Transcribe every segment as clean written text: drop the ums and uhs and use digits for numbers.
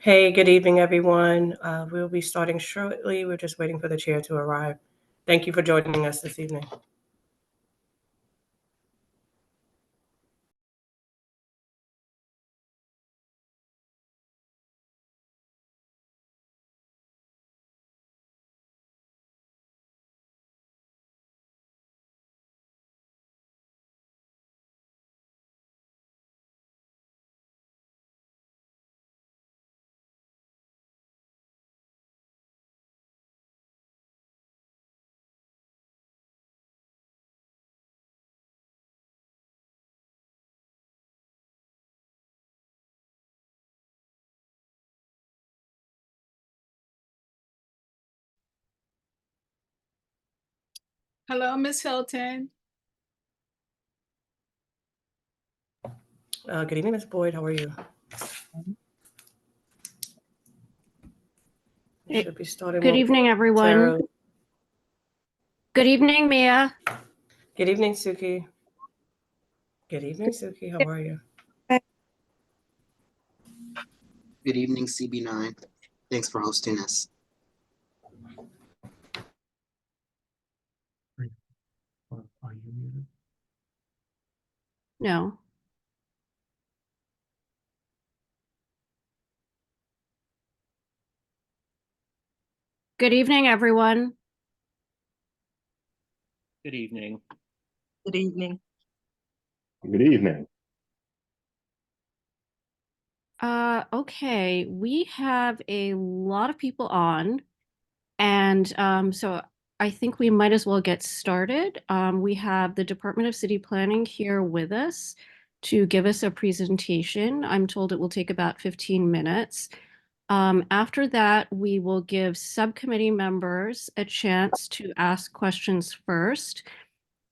Hey, good evening, everyone. We'll be starting shortly. We're just waiting for the chair to arrive. Thank you for joining us this evening. Hello, Miss Hilton. Good evening, Ms. Boyd. How are you? We should be starting. Good evening, everyone. Good evening, Mia. Good evening, Suki. Good evening, Suki. How are you? Good evening, CB9. Thanks for hosting us. Are you muted? No. Good evening, everyone. Good evening. Good evening. Good evening. Okay, we have a lot of people on, and so I think we might as well get started. We have the Department of City Planning here with us to give us a presentation. I'm told it will take about 15 minutes. After that, we will give subcommittee members a chance to ask questions first.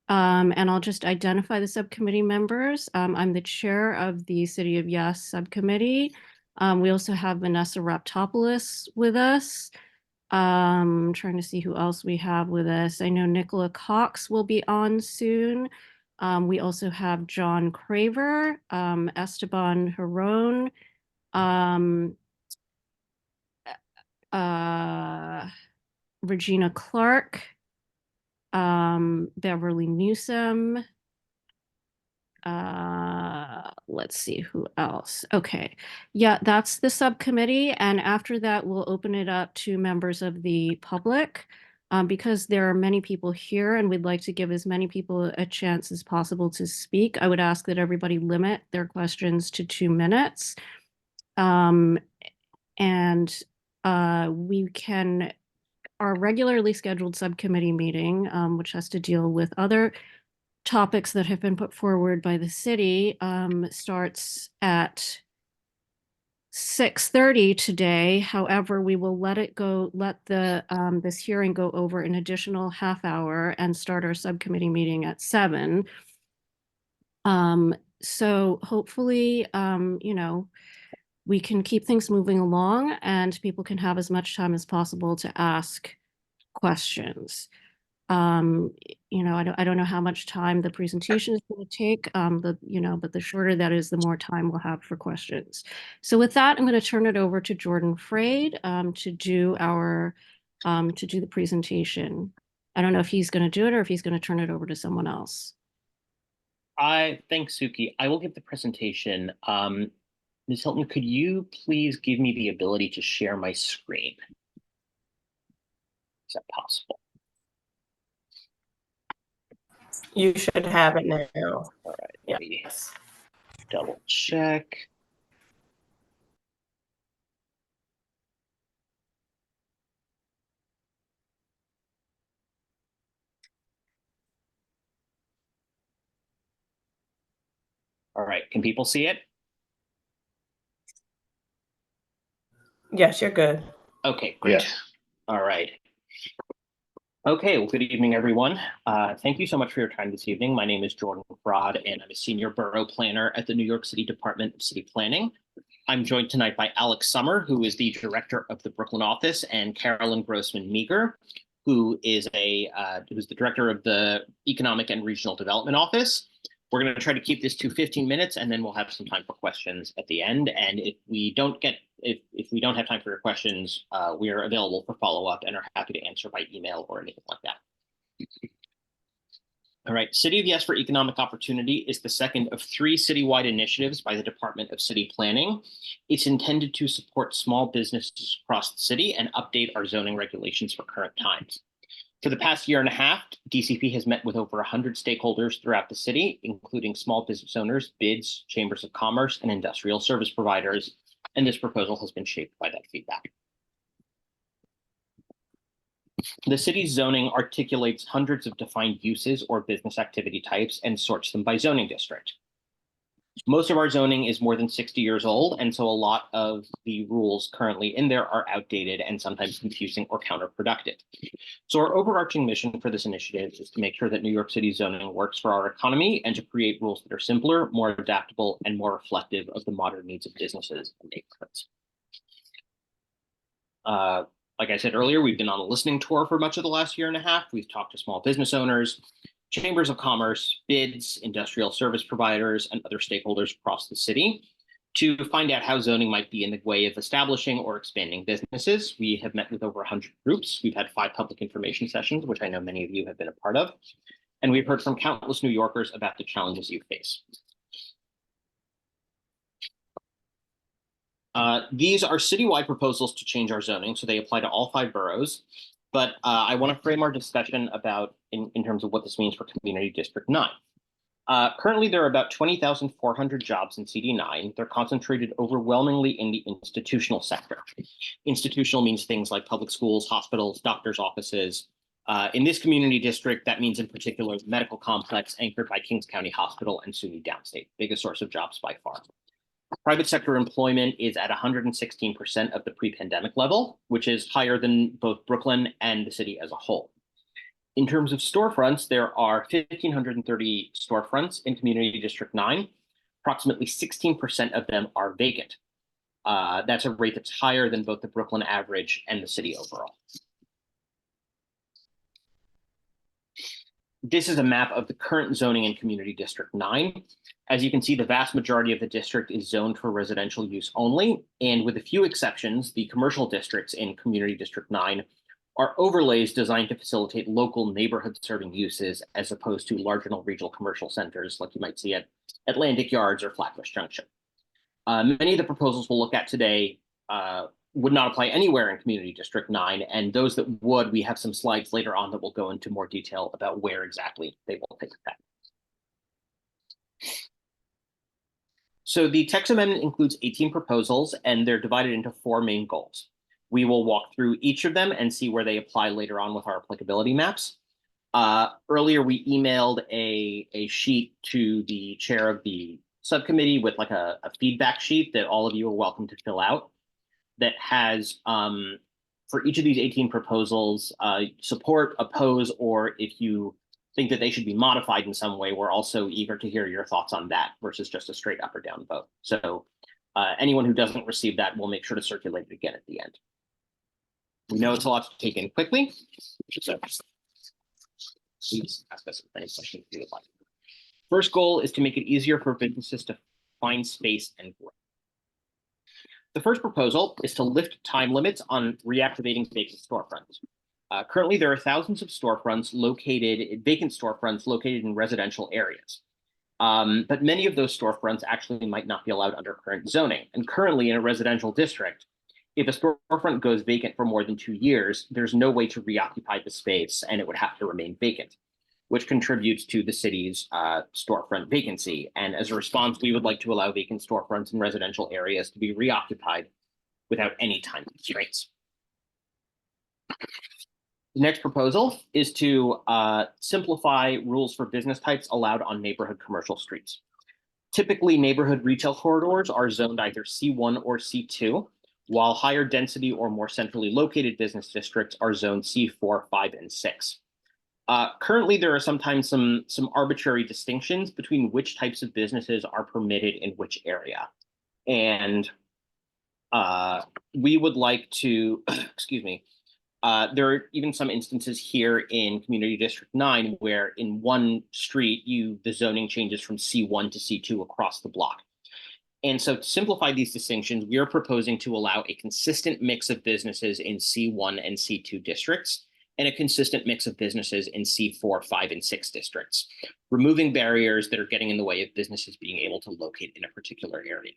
And I'll just identify the subcommittee members. I'm the chair of the City of Yes subcommittee. We also have Vanessa Raptopoulos with us. Trying to see who else we have with us. I know Nicola Cox will be on soon. We also have John Craver, Esteban Heron, Regina Clark, Beverly Newsom. Let's see who else. Okay. Yeah, that's the subcommittee. And after that, we'll open it up to members of the public. Because there are many people here and we'd like to give as many people a chance as possible to speak, I would ask that everybody limit their questions to 2 minutes. We can, our regularly scheduled subcommittee meeting, which has to deal with other topics that have been put forward by the city, starts at 6:30 today. However, we will let this hearing go over an additional half hour and start our subcommittee meeting at 7. So hopefully, we can keep things moving along and people can have as much time as possible to ask questions. I don't know how much time the presentation is going to take, but the shorter that is, the more time we'll have for questions. So with that, I'm going to turn it over to Jordan Frade to do the presentation. I don't know if he's going to do it or if he's going to turn it over to someone else. Thanks, Suki. I will give the presentation. Ms. Hilton, could you please give me the ability to share my screen? Is that possible? You should have it now. All right. Yes. Double check. All right. Can people see it? Yes, you're good. Okay, great. Yes. All right. Okay, well, good evening, everyone. Thank you so much for your time this evening. My name is Jordan Fraud, and I'm a senior borough planner at the New York City Department of City Planning. I'm joined tonight by Alex Sommer, who is the director of the Brooklyn office, and Carolyn Grossman-Meager, who is who's the director of the Economic and Regional Development Office. We're going to try to keep this to 15 minutes, and then we'll have some time for questions at the end. And if we don't have time for your questions, we are available for follow-up and are happy to answer by email or anything like that. All right, City of Yes for Economic Opportunity is the second of 3 citywide initiatives by the Department of City Planning. It's intended to support small businesses across the city and update our zoning regulations for current times. For the past year and a half, DCP has met with over 100 stakeholders throughout the city, including small business owners, bids, chambers of commerce, and industrial service providers, and this proposal has been shaped by that feedback. The city's zoning articulates hundreds of defined uses or business activity types and sorts them by zoning district. Most of our zoning is more than 60 years old, and so a lot of the rules currently in there are outdated and sometimes confusing or counterproductive. So our overarching mission for this initiative is to make sure that New York City zoning works for our economy and to create rules that are simpler, more adaptable, and more reflective of the modern needs of businesses and neighborhoods. Like I said earlier, we've been on a listening tour for much of the last year and a half. We've talked to small business owners, chambers of commerce, bids, industrial service providers, and other stakeholders across the city to find out how zoning might be in the way of establishing or expanding businesses. We have met with over 100 groups. We've had 5 public information sessions, which I know many of you have been a part of. And we've heard from countless New Yorkers about the challenges you face. These are citywide proposals to change our zoning, so they apply to all 5 boroughs. But I want to frame our discussion about in terms of what this means for Community District 9. Currently, there are about 20,400 jobs in CD9. They're concentrated overwhelmingly in the institutional sector. Institutional means things like public schools, hospitals, doctors' offices. In this community district, that means in particular the medical complex anchored by Kings County Hospital and SUNY Downstate, biggest source of jobs by far. Private sector employment is at 116% of the pre-pandemic level, which is higher than both Brooklyn and the city as a whole. In terms of storefronts, there are 1,530 storefronts in Community District 9. Approximately 16% of them are vacant. That's a rate that's higher than both the Brooklyn average and the city overall. This is a map of the current zoning in Community District 9. As you can see, the vast majority of the district is zoned for residential use only, and with a few exceptions, the commercial districts in Community District 9 are overlays designed to facilitate local neighborhood-serving uses as opposed to larger regional commercial centers like you might see at Atlantic Yards or Flatbush Junction. Many of the proposals we'll look at today would not apply anywhere in Community District 9, and those that would, we have some slides later on that will go into more detail about where exactly they will take effect. So the text amendment includes 18 proposals, and they're divided into 4 main goals. We will walk through each of them and see where they apply later on with our applicability maps. Earlier, we emailed a sheet to the chair of the subcommittee with like a feedback sheet that all of you are welcome to fill out that has, for each of these 18 proposals, support, oppose, or if you think that they should be modified in some way, we're also eager to hear your thoughts on that versus just a straight up or down vote. So anyone who doesn't receive that, we'll make sure to circulate it again at the end. We know it's a lot to take in quickly, so please ask us any questions you would like. First goal is to make it easier for businesses to find space and grow. The first proposal is to lift time limits on reactivating vacant storefronts. Currently, there are thousands of vacant storefronts located in residential areas. But many of those storefronts actually might not be allowed under current zoning. And currently in a residential district, if a storefront goes vacant for more than 2 years, there's no way to reoccupy the space and it would have to remain vacant, which contributes to the city's storefront vacancy. And as a response, we would like to allow vacant storefronts in residential areas to be reoccupied without any time constraints. The next proposal is to simplify rules for business types allowed on neighborhood commercial streets. Typically, neighborhood retail corridors are zoned either C1 or C2, while higher density or more centrally located business districts are zoned C4, 5, and 6. Currently, there are sometimes some arbitrary distinctions between which types of businesses are permitted in which area. And we would like to, excuse me, There are even some instances here in Community District 9 where in one street, the zoning changes from C1 to C2 across the block. And so to simplify these distinctions, we are proposing to allow a consistent mix of businesses in C1 and C2 districts and a consistent mix of businesses in C4, 5, and 6 districts, removing barriers that are getting in the way of businesses being able to locate in a particular area.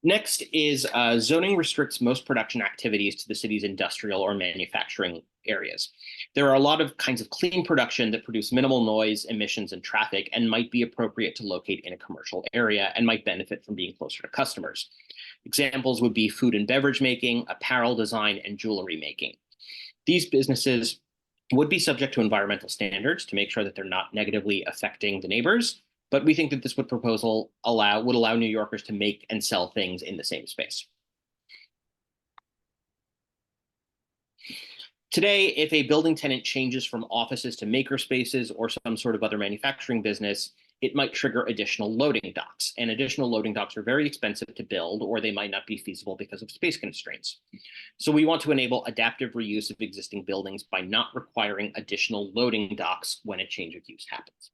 Next is zoning restricts most production activities to the city's industrial or manufacturing areas. There are a lot of kinds of clean production that produce minimal noise, emissions, and traffic, and might be appropriate to locate in a commercial area and might benefit from being closer to customers. Examples would be food and beverage making, apparel design, and jewelry making. These businesses would be subject to environmental standards to make sure that they're not negatively affecting the neighbors, but we think that this would allow New Yorkers to make and sell things in the same space. Today, if a building tenant changes from offices to maker spaces or some sort of other manufacturing business, it might trigger additional loading docks. And additional loading docks are very expensive to build, or they might not be feasible because of space constraints. So we want to enable adaptive reuse of existing buildings by not requiring additional loading docks when a change of use happens.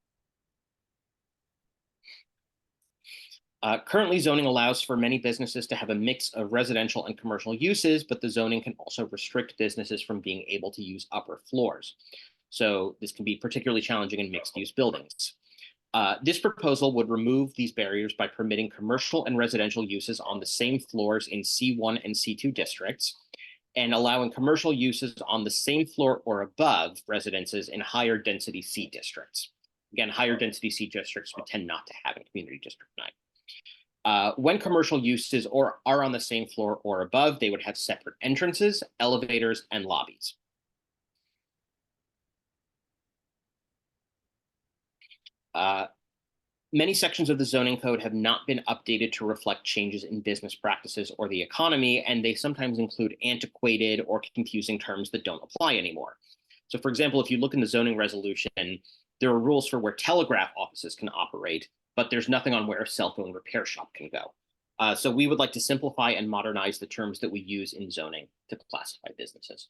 Currently, zoning allows for many businesses to have a mix of residential and commercial uses, but the zoning can also restrict businesses from being able to use upper floors. So this can be particularly challenging in mixed-use buildings. This proposal would remove these barriers by permitting commercial and residential uses on the same floors in C1 and C2 districts, and allowing commercial uses on the same floor or above residences in higher density C districts. Again, higher density C districts we tend not to have in Community District 9. When commercial uses are on the same floor or above, they would have separate entrances, elevators, and lobbies. Many sections of the zoning code have not been updated to reflect changes in business practices or the economy, and they sometimes include antiquated or confusing terms that don't apply anymore. So for example, if you look in the zoning resolution, there are rules for where telegraph offices can operate, but there's nothing on where a cell phone repair shop can go. So we would like to simplify and modernize the terms that we use in zoning to classify businesses.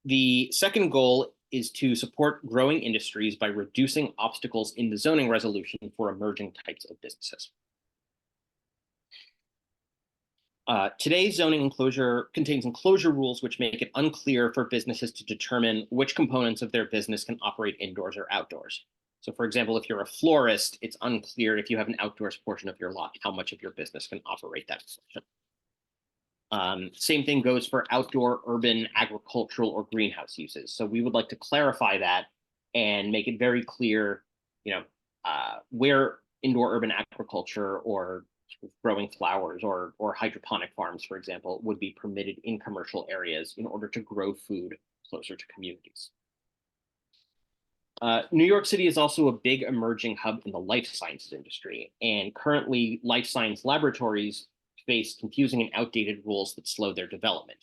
The second goal is to support growing industries by reducing obstacles in the zoning resolution for emerging types of businesses. Today's zoning enclosure contains enclosure rules which make it unclear for businesses to determine which components of their business can operate indoors or outdoors. So for example, if you're a florist, it's unclear if you have an outdoors portion of your lot, how much of your business can operate that portion. Same thing goes for outdoor, urban, agricultural, or greenhouse uses. So we would like to clarify that and make it very clear, where indoor urban agriculture or growing flowers or hydroponic farms, for example, would be permitted in commercial areas in order to grow food closer to communities. New York City is also a big emerging hub in the life sciences industry, and currently life science laboratories face confusing and outdated rules that slow their development.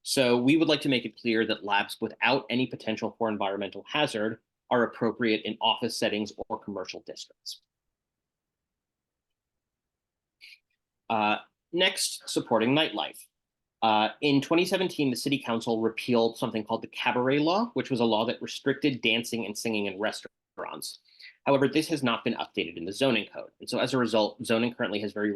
So we would like to make it clear that labs without any potential for environmental hazard are appropriate in office settings or commercial districts. Next, supporting nightlife. In 2017, the City Council repealed something called the Cabaret Law, which was a law that restricted dancing and singing in restaurants. However, this has not been updated in the zoning code. And so as a result, zoning currently has very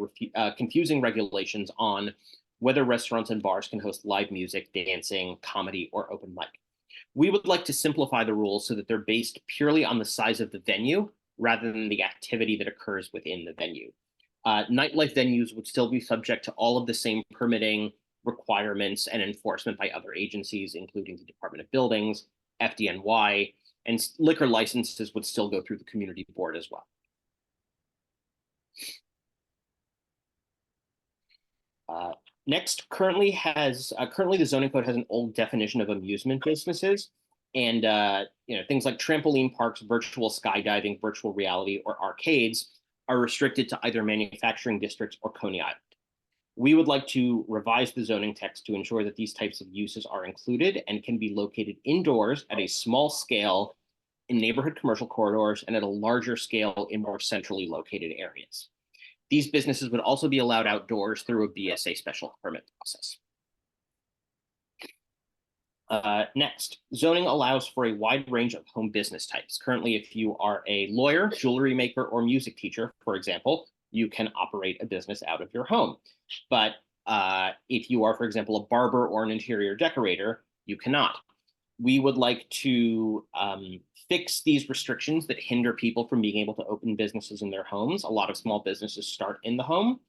confusing regulations on whether restaurants and bars can host live music, dancing, comedy, or open mic. We would like to simplify the rules so that they're based purely on the size of the venue rather than the activity that occurs within the venue. Nightlife venues would still be subject to all of the same permitting requirements and enforcement by other agencies, including the Department of Buildings, FDNY, and liquor licenses would still go through the community board as well. Next, currently the zoning code has an old definition of amusement businesses, and things like trampoline parks, virtual skydiving, virtual reality, or arcades are restricted to either manufacturing districts or Coney Island. We would like to revise the zoning text to ensure that these types of uses are included and can be located indoors at a small scale in neighborhood commercial corridors and at a larger scale in more centrally located areas. These businesses would also be allowed outdoors through a BSA special permit process. Next, zoning allows for a wide range of home business types. Currently, if you are a lawyer, jewelry maker, or music teacher, for example, you can operate a business out of your home. But if you are, for example, a barber or an interior decorator, you cannot. We would like to fix these restrictions that hinder people from being able to open businesses in their homes. A lot of small businesses start in the home.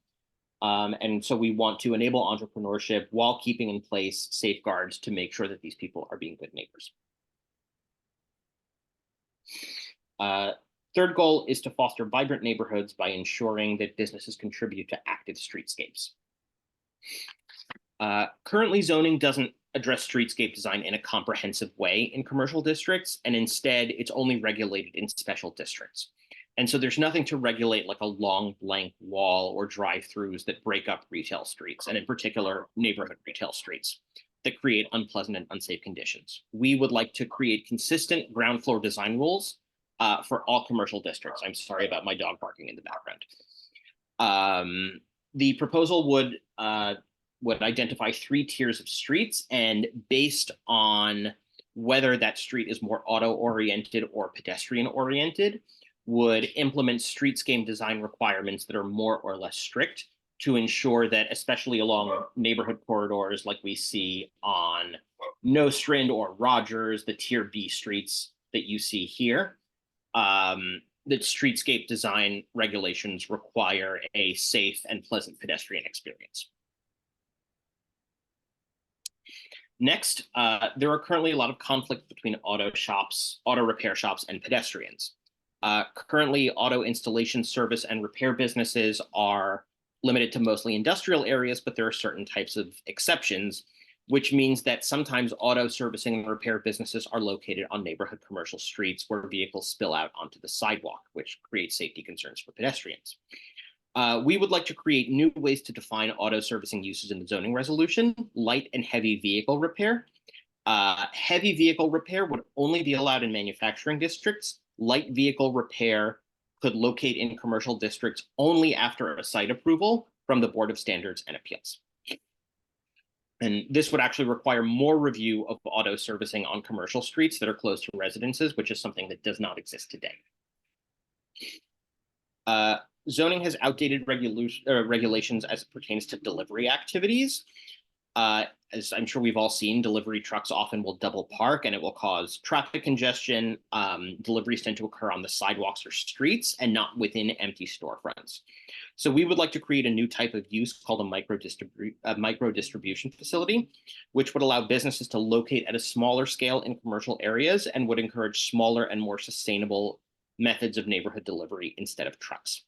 And so we want to enable entrepreneurship while keeping in place safeguards to make sure that these people are being good neighbors. Third goal is to foster vibrant neighborhoods by ensuring that businesses contribute to active streetscapes. Currently, zoning doesn't address streetscape design in a comprehensive way in commercial districts, and instead it's only regulated in special districts. And so there's nothing to regulate like a long blank wall or drive-throughs that break up retail streets, and in particular, neighborhood retail streets that create unpleasant and unsafe conditions. We would like to create consistent ground floor design rules for all commercial districts. I'm sorry about my dog barking in the background. The proposal would identify 3 tiers of streets, and based on whether that street is more auto-oriented or pedestrian-oriented, would implement streetscape design requirements that are more or less strict to ensure that, especially along neighborhood corridors like we see on Nostrand or Rogers, the tier B streets that you see here, that streetscape design regulations require a safe and pleasant pedestrian experience. Next, there are currently a lot of conflict between auto repair shops, and pedestrians. Currently, auto installation, service, and repair businesses are limited to mostly industrial areas, but there are certain types of exceptions, which means that sometimes auto servicing and repair businesses are located on neighborhood commercial streets where vehicles spill out onto the sidewalk, which creates safety concerns for pedestrians. We would like to create new ways to define auto servicing uses in the zoning resolution: light and heavy vehicle repair. Heavy vehicle repair would only be allowed in manufacturing districts. Light vehicle repair could locate in commercial districts only after a site approval from the Board of Standards and Appeals. And this would actually require more review of auto servicing on commercial streets that are close to residences, which is something that does not exist today. Zoning has outdated regulations as it pertains to delivery activities. As I'm sure we've all seen, delivery trucks often will double park, and it will cause traffic congestion. Deliveries tend to occur on the sidewalks or streets and not within empty storefronts. So we would like to create a new type of use called a micro distribution facility, which would allow businesses to locate at a smaller scale in commercial areas and would encourage smaller and more sustainable methods of neighborhood delivery instead of trucks.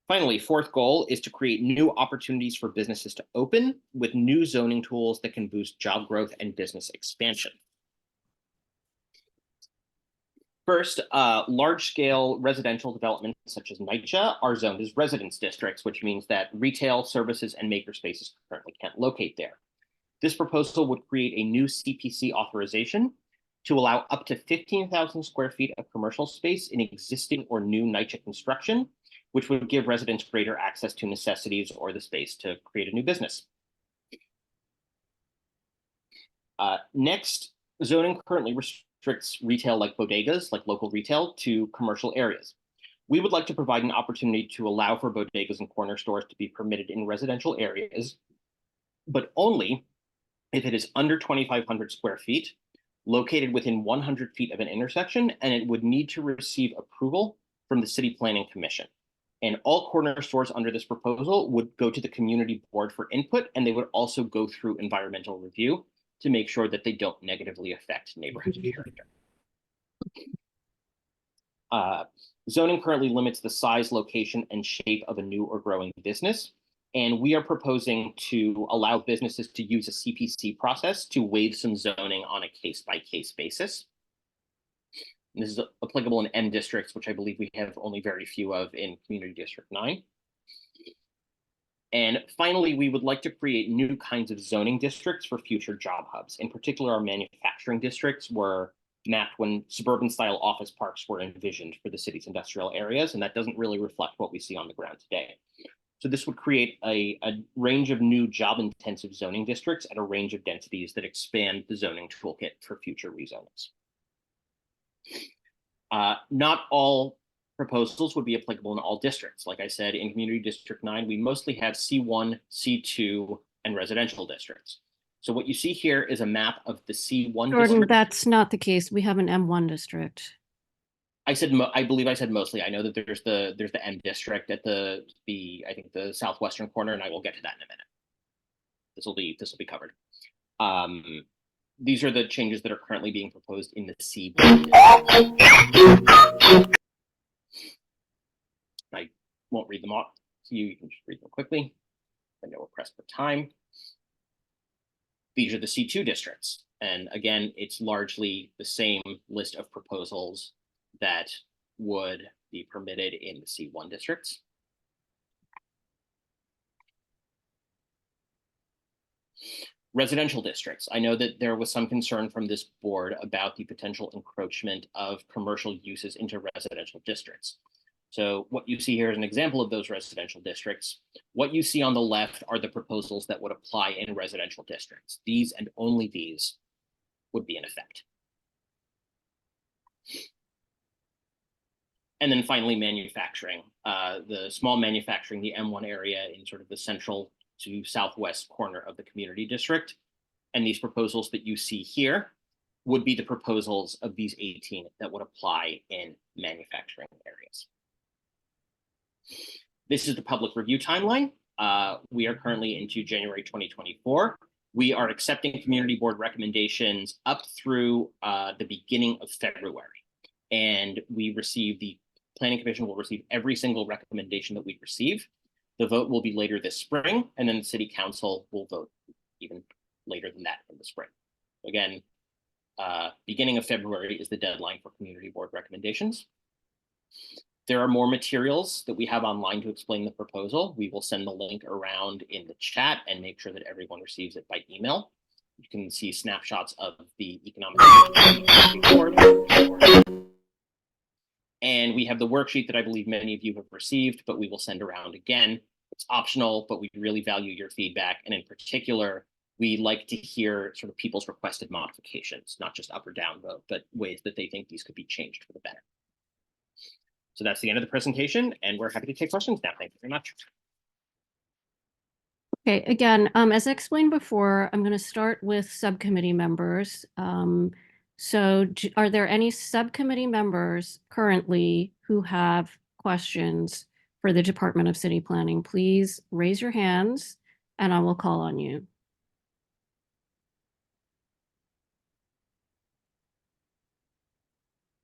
Finally, fourth goal is to create new opportunities for businesses to open with new zoning tools that can boost job growth and business expansion. First, large-scale residential developments such as NYCHA are zoned as residence districts, which means that retail, services, and makerspaces currently can't locate there. This proposal would create a new CPC authorization to allow up to 15,000 square feet of commercial space in existing or new NYCHA construction, which would give residents greater access to necessities or the space to create a new business. Next, zoning currently restricts retail like bodegas, like local retail, to commercial areas. We would like to provide an opportunity to allow for bodegas and corner stores to be permitted in residential areas, but only if it is under 2,500 square feet, located within 100 feet of an intersection, and it would need to receive approval from the City Planning Commission. And all corner stores under this proposal would go to the community board for input, and they would also go through environmental review to make sure that they don't negatively affect neighborhood character. Zoning currently limits the size, location, and shape of a new or growing business, and we are proposing to allow businesses to use a CPC process to waive some zoning on a case-by-case basis. And this is applicable in M districts, which I believe we have only very few of in Community District 9. And finally, we would like to create new kinds of zoning districts for future job hubs. In particular, our manufacturing districts were mapped when suburban style office parks were envisioned for the city's industrial areas, and that doesn't really reflect what we see on the ground today. So this would create a range of new job intensive zoning districts at a range of densities that expand the zoning toolkit for future rezonings. Not all proposals would be applicable in all districts. Like I said, in Community District 9, we mostly have C1, C2, and residential districts. So what you see here is a map of the C1 Jordan, district. that's not the case. We have an M1 district. I believe I said mostly. I know that there's the M district at the I think the southwestern corner, and I will get to that in a minute. This will be covered. These are the changes that are currently being proposed in the C1 district. I won't read them all to you. You can just read them quickly. I know we're pressed for time. These are the C2 districts. And again, it's largely the same list of proposals that would be permitted in the C1 districts. Residential districts. I know that there was some concern from this board about the potential encroachment of commercial uses into residential districts. So what you see here is an example of those residential districts. What you see on the left are the proposals that would apply in residential districts. These and only these would be in effect. And then finally, manufacturing. The small manufacturing, the M1 area in sort of the central to southwest corner of the community district. And these proposals that you see here would be the proposals of these 18 that would apply in manufacturing areas. This is the public review timeline. We are currently into January 2024. We are accepting community board recommendations up through the beginning of February. And we receive the Planning Commission will receive every single recommendation that we receive. The vote will be later this spring, and then the City Council will vote even later than that in the spring. Again, beginning of February is the deadline for community board recommendations. There are more materials that we have online to explain the proposal. We will send the link around in the chat and make sure that everyone receives it by email. You can see snapshots of the economic report. And we have the worksheet that I believe many of you have received, but we will send around again. It's optional, but we really value your feedback. And in particular, we like to hear sort of people's requested modifications, not just up or down vote, but ways that they think these could be changed for the better. So that's the end of the presentation, and we're happy to take questions now. Thank you very much. Okay, again, as I explained before, I'm going to start with subcommittee members. So are there any subcommittee members currently who have questions for the Department of City Planning? Please raise your hands and I will call on you.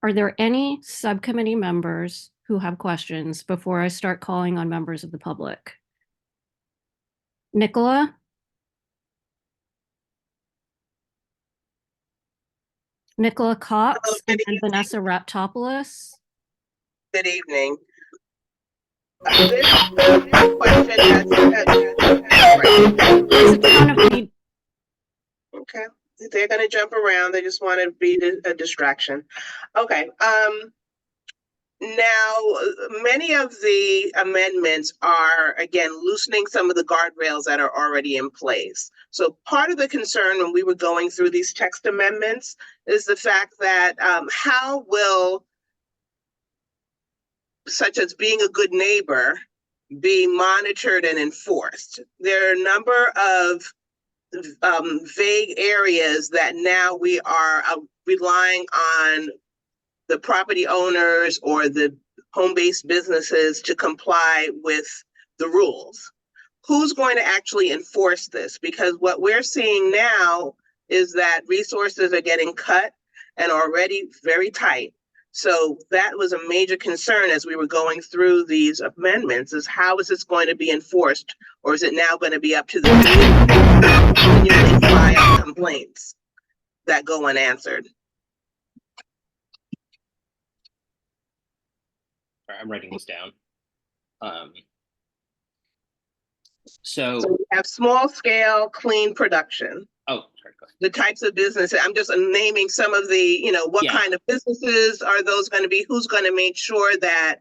Are there any subcommittee members who have questions before I start calling on members of the public? Nicola? Nicola Cox. Hello, and good Vanessa Raptopoulos. Good evening. This question has There's a ton of feed- okay. They're going to jump around. They just want to be a distraction. Okay. Now, many of the amendments are, again, loosening some of the guardrails that are already in place. So part of the concern when we were going through these text amendments is the fact that how will, such as being a good neighbor, be monitored and enforced? There are a number of vague areas that now we are relying on the property owners or the home-based businesses to comply with the rules. Who's going to actually enforce this? Because what we're seeing now is that resources are getting cut and already very tight. So that was a major concern as we were going through these amendments, is how is this going to be enforced? Or is it now going to be up to the community to file complaints that go unanswered? I'm writing this down. So, So we have small scale, clean production. oh, sorry, go ahead. The types of businesses, I'm just naming some of the, what Yeah. kind of businesses are those going to be? Who's going to make sure that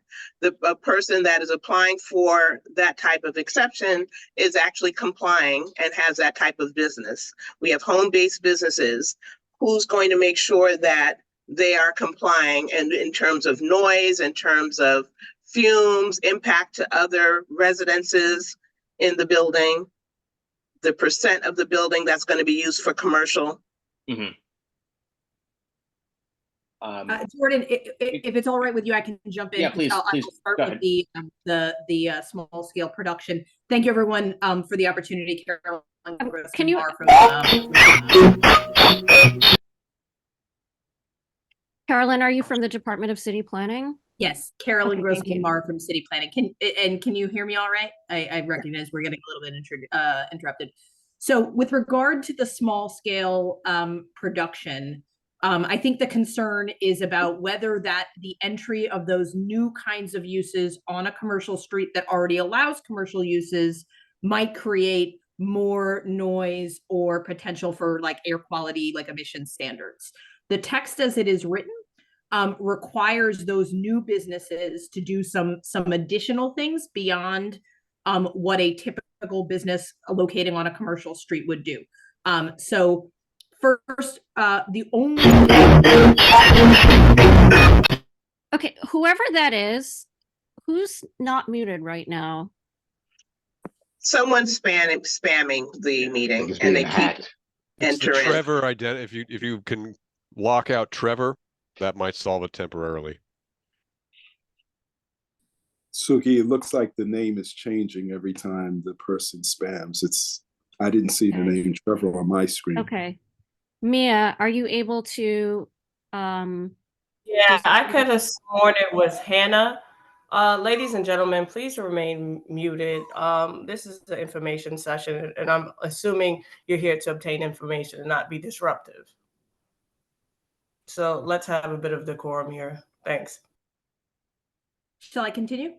a person that is applying for that type of exception is actually complying and has that type of business? We have home-based businesses. Who's going to make sure that they are complying, and in terms of noise, in terms of fumes, impact to other residences in the building, the percent of the building that's going to be used for commercial. Mhm. Jordan, if it's all right with you, I can jump in. Yeah, please, I'll please, start go with ahead. the small scale production. Thank you, everyone, for the opportunity. Carolyn, Can you- Carolyn, are you from the Department of City Planning? Yes, Carolyn Okay, thank you. Grossman-Marr from City Planning. Can you hear me all right? I recognize we're getting a little bit interrupted. So with regard to the small scale production, I think the concern is about whether that the entry of those new kinds of uses on a commercial street that already allows commercial uses might create more noise or potential for like air quality, like emission standards. The text as it is written requires those new businesses to do some additional things beyond what a typical business locating on a commercial street would do. So first, the only Okay, whoever that is, who's not muted right now? Someone's spamming the meeting, Just and being they keep hacked. It's the entering. Trevor identity. If you can lock out Trevor, that might solve it temporarily. Suki, it looks like the name is changing every time the person spams. I didn't see the Okay. name Trevor on my screen. Okay. Mia, are you able to Yeah, I could have sworn it was Hannah. Ladies and gentlemen, please remain muted. This is the information session, and I'm assuming you're here to obtain information and not be disruptive. So let's have a bit of decorum here. Thanks. Shall I continue?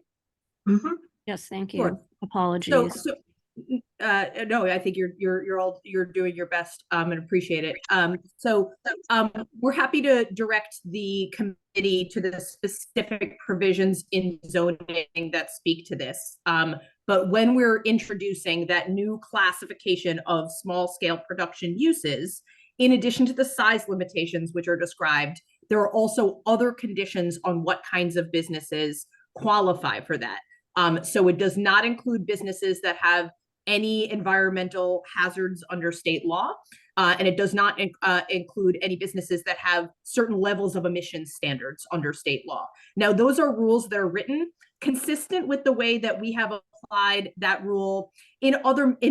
Mhm. Yes, thank you. Sure. Apologies. No, I think you're doing your best and appreciate it. We're happy to direct the committee to the specific provisions in zoning that speak to this. But when we're introducing that new classification of small scale production uses, in addition to the size limitations which are described, there are also other conditions on what kinds of businesses qualify for that. So it does not include businesses that have any environmental hazards under state law, and it does not include any businesses that have certain levels of emission standards under state law. Now, those are rules that are written consistent with the way that we have applied that rule in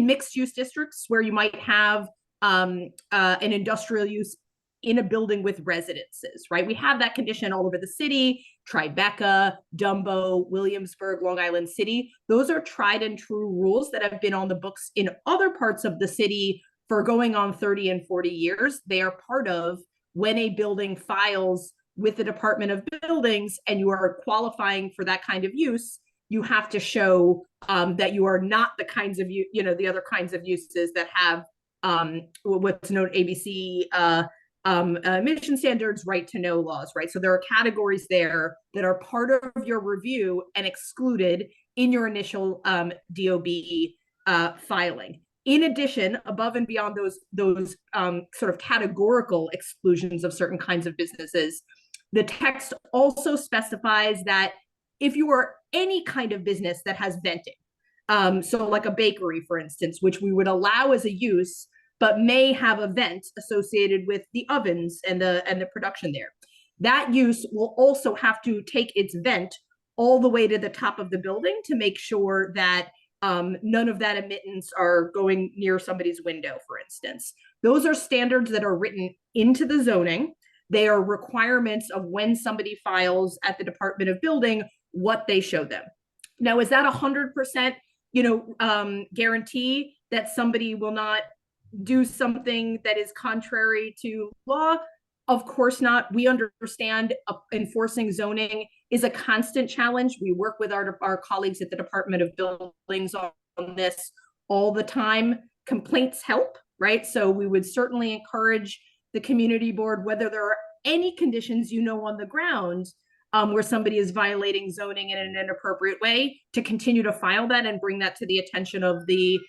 mixed use districts where you might have an industrial use in a building with residences, right? We have that condition all over the city, Tribeca, Dumbo, Williamsburg, Long Island City. Those are tried and true rules that have been on the books in other parts of the city for going on 30 and 40 years. They are part of when a building files with the Department of Buildings and you are qualifying for that kind of use, you have to show that you are not the kinds of, the other kinds of uses that have what's known ABC emission standards, right to know laws, right? So there are categories there that are part of your review and excluded in your initial DOB filing. In addition, above and beyond those sort of categorical exclusions of certain kinds of businesses, the text also specifies that if you are any kind of business that has venting, so like a bakery, for instance, which we would allow as a use, but may have a vent associated with the ovens and the production there. That use will also have to take its vent all the way to the top of the building to make sure that none of that emittance are going near somebody's window, for instance. Those are standards that are written into the zoning. They are requirements of when somebody files at the Department of Building, what they show them. Now, is that 100%, guarantee that somebody will not do something that is contrary to law? Of course not. We understand enforcing zoning is a constant challenge. We work with our colleagues at the Department of Buildings on this all the time. Complaints help, right? So we would certainly encourage the community board, whether there are any conditions on the ground where somebody is violating zoning in an inappropriate way, to continue to file that and bring that to the attention of the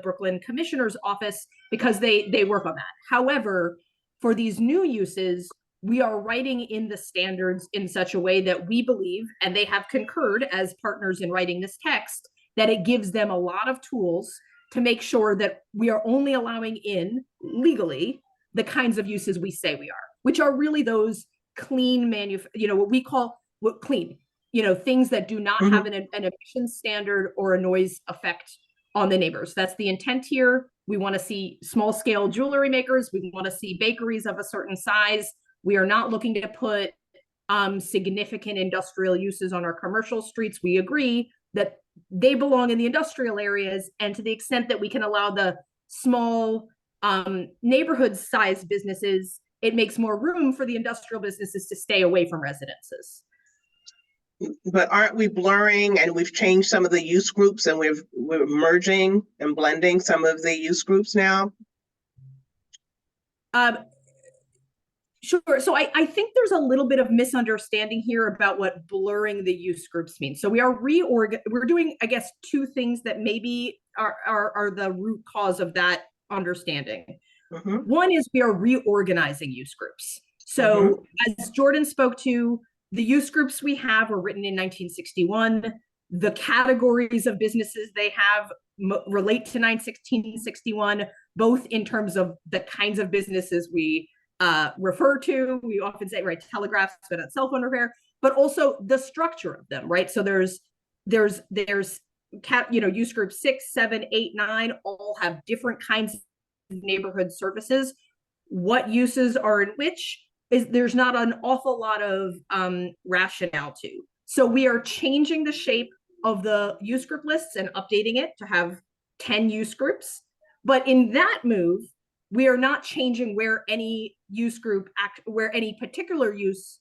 Brooklyn Commissioner's Office, because they work on that. However, for these new uses, we are writing in the standards in such a way that we believe, and they have concurred as partners in writing this text, that it gives them a lot of tools to make sure that we are only allowing in legally the kinds of uses we say we are, which are really those clean what we call clean, things that do not have an emission standard or a noise effect on the neighbors. That's the intent here. We want to see small scale jewelry makers. We want to see bakeries of a certain size. We are not looking to put significant industrial uses on our commercial streets. We agree that they belong in the industrial areas, and to the extent that we can allow the small neighborhood sized businesses, it makes more room for the industrial businesses to stay away from residences. But aren't we blurring, and we've changed some of the use groups, and we're merging and blending some of the use groups now? Sure. So I think there's a little bit of misunderstanding here about what blurring the use groups means. So we're doing, I guess, two things that maybe are the root cause of that understanding. One is we are reorganizing use groups. So as Jordan spoke to, the use groups we have were written in 1961. The categories of businesses they have relate to 1961, both in terms of the kinds of businesses we refer to. We often say, right, telegraphs, but not cell phone repair, but also the structure of them, right? So there's use group 6, 7, 8, 9 all have different kinds of neighborhood services. What uses are in which there's not an awful lot of rationale to. So we are changing the shape of the use group lists and updating it to have 10 use groups. But in that move, we are not changing where any use group where any particular use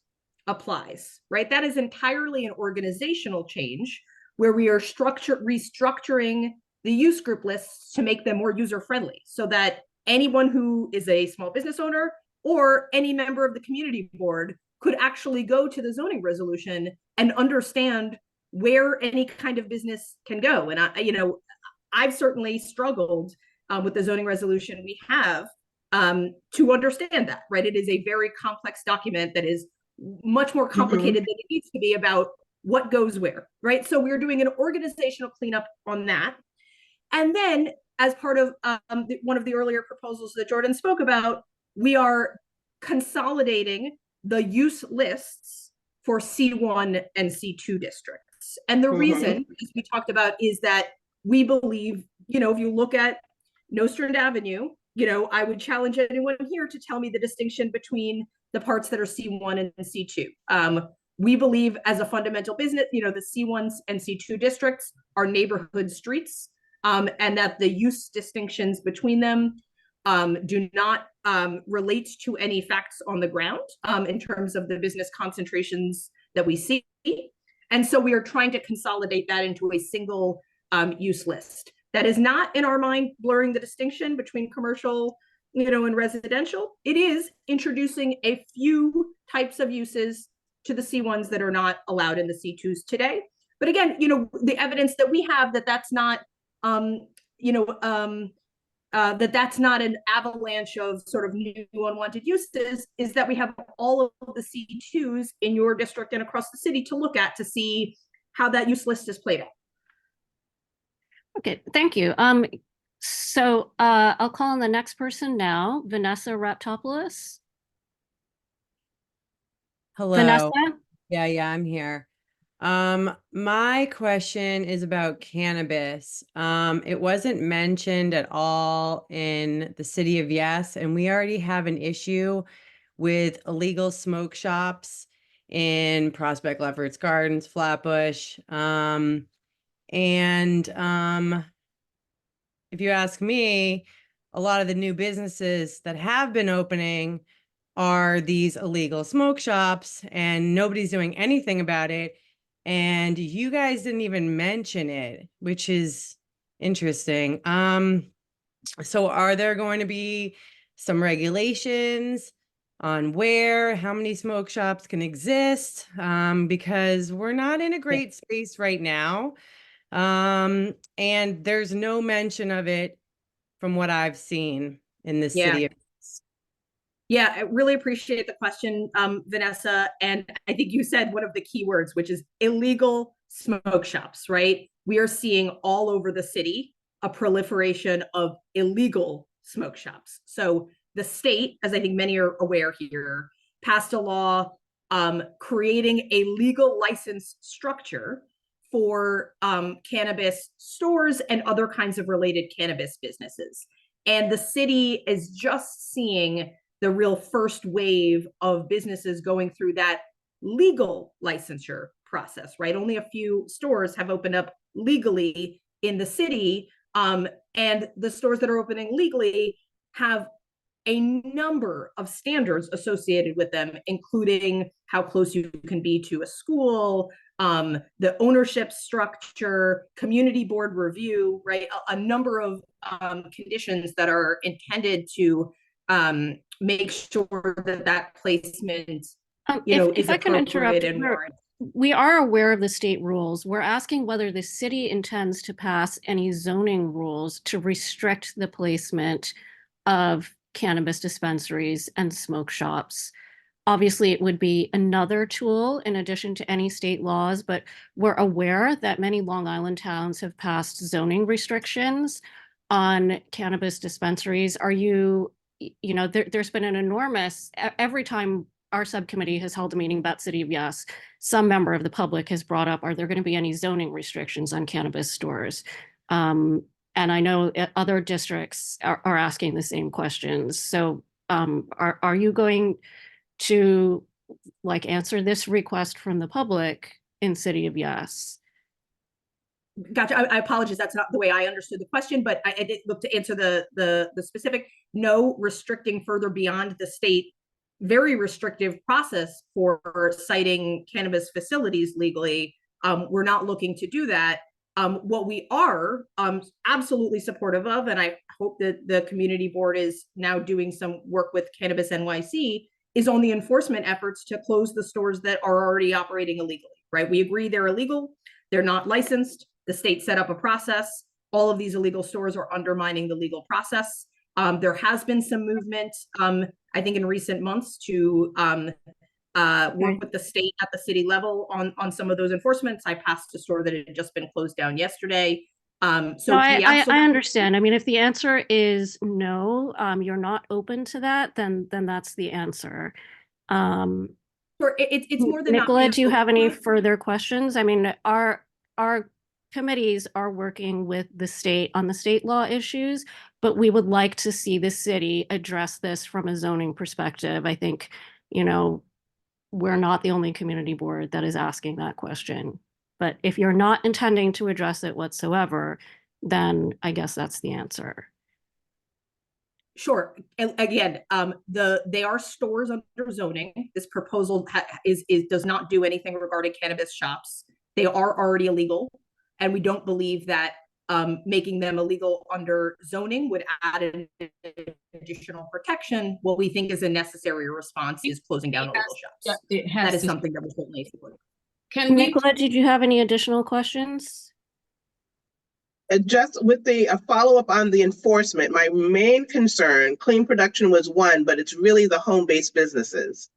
applies, right? That is entirely an organizational change where we are restructuring the use group lists to make them more user-friendly, so that anyone who is a small business owner or any member of the community board could actually go to the zoning resolution and understand where any kind of business can go. And I've certainly struggled with the zoning resolution we have to understand that, right? It is a very complex document that is much more complicated than it needs to be about what goes where, right? So we're doing an organizational cleanup on that. And then as part of one of the earlier proposals that Jordan spoke about, we are consolidating the use lists for C1 and C2 districts. And the reason, as we talked about, is that we believe, if you look at Nostrand Avenue, I would challenge anyone here to tell me the distinction between the parts that are C1 and C2. We believe as a fundamental business, the C1s and C2 districts are neighborhood streets, and that the use distinctions between them do not relate to any facts on the ground in terms of the business concentrations that we see. And so we are trying to consolidate that into a single use list. That is not, in our mind, blurring the distinction between commercial, and residential. It is introducing a few types of uses to the C1s that are not allowed in the C2s today. But again, the evidence that we have that that's not, that's not an avalanche of sort of new unwanted uses, is that we have all of the C2s in your district and across the city to look at to see how that use list is played out. Okay, thank you. So I'll call on the next person now, Vanessa Raptopoulos. Hello. Vanessa? Yeah, I'm here. My question is about cannabis. It wasn't mentioned at all in the city of Yes, and we already have an issue with illegal smoke shops in Prospect Lefferts Gardens, Flatbush. If you ask me, a lot of the new businesses that have been opening are these illegal smoke shops, and nobody's doing anything about it. And you guys didn't even mention it, which is Interesting. So are there going to be some regulations on how many smoke shops can exist? Because we're not in a great space right now. And there's no mention of it from what I've seen in the city. Yeah, I really appreciate the question, Vanessa. And I think you said one of the key words, which is illegal smoke shops, right? We are seeing all over the city a proliferation of illegal smoke shops. So the state, as I think many are aware here, passed a law creating a legal license structure for cannabis stores and other kinds of related cannabis businesses. And the city is just seeing the real first wave of businesses going through that legal licensure process, right? Only a few stores have opened up legally in the city. And the stores that are opening legally have a number of standards associated with them, including how close you can be to a school, the ownership structure, community board review, right? A number of conditions that are intended to make sure that placement, If I can interrupt, we are aware of the state rules. We're asking whether the city intends to pass any zoning rules to restrict the placement of cannabis dispensaries and smoke shops. Obviously, it would be another tool in addition to any state laws, but we're aware that many Long Island towns have passed zoning restrictions on cannabis dispensaries. There's been an enormous, every time our subcommittee has held a meeting about City of Yes, some member of the public has brought up, are there going to be any zoning restrictions on cannabis stores? And I know other districts are asking the same questions. So are you going to answer this request from the public in City of Yes? Gotcha. I apologize. That's not the way I understood the question, but I did look to answer the specific. No restricting further beyond the state very restrictive process for citing cannabis facilities legally. We're not looking to do that. What we are absolutely supportive of, and I hope that the community board is now doing some work with Cannabis NYC, is on the enforcement efforts to close the stores that are already operating illegally, right? We agree they're illegal. They're not licensed. The state set up a process. All of these illegal stores are undermining the legal process. There has been some movement, I think, in recent months to work with the state at the city level on some of those enforcements. I passed a store that had just been closed down yesterday. I understand. I mean, if the answer is no, you're not open to that, then that's the answer. Sure, it's more than Nicola, do you have any further questions? I mean, our committees are working with the state on the state law issues, but we would like to see the city address this from a zoning perspective. I think, we're not the only community board that is asking that question. But if you're not intending to address it whatsoever, then I guess that's the answer. Sure. Again, they are stores under zoning. This proposal does not do anything regarding cannabis shops. They are already illegal, and we don't believe that making them illegal under zoning would add an additional protection. What we think is a necessary response is closing down illegal shops. That is something that we're certainly supporting. Nicola, did you have any additional questions? Just with the follow-up on the enforcement, my main concern, clean production was one, but it's really the home-based businesses.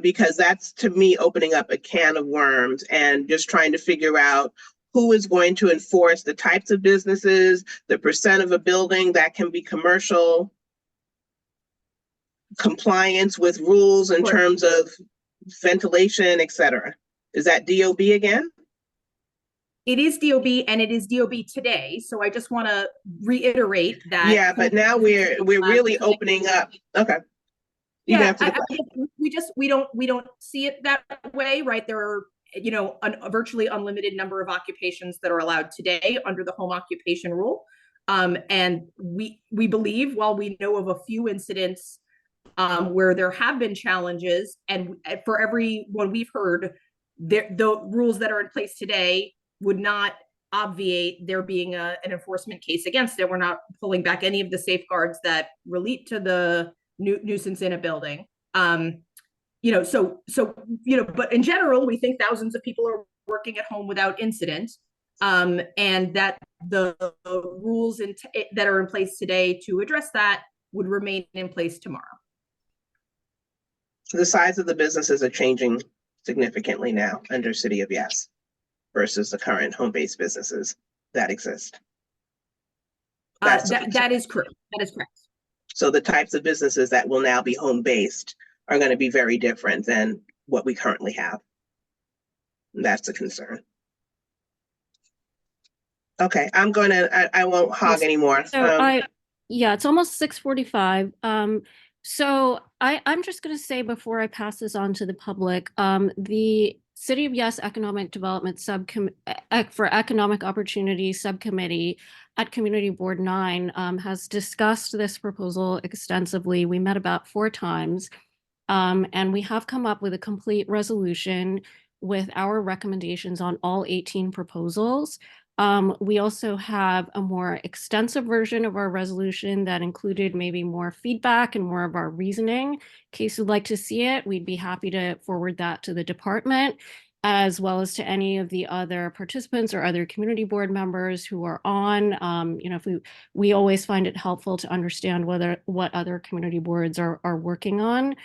Because that's, to me, opening up a can of worms and just trying to figure out who is going to enforce the types of businesses, the percent of a building that can be commercial, compliance with rules in terms of ventilation, et cetera. Is that DOB again? It is DOB, and it is DOB today. So I just want to reiterate that. Yeah, but now we're really opening up. Okay. Yeah, we don't see it that way, right? There are, a virtually unlimited number of occupations that are allowed today under the home occupation rule. And we believe, while we know of a few incidents where there have been challenges, and for every one we've heard, the rules that are in place today would not obviate there being an enforcement case against it. We're not pulling back any of the safeguards that relate to the nuisance in a building. But in general, we think thousands of people are working at home without incident, and that the rules that are in place today to address that would remain in place tomorrow. The size of the businesses are changing significantly now under City of Yes versus the current home-based businesses that exist. That is correct. That is correct. So the types of businesses that will now be home-based are going to be very different than what we currently have. And that's a concern. Okay, I won't hog anymore. So yeah, it's almost 6:45. So I'm just going to say before I pass this on to the public, the City of Yes Economic Development for Economic Opportunity Subcommittee at Community Board 9 has discussed this proposal extensively. We met about 4 times, and we have come up with a complete resolution with our recommendations on all 18 proposals. We also have a more extensive version of our resolution that included maybe more feedback and more of our reasoning. In case you'd like to see it, we'd be happy to forward that to the department, as well as to any of the other participants or other community board members who are on. If we always find it helpful to understand what other community boards are working on.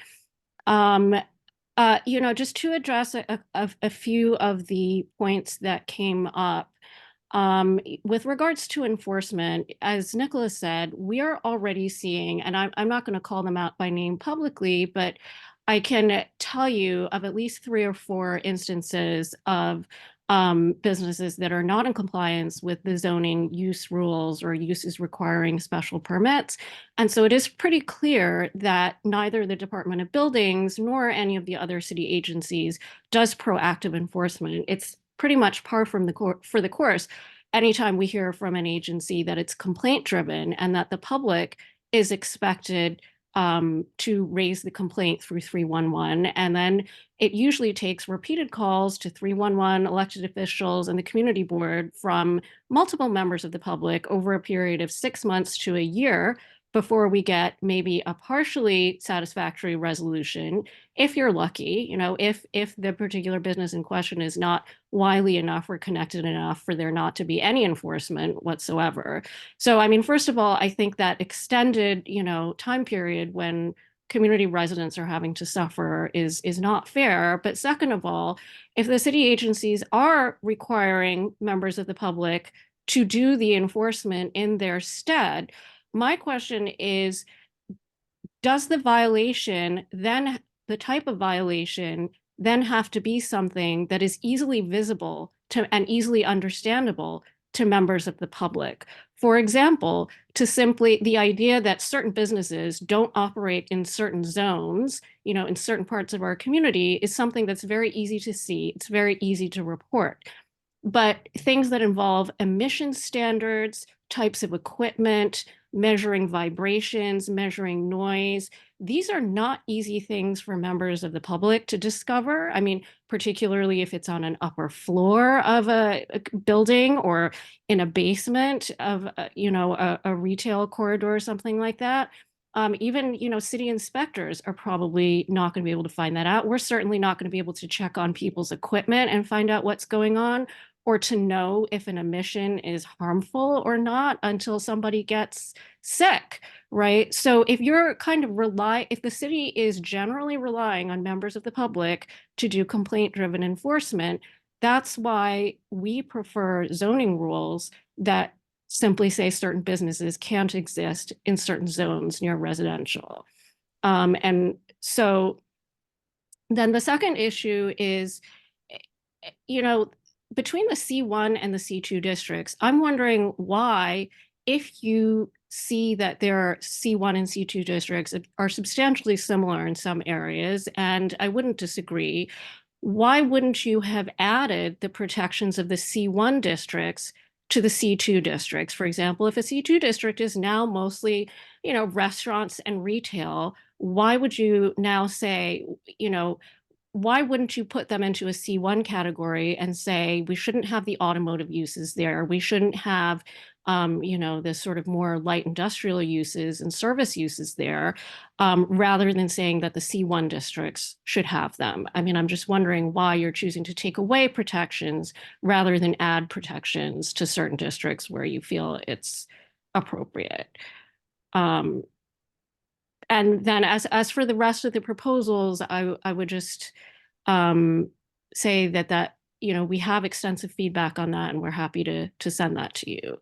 Just to address a few of the points that came up. With regards to enforcement, as Nicholas said, we are already seeing, and I'm not going to call them out by name publicly, but I can tell you of at least 3 or 4 instances of businesses that are not in compliance with the zoning use rules or uses requiring special permits. And so it is pretty clear that neither the Department of Buildings nor any of the other city agencies does proactive enforcement. It's pretty much par for the course anytime we hear from an agency that it's complaint driven and that the public is expected to raise the complaint through 311. And then it usually takes repeated calls to 311, elected officials, and the community board from multiple members of the public over a period of 6 months to a year before we get maybe a partially satisfactory resolution. If you're lucky, if the particular business in question is not wily enough or connected enough for there not to be any enforcement whatsoever. So, I mean, first of all, I think that extended, time period when community residents are having to suffer is not fair. But second of all, if the city agencies are requiring members of the public to do the enforcement in their stead, my question is, does the type of violation then have to be something that is easily visible and easily understandable to members of the public? For example, the idea that certain businesses don't operate in certain zones, in certain parts of our community is something that's very easy to see. It's very easy to report. But things that involve emission standards, types of equipment, measuring vibrations, measuring noise, these are not easy things for members of the public to discover. I mean, particularly if it's on an upper floor of a building or in a basement of, a retail corridor or something like that. Even, city inspectors are probably not going to be able to find that out. We're certainly not going to be able to check on people's equipment and find out what's going on, or to know if an emission is harmful or not until somebody gets sick, right? So if if the city is generally relying on members of the public to do complaint-driven enforcement, that's why we prefer zoning rules that simply say certain businesses can't exist in certain zones near residential. And so then the second issue is, between the C1 and the C2 districts, I'm wondering why, if you see that their C1 and C2 districts are substantially similar in some areas, and I wouldn't disagree, why wouldn't you have added the protections of the C1 districts to the C2 districts? For example, if a C2 district is now mostly, restaurants and retail, why would you now say, why wouldn't you put them into a C1 category and say we shouldn't have the automotive uses there, we shouldn't have this sort of more light industrial uses and service uses there, rather than saying that the C1 districts should have them? I mean, I'm just wondering why you're choosing to take away protections rather than add protections to certain districts where you feel it's appropriate. And then as for the rest of the proposals, I would just say that we have extensive feedback on that, and we're happy to send that to you.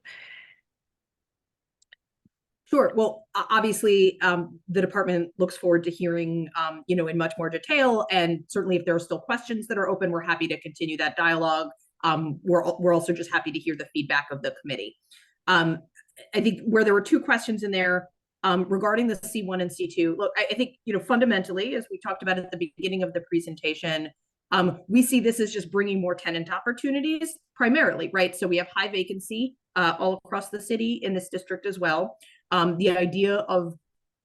Sure. Well, obviously, the department looks forward to hearing, in much more detail. And certainly, if there are still questions that are open, we're happy to continue that dialogue. We're also just happy to hear the feedback of the committee. I think where there were two questions in there regarding the C1 and C2. Look, I think fundamentally, as we talked about at the beginning of the presentation, we see this as just bringing more tenant opportunities primarily, right? So we have high vacancy all across the city in this district as well. The idea of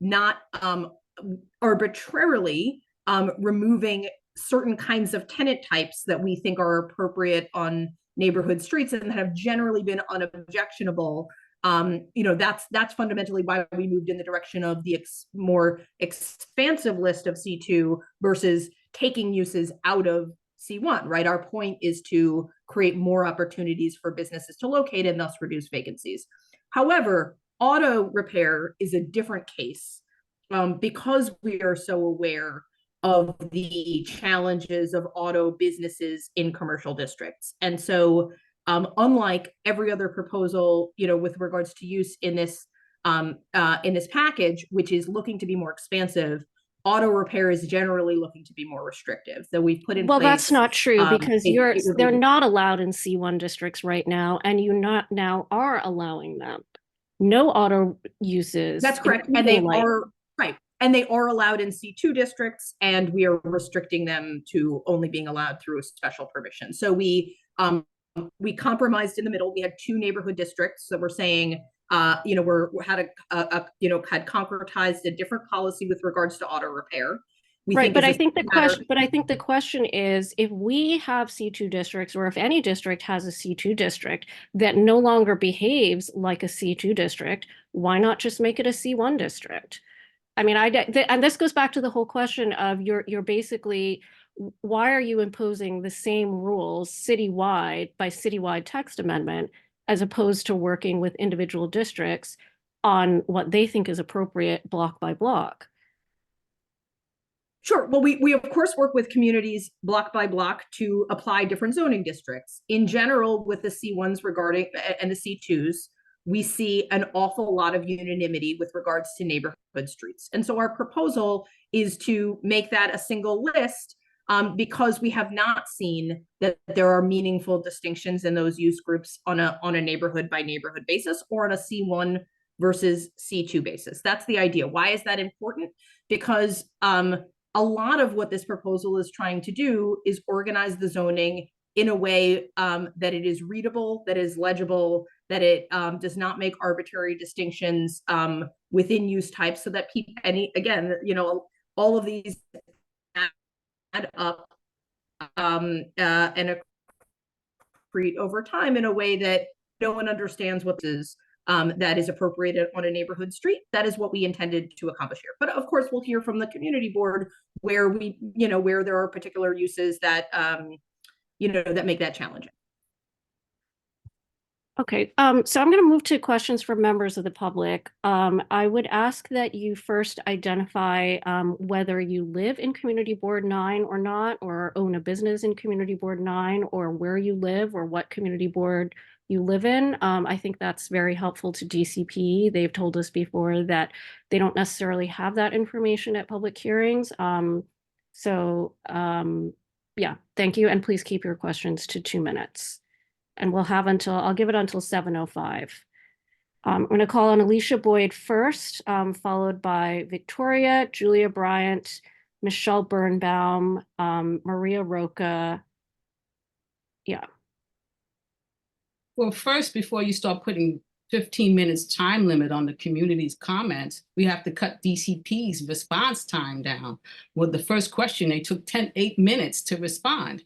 not arbitrarily removing certain kinds of tenant types that we think are appropriate on neighborhood streets and that have generally been unobjectionable. That's fundamentally why we moved in the direction of the more expansive list of C2 versus taking uses out of C1, right? Our point is to create more opportunities for businesses to locate and thus reduce vacancies. However, auto repair is a different case because we are so aware of the challenges of auto businesses in commercial districts. And so unlike every other proposal, with regards to use in this package, which is looking to be more expansive, auto repair is generally looking to be more restrictive. So we've put in place. Well, that's not true because they're not allowed in C1 districts right now, and you now are allowing them. No auto uses. That's correct, and they are right, and they are allowed in C2 districts, and we are restricting them to only being allowed through a special permission. So we compromised in the middle. We had two neighborhood districts, so we're saying, had concretized a different policy with regards to auto repair. But I think the question is, if we have C2 districts, or if any district has a C2 district that no longer behaves like a C2 district, why not just make it a C1 district? I mean, and this goes back to the whole question of you're basically, why are you imposing the same rules citywide by citywide text amendment, as opposed to working with individual districts on what they think is appropriate block by block? Sure. Well, we of course work with communities block by block to apply different zoning districts. In general, with the C1s regarding and the C2s, we see an awful lot of unanimity with regards to neighborhood streets. And so our proposal is to make that a single list because we have not seen that there are meaningful distinctions in those use groups on a neighborhood by neighborhood basis or on a C1 versus C2 basis. That's the idea. Why is that important? Because a lot of what this proposal is trying to do is organize the zoning in a way that it is readable, that is legible, that it does not make arbitrary distinctions within use types, so that people, all of these add up and accrete over time in a way that no one understands what is. That is appropriate on a neighborhood street. That is what we intended to accomplish here. But of course, we'll hear from the community board where where there are particular uses that, that make that challenging. Okay, so I'm going to move to questions from members of the public. I would ask that you first identify whether you live in Community Board 9 or not, or own a business in Community Board 9, or where you live or what community board you live in. I think that's very helpful to DCP. They've told us before that they don't necessarily have that information at public hearings. Yeah, thank you. And please keep your questions to 2 minutes. And I'll give it until 7:05. I'm going to call on Alicia Boyd first, followed by Victoria, Julia Bryant, Michelle Birnbaum, Maria Roca. Yeah. Well, first, before you start putting 15 minutes time limit on the community's comments, we have to cut DCP's response time down. With the first question, they took 8 minutes to respond.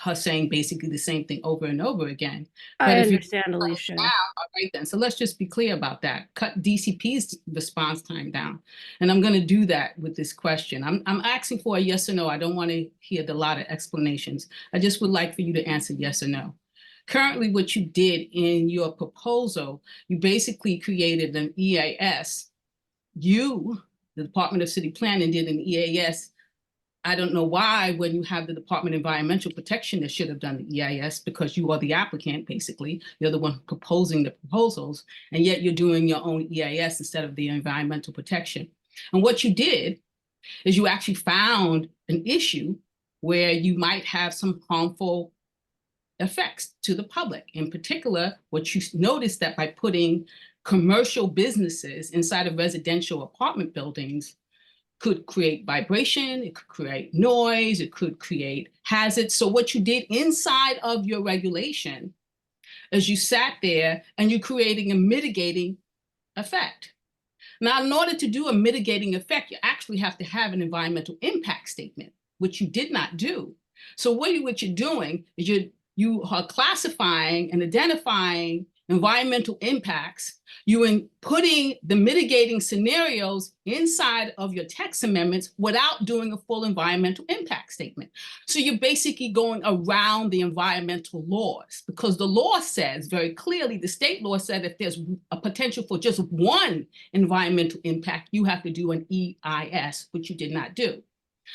Her saying basically the same thing over and over again. I But if you understand, Alicia. all right then. So let's just be clear about that. Cut DCP's response time down. And I'm going to do that with this question. I'm asking for a yes or no. I don't want to hear a lot of explanations. I just would like for you to answer yes or no. Currently, what you did in your proposal, you basically created an EAS. You, the Department of City Planning, did an EAS. I don't know why, when you have the Department of Environmental Protection that should have done the EIS, because you are the applicant, basically. You're the one proposing the proposals, and yet you're doing your own EIS instead of the environmental protection. And what you did is you actually found an issue where you might have some harmful effects to the public. In particular, what you noticed that by putting commercial businesses inside of residential apartment buildings could create vibration, it could create noise, it could create hazards. So what you did inside of your regulation is you sat there and you're creating a mitigating effect. Now, in order to do a mitigating effect, you actually have to have an environmental impact statement, which you did not do. So what you're doing is you are classifying and identifying environmental impacts. You are putting the mitigating scenarios inside of your text amendments without doing a full environmental impact statement. So you're basically going around the environmental laws, because the law says very clearly, the state law said if there's a potential for just one environmental impact, you have to do an EIS, which you did not do.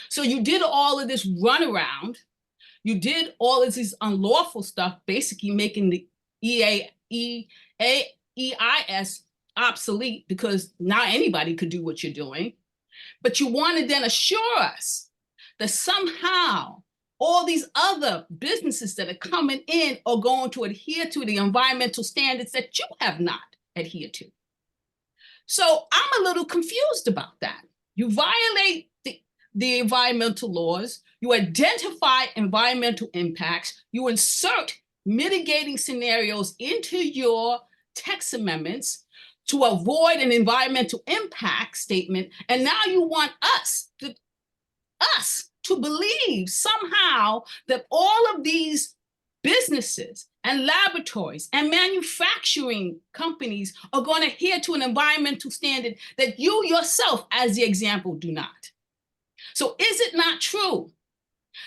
So you did all of this runaround. You did all of this unlawful stuff, basically making the EIS obsolete, because now anybody could do what you're doing. But you want to then assure us that somehow all these other businesses that are coming in are going to adhere to the environmental standards that you have not adhered to. So I'm a little confused about that. You violate the environmental laws, you identify environmental impacts, you insert mitigating scenarios into your text amendments to avoid an environmental impact statement, and now you want us to believe somehow that all of these businesses and laboratories and manufacturing companies are going to adhere to an environmental standard that you yourself, as the example, do not. So is it not true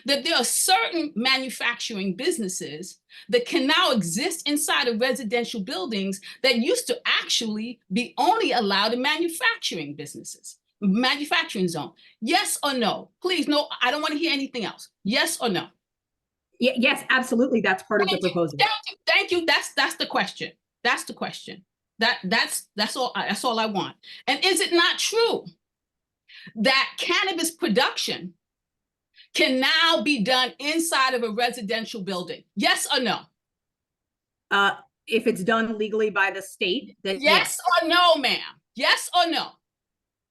that there are certain manufacturing businesses that can now exist inside of residential buildings that used to actually be only allowed in manufacturing businesses, manufacturing zone? Yes or no? Please, no, I don't want to hear anything else. Yes or no? Yes, absolutely. That's part of the proposal. Thank you. That's the question. That's the question. That's all I want. And is it not true that cannabis production can now be done inside of a residential building? Yes or no? If it's done legally by the state, then yes or no, ma'am? Yes or no?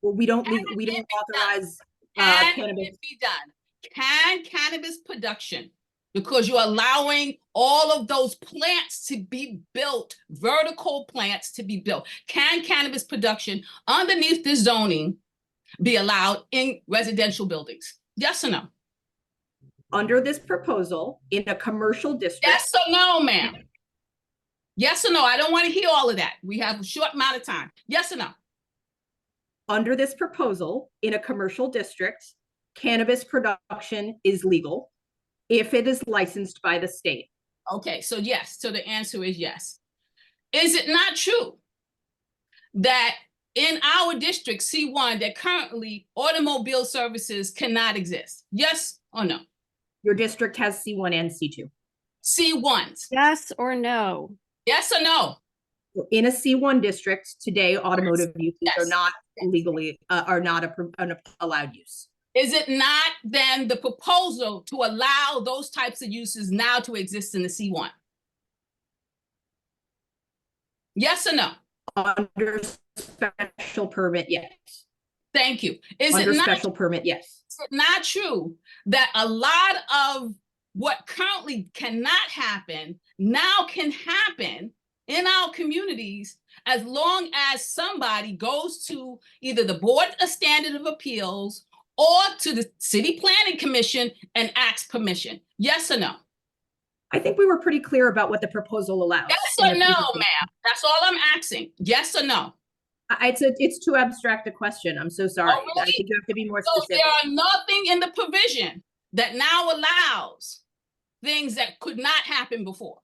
Well, we don't authorize cannabis. Can it be done? Can cannabis production, because you're allowing all of those plants to be built, vertical plants to be built, can cannabis production underneath the zoning be allowed in residential buildings? Yes or no? Under this proposal, in a commercial district. Yes or no, ma'am? Yes or no? I don't want to hear all of that. We have a short amount of time. Yes or no? Under this proposal, in a commercial district, cannabis production is legal if it is licensed by the state. Okay, so yes. So the answer is yes. Is it not true that in our district, C1, that currently automobile services cannot exist? Yes or no? Your district has C1 and C2. C1s. Yes or no? Yes or no? In a C1 district today, automotive uses are not legally, are not an allowed use. Is it not then the proposal to allow those types of uses now to exist in the C1? Yes or no? Under special permit, yes. Thank you. Is Under it not special permit, yes. Is it not true that a lot of what currently cannot happen now can happen in in our communities as long as somebody goes to either the Board of Standard of Appeals or to the City Planning Commission and asks permission? Yes or no? I think we were pretty clear about what the proposal allows. Yes in or the no, presentation. ma'am? That's all I'm asking. Yes or no? It's too abstract a question. I'm so sorry. Oh, really? I think you have to be more So specific. there are nothing in the provision that now allows things that could not happen before.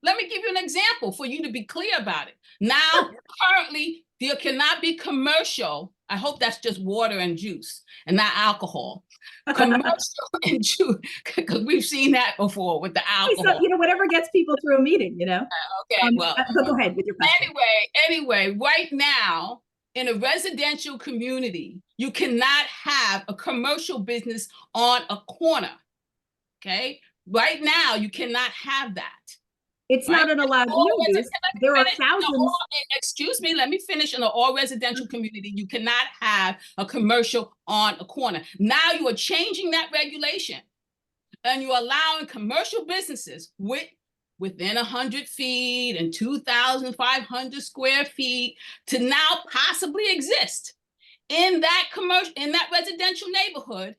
Let me give you an example for you to be clear about it. Now, currently, there cannot be commercial. I hope that's just water and juice and not alcohol. Commercial and juice, because we've seen that before with the alcohol. So, whatever gets people through a meeting, Okay, well. But go ahead with your question. Anyway, right now, in a residential community, you cannot have a commercial business on a corner, okay? Right now, you cannot have that. It's not an allowed use. There are thousands. Excuse me, let me finish. In an all residential community, you cannot have a commercial on a corner. Now you are changing that regulation and you're allowing commercial businesses within 100 feet and 2,500 square feet to now possibly exist in that residential neighborhood,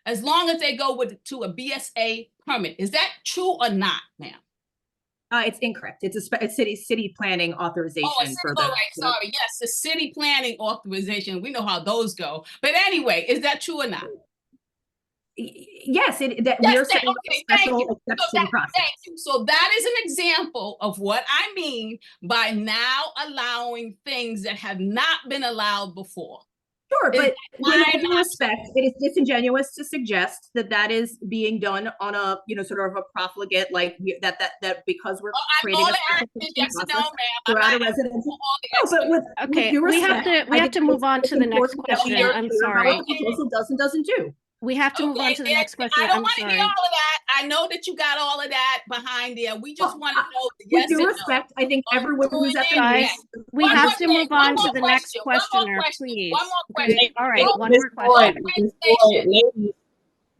as long as they go to a BSA permit. Is that true or not, ma'am? It's incorrect. It's a city planning authorization. Sorry. Yes, the city planning authorization. We know how those go. But anyway, is that true or not? Yes, we are saying special exception process. Thank you. So that is an example of what I mean by now allowing things that have not been allowed before. Sure, but with all due respect, it is disingenuous to suggest that is being done on a, sort of a profligate, like that because we're creating a special process throughout a residential. Okay, we have to move on to the next question. I'm sorry. What the proposal doesn't do. We have to move on to the next question. I don't want to hear all of that. I know that you got all of that behind there. We just want to know the yes with due respect, I think everyone who's at the meeting. We have to move on to the next questioner, please. One more question. All right, one more question.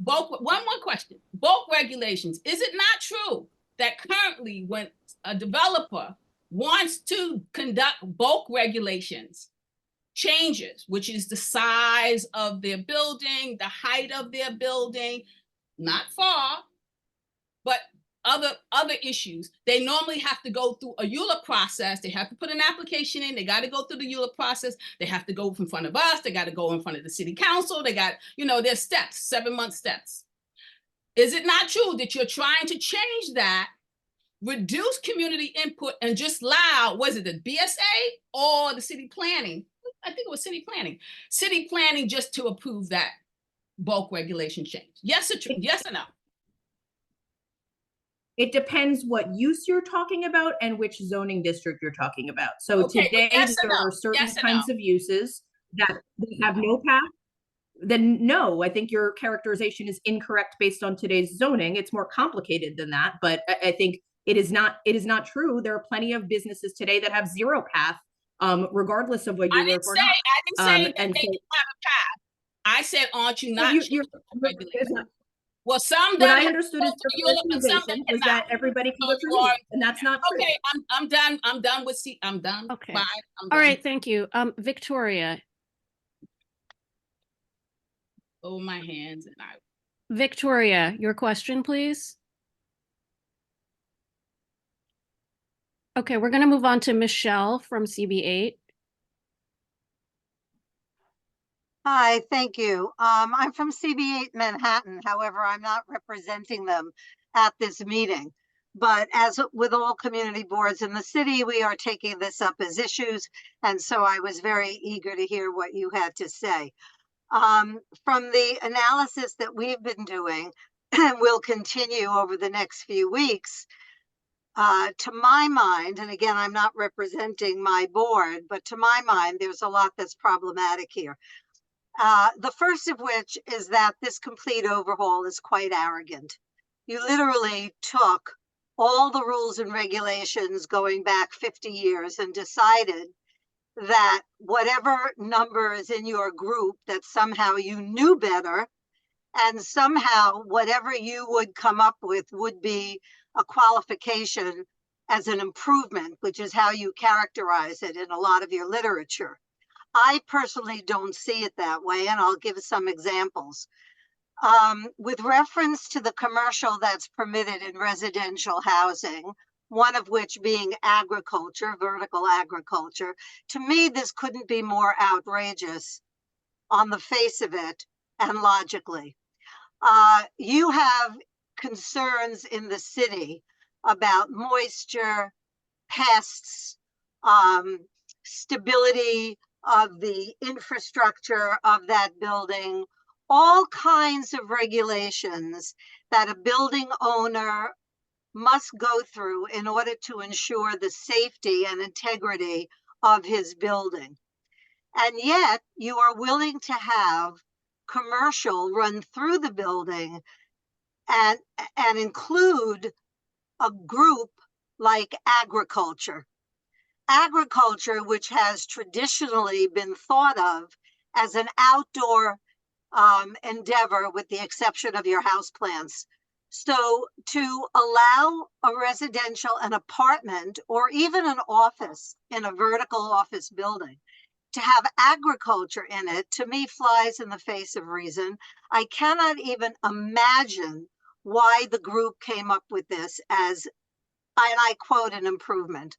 One more question. Bulk regulations. Is it not true that currently when a developer wants to conduct bulk regulations, changes, which is the size of their building, the height of their building, not far, but other issues, they normally have to go through a EULA process. They have to put an application in. They got to go through the EULA process. They have to go in front of us. They got to go in front of the city council. They got, there's steps, 7-month steps. Is it not true that you're trying to change that, reduce community input, and just allow, was it the BSA or the city planning? I think it was city planning just to approve that bulk regulation change. Yes or no? It depends what use you're talking about and which zoning district you're talking about. So today there are certain kinds of uses that we have no path. Then no, I think your characterization is incorrect based on today's zoning. It's more complicated than that, but I think it is not true. There are plenty of businesses today that have zero path. Regardless of what you live or not. I didn't say they didn't have a path. I said, aren't you not? Well, some what I understood is that everybody can go through, and that's not true. Okay, I'm done. I'm done with I'm done. Okay. Bye. All right, thank you. Victoria. Oh, my hands and I. Victoria, your question, please. Okay, we're going to move on to Michelle from CB8. Hi, thank you. I'm from CB8 Manhattan. However, I'm not representing them at this meeting. But as with all community boards in the city, we are taking this up as issues. And so I was very eager to hear what you had to say. From the analysis that we've been doing and will continue over the next few weeks, to my mind, and again, I'm not representing my board, but to my mind, there's a lot that's problematic here. The first of which is that this complete overhaul is quite arrogant. You literally took all the rules and regulations going back 50 years and decided that whatever number is in your group, that somehow you knew better, and somehow whatever you would come up with would be a qualification as an improvement, which is how you characterize it in a lot of your literature. I personally don't see it that way, and I'll give some examples. With reference to the commercial that's permitted in residential housing, one of which being agriculture, vertical agriculture, to me, this couldn't be more outrageous on the face of it and logically. You have concerns in the city about moisture, pests, stability of the infrastructure of that building, all kinds of regulations that a building owner must go through in order to ensure the safety and integrity of his building. And yet you are willing to have commercial run through the building and include a group like agriculture. Agriculture, which has traditionally been thought of as an outdoor endeavor with the exception of your houseplants. So to allow a residential, an apartment, or even an office in a vertical office building to have agriculture in it, to me, flies in the face of reason. I cannot even imagine why the group came up with this as, and I quote, an improvement.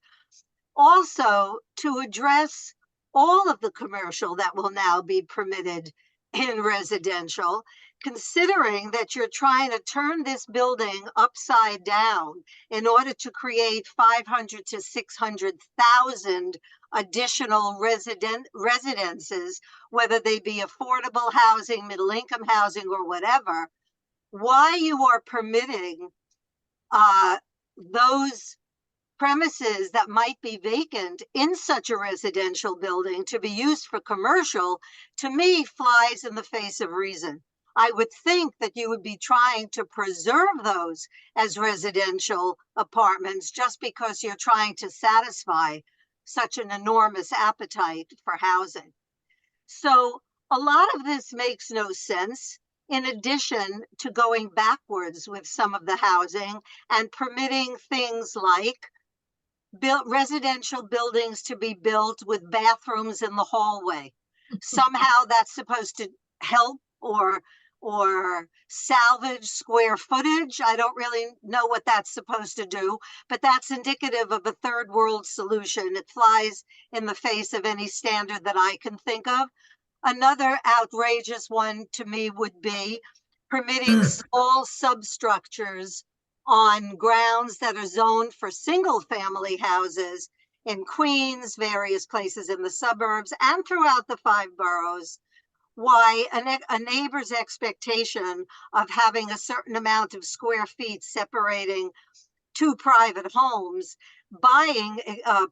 Also, to address all of the commercial that will now be permitted in residential, considering that you're trying to turn this building upside down in order to create 500 to 600,000 additional residences, whether they be affordable housing, middle income housing, or whatever, why you are permitting those premises that might be vacant in such a residential building to be used for commercial, to me, flies in the face of reason. I would think that you would be trying to preserve those as residential apartments just because you're trying to satisfy such an enormous appetite for housing. So a lot of this makes no sense, in addition to going backwards with some of the housing and permitting things like residential buildings to be built with bathrooms in the hallway. Somehow that's supposed to help or salvage square footage. I don't really know what that's supposed to do, but that's indicative of a third world solution. It flies in the face of any standard that I can think of. Another outrageous one to me would be permitting small substructures on grounds that are zoned for single family houses in Queens, various places in the suburbs, and throughout the 5 boroughs. Why a neighbor's expectation of having a certain amount of square feet separating 2 private homes, buying,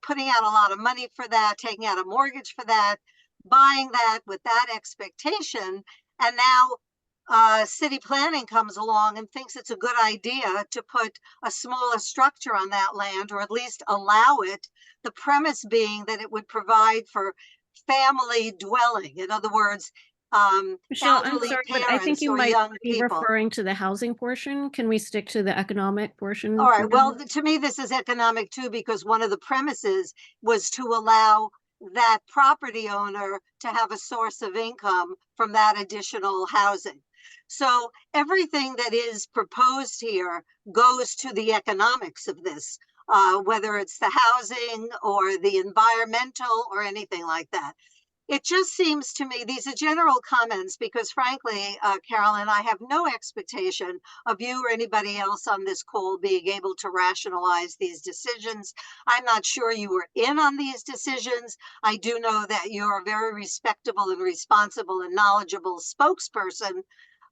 putting out a lot of money for that, taking out a mortgage for that, buying that with that expectation, and now city planning comes along and thinks it's a good idea to put a smaller structure on that land, or at least allow it, the premise being that it would provide for family dwelling. In other words, Michelle, I'm sorry, but I think you might be people. referring to the housing portion. Can we stick to the economic portion? All right, well, to me, this is economic too, because one of the premises was to allow that property owner to have a source of income from that additional housing. So everything that is proposed here goes to the economics of this, whether it's the housing or the environmental or anything like that. It just seems to me, these are general comments, because frankly, Carolyn, I have no expectation of you or anybody else on this call being able to rationalize these decisions. I'm not sure you were in on these decisions. I do know that you're a very respectable and responsible and knowledgeable spokesperson,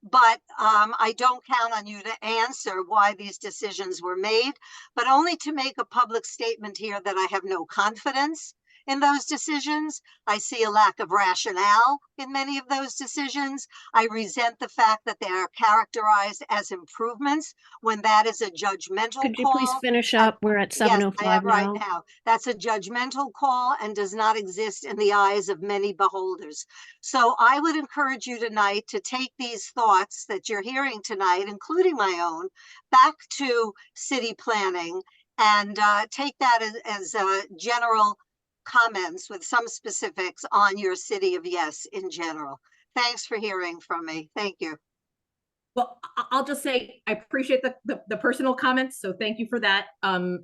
but I don't count on you to answer why these decisions were made, but only to make a public statement here that I have no confidence in those decisions. I see a lack of rationale in many of those decisions. I resent the fact that they are characterized as improvements when that is a judgmental call. Could you please finish up? We're at 7:05 yes, I am now. right now. That's a judgmental call and does not exist in the eyes of many beholders. So I would encourage you tonight to take these thoughts that you're hearing tonight, including my own, back to city planning and take that as general comments with some specifics on your city of yes in general. Thanks for hearing from me. Thank you. Well, I'll just say I appreciate the personal comments, so thank you for that. And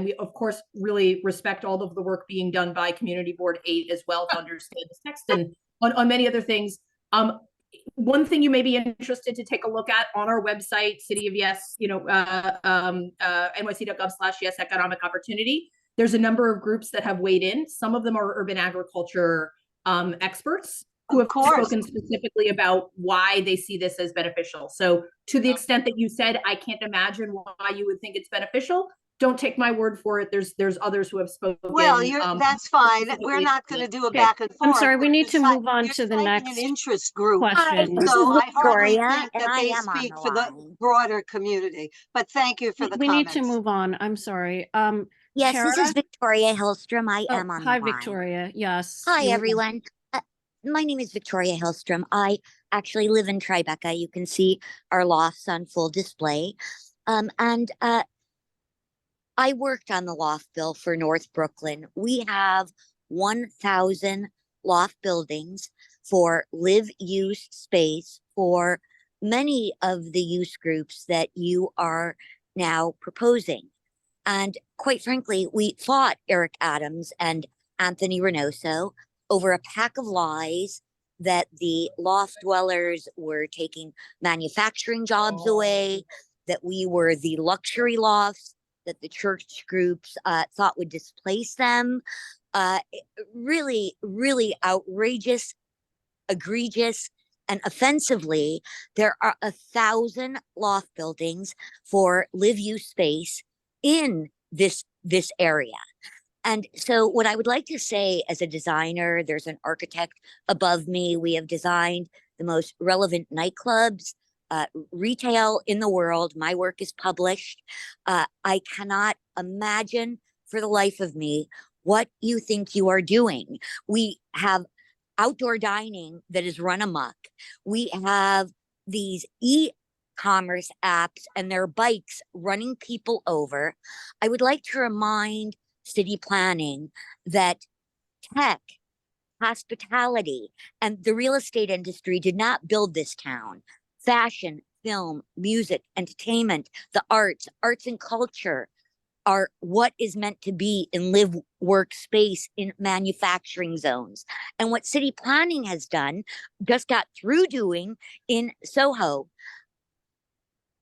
we of course really respect all of the work being done by Community Board 8 as well to understand the text and on many other things. One thing you may be interested to take a look at on our website, City of Yes, nyc.gov/yes economic opportunity. There's a number of groups that have weighed in. Some of them are urban agriculture experts who have spoken specifically about why they see this as beneficial. So to the extent that you said, I can't imagine why you would think it's beneficial, don't take my word for it. There's others who have spoken. Well, that's fine. We're not going to do a back and forth. I'm sorry, we need to move on to the next an interest group question. So I hardly think that they speak for the broader community. But thank you for the We comments. need to move on. I'm sorry. Yes, Tara? this is Victoria Hillstrom. I am on the line. Hi, Victoria. Yes. Hi, everyone. My name is Victoria Hillstrom. I actually live in Tribeca. You can see our lofts on full display. I worked on the loft bill for North Brooklyn. We have 1,000 loft buildings for live-use space for many of the use groups that you are now proposing. And quite frankly, we fought Eric Adams and Anthony Reynoso over a pack of lies that the loft dwellers were taking manufacturing jobs away, that we were the luxury lofts, that the church groups thought would displace them. Really, really outrageous, egregious, and offensively, there are 1,000 loft buildings for live-use space in this area. And so what I would like to say as a designer, there's an architect above me. We have designed the most relevant nightclubs, retail in the world. My work is published. I cannot imagine for the life of me what you think you are doing. We have outdoor dining that is run amok. We have these e-commerce apps and their bikes running people over. I would like to remind city planning that tech, hospitality, and the real estate industry did not build this town. Fashion, film, music, entertainment, the arts and culture are what is meant to be in live work space in manufacturing zones. And what city planning has done, just got through doing in Soho,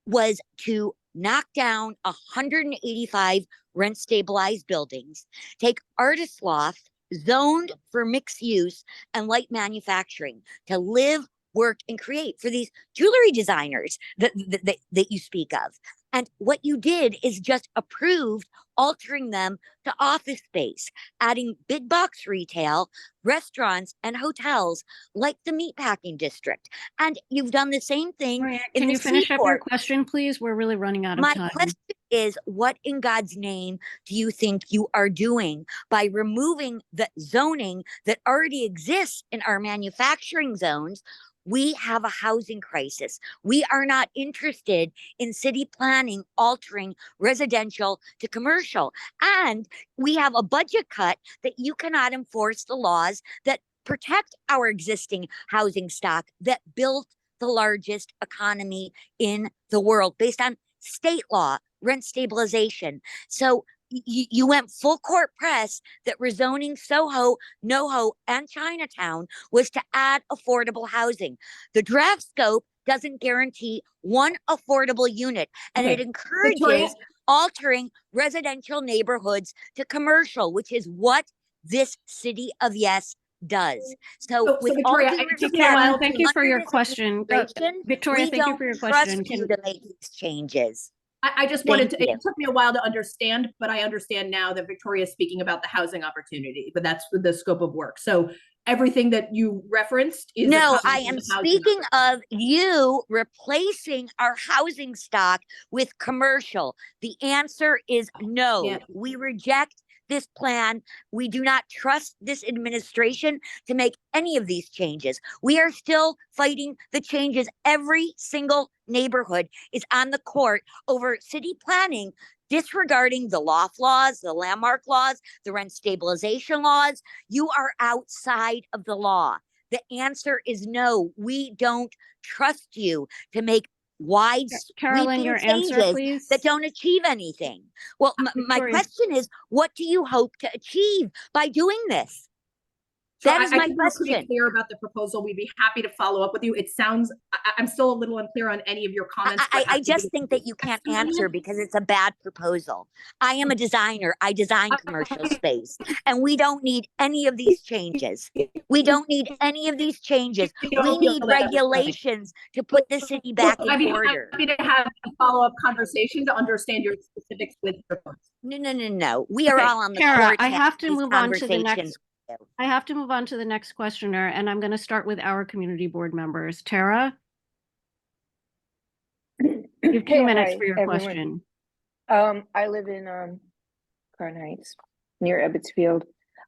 was to knock down 185 rent stabilized buildings, take artist loft zoned for mixed use and light manufacturing to live, work, and create for these jewelry designers that you speak of. And what you did is just approved altering them to office space, adding big box retail, restaurants, and hotels like the meatpacking district. And you've done the same thing. Maria, can you finish up your question, please? We're really running out of time. My question is, what in God's name do you think you are doing by removing the zoning that already exists in our manufacturing zones? We have a housing crisis. We are not interested in city planning altering residential to commercial. And we have a budget cut that you cannot enforce the laws that protect our existing housing stock that built the largest economy in the world based on state law, rent stabilization. So you went full court press that rezoning Soho, NoHo, and Chinatown was to add affordable housing. The draft scope doesn't guarantee one affordable unit, and it encourages altering residential neighborhoods to commercial, which is what this city of yes does. So with Victoria, all due respect, thank you for your question. Victoria, thank you for your question. Trust you to make these changes. I just wanted to, it took me a while to understand, but I understand now that Victoria is speaking about the housing opportunity, but that's the scope of work. So everything that you referenced is— No, I am speaking of you replacing our housing stock with commercial. The answer is no. Yeah. We reject this plan. We do not trust this administration to make any of these changes. We are still fighting the changes. Every single neighborhood is on the court over city planning disregarding the loft laws, the landmark laws, the rent stabilization laws. You are outside of the law. The answer is no. We don't trust you to make wide Carolyn, your answer, changes please. that don't achieve anything. Well, my question is, what do you hope to achieve by doing this? So That is I my think we're pretty question. clear about the proposal. We'd be happy to follow up with you. It sounds, I'm still a little unclear on any of your comments. I just think that you can't answer because it's a bad proposal. I am a designer. I design commercial space, and we don't need any of these changes. We don't need any of these changes. We need regulations to put the city back I'd be in order. happy to have a follow-up conversation to understand your specifics with your points. No. We are all on the Tara, court. I have to move on to the next. conversations. I have to move on to the next questioner, and I'm going to start with our community board members. Tara, you have 2 minutes for your question. I live in Crown Heights, near Ebbetsfield.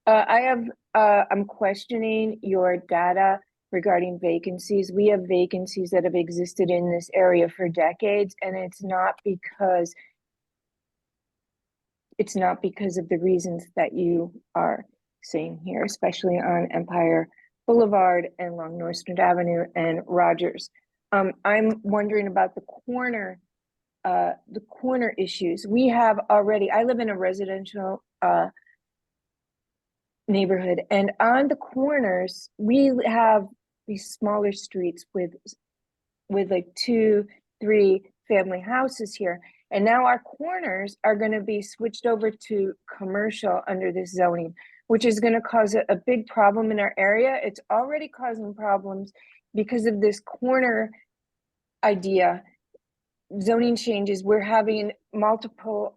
I'm questioning your data regarding vacancies. We have vacancies that have existed in this area for decades, and it's not because of the reasons that you are saying here, especially on Empire Boulevard and along North Street Avenue and Rogers. I'm wondering about the corner issues. We have already, I live in a residential neighborhood, and on the corners, we have these smaller streets with like 2-3 family houses here. And now our corners are going to be switched over to commercial under this zoning, which is going to cause a big problem in our area. It's already causing problems because of this corner idea. Zoning changes, we're having multiple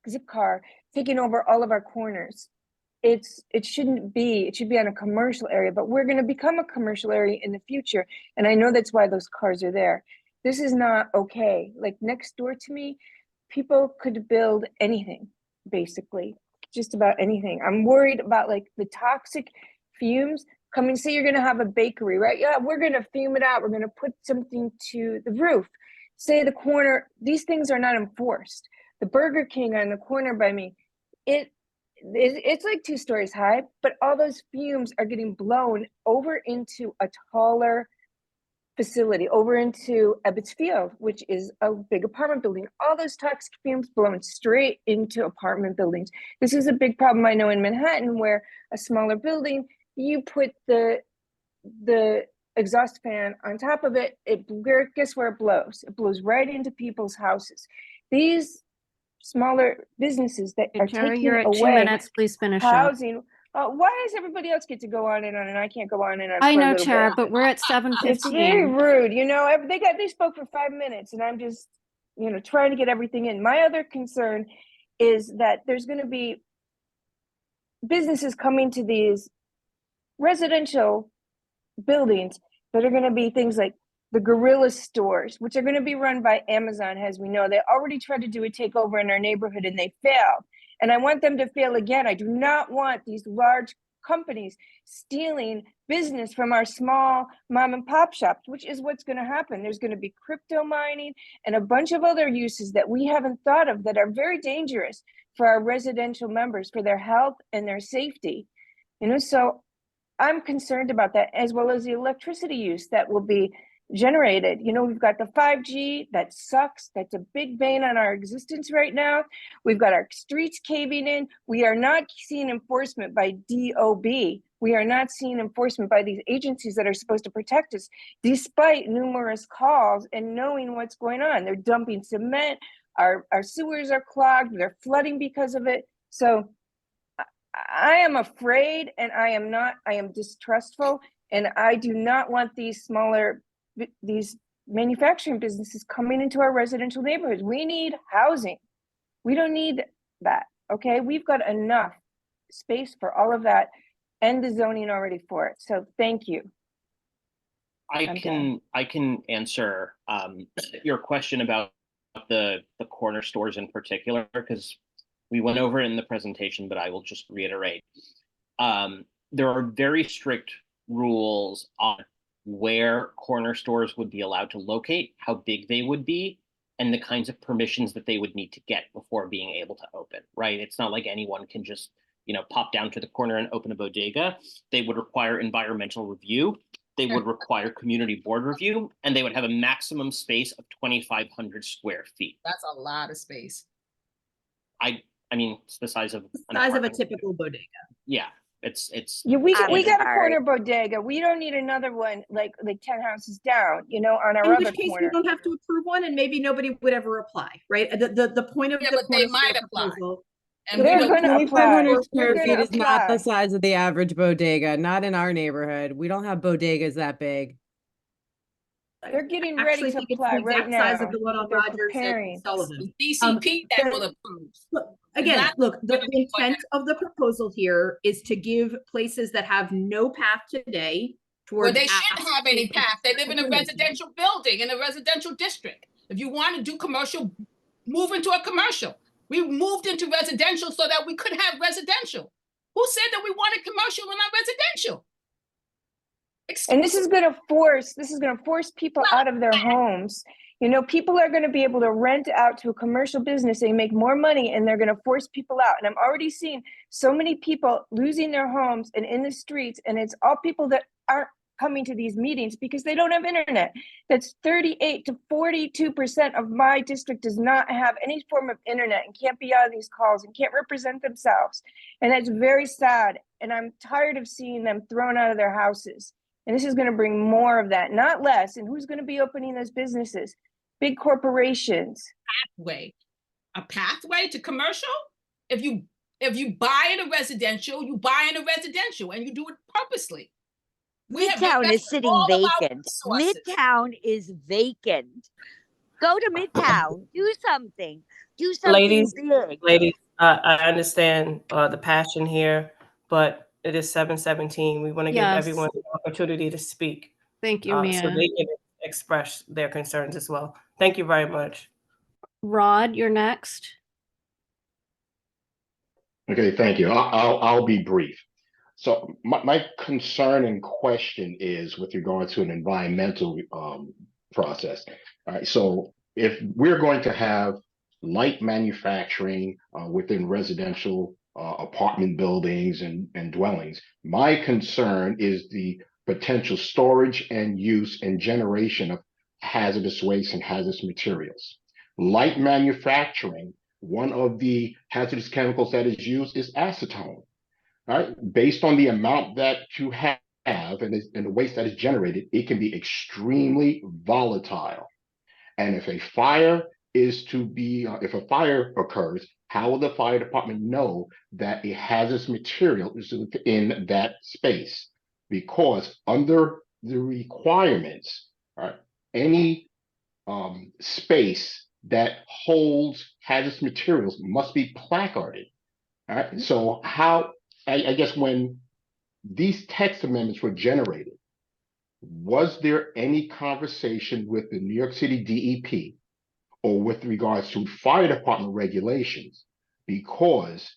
zip car taking over all of our corners. It shouldn't be, it should be on a commercial area, but we're going to become a commercial area in the future. And I know that's why those cars are there. This is not okay. Like next door to me, people could build anything, basically, just about anything. I'm worried about like the toxic fumes coming. Say you're going to have a bakery, right? Yeah, we're going to fume it out. We're going to put something to the roof. Say the corner, these things are not enforced. The Burger King on the corner by me, it's like 2 stories high, but all those fumes are getting blown over into a taller facility, over into Ebbetsfield, which is a big apartment building. All those toxic fumes blowing straight into apartment buildings. This is a big problem I know in Manhattan, where a smaller building, you put the exhaust fan on top of it, guess where it blows? It blows right into people's houses. These smaller businesses that are Tara, taking you're at away 2 minutes. Please finish housing. Why does everybody else get to go on and on, and I can't go on and on? I for a know, little Tara, bit? but we're at 7:15. It's very rude, you know. They spoke for 5 minutes, and I'm just, trying to get everything in. My other concern is that there's going to be businesses coming to these residential buildings that are going to be things like the Gorilla stores, which are going to be run by Amazon, as we know. They already tried to do a takeover in our neighborhood and they failed. And I want them to fail again. I do not want these large companies stealing business from our small mom and pop shops, which is what's going to happen. There's going to be crypto mining and a bunch of other uses that we haven't thought of that are very dangerous for our residential members, for their health and their safety. So I'm concerned about that, as well as the electricity use that will be generated. We've got the 5G that sucks. That's a big bane on our existence right now. We've got our streets caving in. We are not seeing enforcement by DOB. We are not seeing enforcement by these agencies that are supposed to protect us, despite numerous calls and knowing what's going on. They're dumping cement. Our sewers are clogged. They're flooding because of it. So I am afraid, and I am distrustful, and I do not want these manufacturing businesses coming into our residential neighborhoods. We need housing. We don't need that, okay? We've got enough space for all of that and the zoning already for it. So thank you. I can answer your question about the corner stores in particular, because we went over it in the presentation, but I will just reiterate. There are very strict rules on where corner stores would be allowed to locate, how big they would be, and the kinds of permissions that they would need to get before being able to open, right? It's not like anyone can just, pop down to the corner and open a bodega. They would require environmental review. They would require community board review, and they would have a maximum space of 2,500 square feet. That's a lot of space. I mean, it's the size of a typical bodega. Yeah, it's. Yeah, we I'm got a sorry. corner bodega. We don't need another one like 10 houses down, on our In other which case, corner. we don't have to approve one, and maybe nobody would ever apply, right? The point of Yeah, the but they corner might store apply. proposal. And we They're don't. gonna apply. 2,500 square They're feet gonna is not apply. the size of the average bodega, not in our neighborhood. We don't have bodegas that big. They're getting I ready actually to think it's apply the right exact size now. of the one on They're Rogers preparing. and Sullivan. DCP that will approve. Again, Not look, the gonna be intent of the proposal here is to give places that have no path today Well, towards. they shouldn't have any path. They live in a residential building, in a residential district. If you want to do commercial, move into a commercial. We moved into residential so that we could have residential. Who said that we wanted commercial and not residential? And this is going to force people out of their homes. People are going to be able to rent out to a commercial business and make more money, and they're going to force people out. And I'm already seeing so many people losing their homes and in the streets, and it's all people that aren't coming to these meetings because they don't have internet. That's 38 to 42% of my district does not have any form of internet and can't be on these calls and can't represent themselves. And that's very sad. And I'm tired of seeing them thrown out of their houses. And this is going to bring more of that, not less. And who's going to be opening those businesses? Big corporations. A pathway to commercial? If you buy in a residential, you buy in a residential, and you do it purposely. Midtown is sitting vacant. Midtown is vacant. Go to Midtown. Do something. Do something big. Ladies, I understand the passion here, but it is 7:17. We want to give everyone the opportunity to speak. Thank you, Mia. So they can express their concerns as well. Thank you very much. Rod, you're next. Okay, thank you. I'll be brief. So my concern and question is with regard to an environmental process. All right, so if we're going to have light manufacturing within residential apartment buildings and dwellings, my concern is the potential storage and use and generation of hazardous waste and hazardous materials. Light manufacturing, one of the hazardous chemicals that is used is acetone. All right, based on the amount that you have and the waste that is generated, it can be extremely volatile. And if a fire if a fire occurs, how will the fire department know that a hazardous material is in that space? Because under the requirements, all right, any space that holds hazardous materials must be placarded. All right, so I guess when these text amendments were generated, was there any conversation with the New York City DEP or with regards to fire department regulations? Because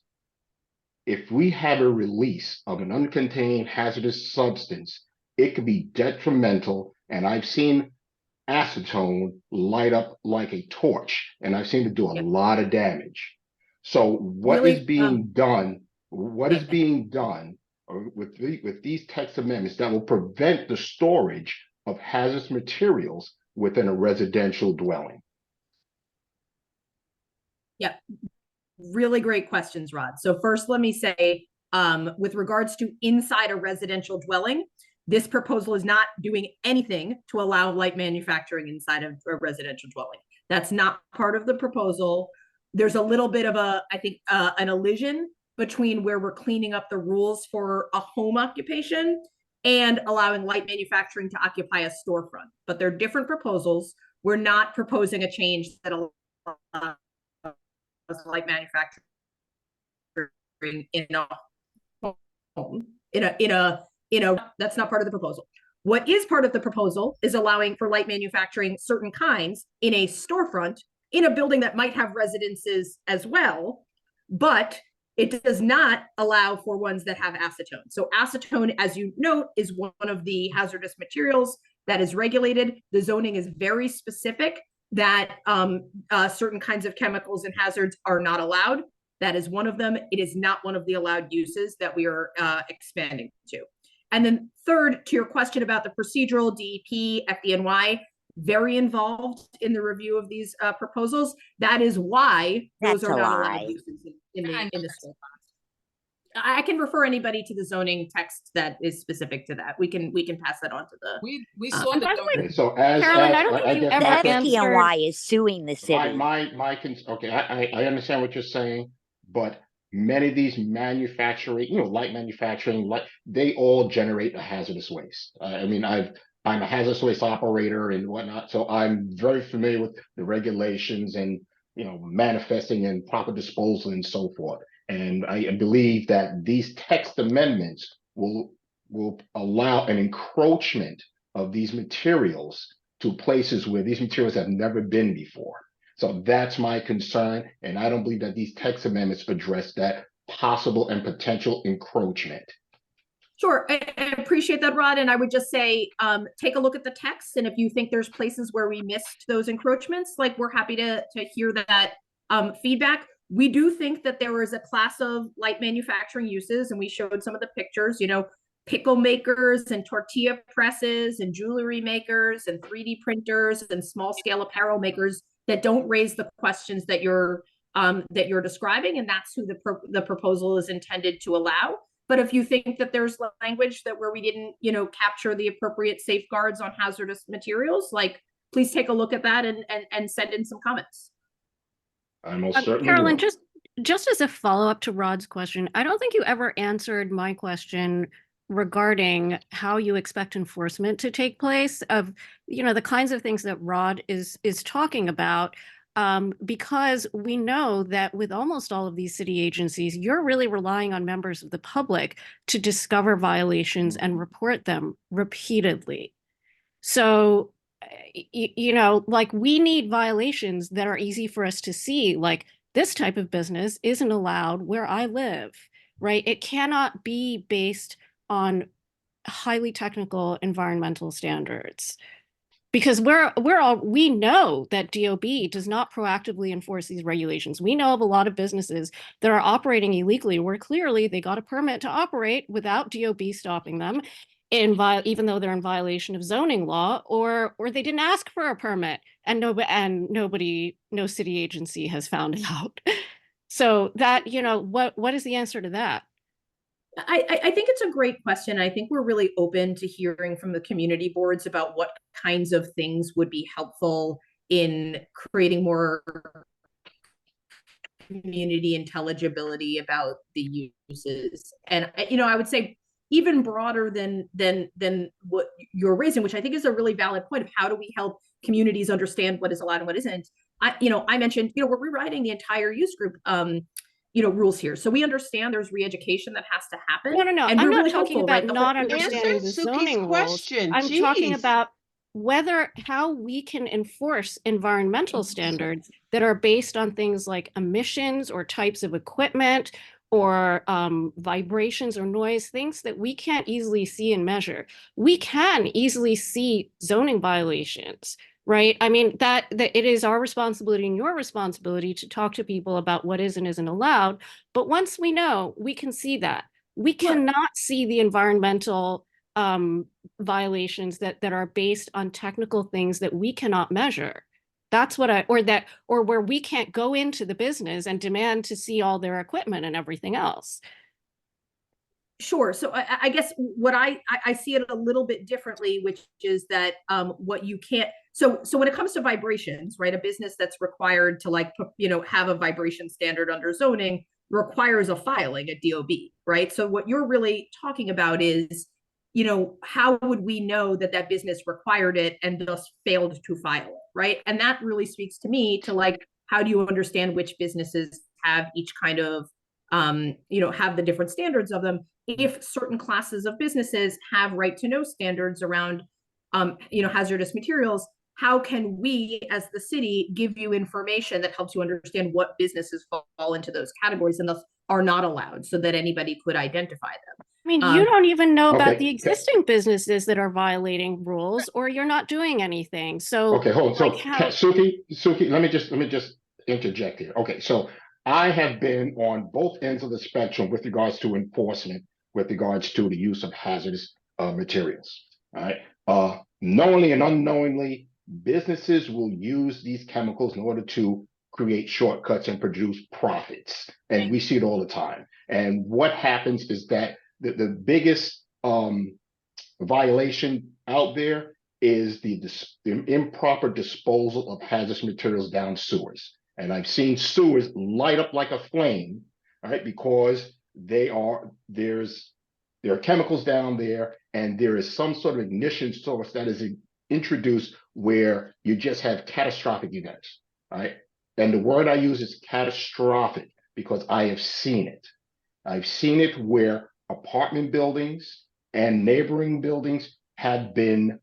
if we have a release of an uncontained hazardous substance, it could be detrimental. And I've seen acetone light up like a torch, and I've seen it do a lot of damage. So what is being done? What is being done with these text amendments that will prevent the storage of hazardous materials within a residential dwelling? Yeah, really great questions, Rod. So first, let me say, with regards to inside a residential dwelling, this proposal is not doing anything to allow light manufacturing inside of a residential dwelling. That's not part of the proposal. There's a little bit of I think, an elision between where we're cleaning up the rules for a home occupation and allowing light manufacturing to occupy a storefront. But they're different proposals. We're not proposing a change that allows light manufacturing in a home, that's not part of the proposal. What is part of the proposal is allowing for light manufacturing certain kinds in a storefront in a building that might have residences as well, but It does not allow for ones that have acetone. So acetone, as you note, is one of the hazardous materials that is regulated. The zoning is very specific that certain kinds of chemicals and hazards are not allowed. That is one of them. It is not one of the allowed uses that we are expanding to. And then third, to your question about the procedural, DEP, FDNY, very involved in the review of these proposals. That is why those are not allowed uses in the school. I can refer anybody to the zoning text that is specific to that. We can pass that on to the. We saw the Okay, so as Carolyn, I as don't I think you guess ever my The question- FDNY is suing the city. Okay, I understand what you're saying, but many of these manufacturing, light manufacturing, they all generate a hazardous waste. I mean, I'm a hazardous waste operator and whatnot, so I'm very familiar with the regulations and manifesting and proper disposal and so forth. And I believe that these text amendments will allow an encroachment of these materials to places where these materials have never been before. So that's my concern, and I don't believe that these text amendments address that possible and potential encroachment. Sure, I appreciate that, Rod. And I would just say, take a look at the text. And if you think there's places where we missed those encroachments, like we're happy to hear that feedback. We do think that there is a class of light manufacturing uses, and we showed some of the pictures, pickle makers and tortilla presses and jewelry makers and 3D printers and small scale apparel makers that don't raise the questions that you're describing. And that's who the proposal is intended to allow. But if you think that there's language that where we didn't, capture the appropriate safeguards on hazardous materials, please take a look at that and send in some comments. I most certainly Carolyn, will. just as a follow-up to Rod's question, I don't think you ever answered my question regarding how you expect enforcement to take place of, the kinds of things that Rod is talking about. Because we know that with almost all of these city agencies, you're really relying on members of the public to discover violations and report them repeatedly. So, we need violations that are easy for us to see, like this type of business isn't allowed where I live, right? It cannot be based on highly technical environmental standards. Because we know that DOB does not proactively enforce these regulations. We know of a lot of businesses that are operating illegally where clearly they got a permit to operate without DOB stopping them, even though they're in violation of zoning law, or they didn't ask for a permit, and no city agency has found it out. So that, what is the answer to that? I think it's a great question. I think we're really open to hearing from the community boards about what kinds of things would be helpful in creating more community intelligibility about the uses. And I would say even broader than what you're raising, which I think is a really valid point of how do we help communities understand what is allowed and what isn't. I mentioned, we're rewriting the entire use group rules here. So we understand there's re-education that has to happen. No. And I'm we're not really talking hopeful, about right? not understanding the zoning rules. I'm talking about how we can enforce environmental standards that are based on things like emissions or types of equipment or vibrations or noise, things that we can't easily see and measure. We can easily see zoning violations, right? I mean, that it is our responsibility and your responsibility to talk to people about what is and isn't allowed. But once we know, we can see that. We cannot see the environmental violations that are based on technical things that we cannot measure. That's what or where we can't go into the business and demand to see all their equipment and everything else. Sure. So I guess what I see it a little bit differently, which is that what you can't. So when it comes to vibrations, right, a business that's required to have a vibration standard under zoning requires a filing at DOB, right? So what you're really talking about is, how would we know that business required it and thus failed to file it, right? And that really speaks to me to how do you understand which businesses have each kind of have the different standards of them. If certain classes of businesses have right to know standards around hazardous materials, how can we as the city give you information that helps you understand what businesses fall into those categories and thus are not allowed, so that anybody could identify them? I mean, you don't even know about okay. the existing businesses that are violating rules, or you're not doing anything. So, Okay, hold on. So, like how, Suki, let me just interject here. Okay, so I have been on both ends of the spectrum with regards to enforcement, with regards to the use of hazardous materials. All right, knowingly and unknowingly, businesses will use these chemicals in order to create shortcuts and produce profits, and we see it all the time. And what happens is that the biggest violation out there is the improper disposal of hazardous materials down sewers. And I've seen sewers light up like a flame, all right, because there are chemicals down there, and there is some sort of ignition source that is introduced where you just have catastrophic events, all right? And the word I use is catastrophic because I have seen it. I've seen it where apartment buildings and neighboring buildings have been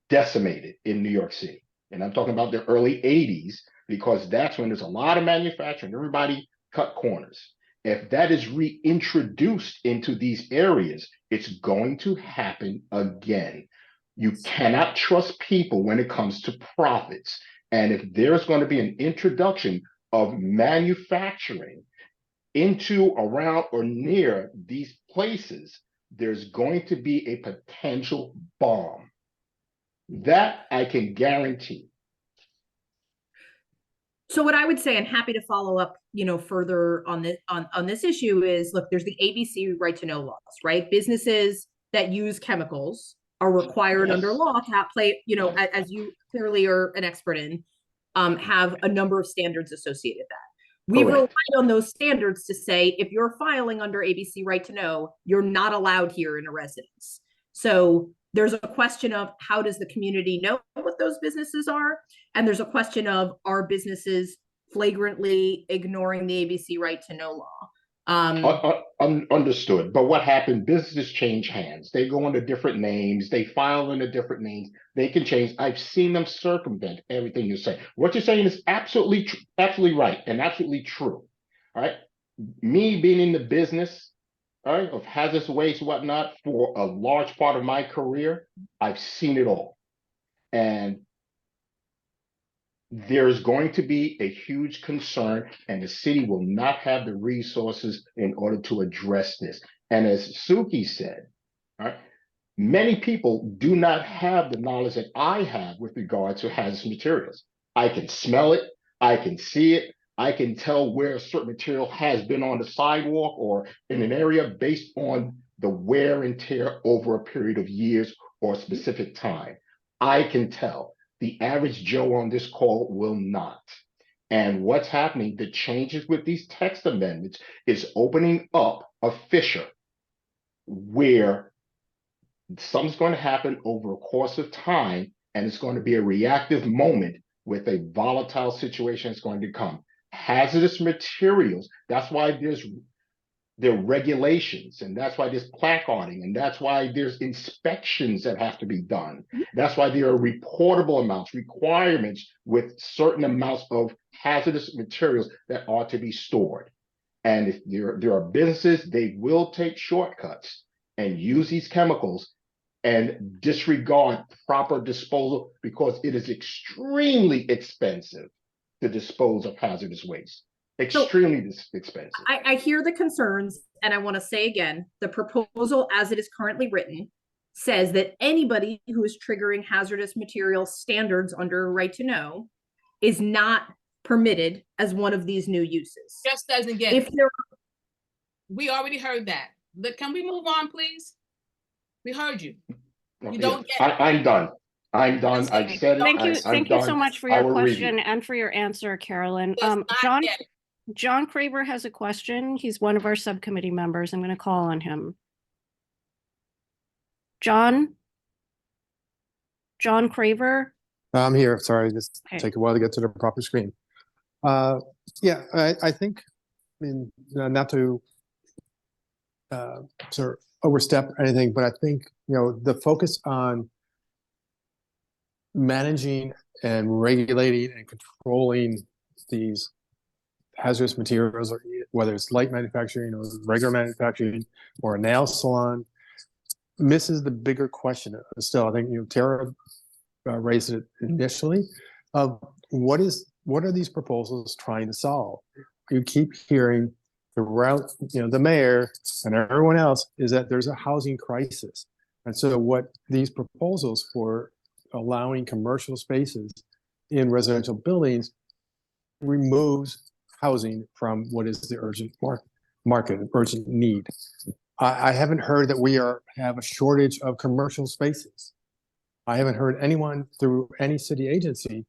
decimated in New York City. And I'm talking about the early 80s, because that's when there's a lot of manufacturing, everybody cut corners. If that is reintroduced into these areas, it's going to happen again. You cannot trust people when it comes to profits. And if there's going to be an introduction of manufacturing into, around, or near these places, there's going to be a potential bomb. That I can guarantee. So what I would say, and happy to follow up, further on this issue, is, look, there's the ABC right to know laws, right? Businesses that use chemicals are required under law to play, as you clearly are an expert in, have a number of standards associated with that. We've relied on those standards to say, if you're filing under ABC right to know, you're not allowed here in a residence. So there's a question of, how does the community know what those businesses are? And there's a question of, are businesses flagrantly ignoring the ABC right to know law? Understood. But what happened? Businesses change hands. They go under different names. They file under different names. They can change. I've seen them circumvent everything you say. What you're saying is absolutely right and absolutely true. All right. Me being in the business, all right, of hazardous waste, whatnot, for a large part of my career, I've seen it all. And there's going to be a huge concern, and the city will not have the resources in order to address this. And as Suki said, all right, many people do not have the knowledge that I have with regard to hazardous materials. I can smell it, I can see it, I can tell where a certain material has been on the sidewalk or in an area based on the wear and tear over a period of years or a specific time. I can tell. The average Joe on this call will not. And what's happening, the changes with these text amendments is opening up a fissure where something's going to happen over a course of time, and it's going to be a reactive moment with a volatile situation that's going to come. Hazardous materials, that's why there are regulations, and that's why there's placarding, and that's why there's inspections that have to be done. That's why there are reportable amounts, requirements with certain amounts of hazardous materials that are to be stored. And if there are businesses, they will take shortcuts and use these chemicals and disregard proper disposal, because it is extremely expensive to dispose of hazardous waste. Extremely expensive. I hear the concerns, and I want to say again, the proposal as it is currently written says that anybody who is triggering hazardous material standards under right to know is not permitted as one of these new uses. Just doesn't get if it. there We already heard that. Can we move on, please? We heard you. You Okay, don't get it. I'm done. I'm done. I've said it. Thank you so much for your question and for your answer, Carolyn. John Craver has a question. He's one of our subcommittee members. I'm going to call on him. John Craver? I'm here. Sorry, just take a while to get to the proper screen. Yeah, I think, I mean, not to sort of overstep anything, but I think, the focus on managing and regulating and controlling these hazardous materials, or whether it's light manufacturing or regular manufacturing or a nail salon, misses the bigger question. Still, I think Tara raised it initially of what are these proposals trying to solve? You keep hearing throughout, the mayor and everyone else is that there's a housing crisis, and so what these proposals for allowing commercial spaces in residential buildings removes housing from what is the urgent market, urgent need. I haven't heard that we have a shortage of commercial spaces. I haven't heard anyone through any city agency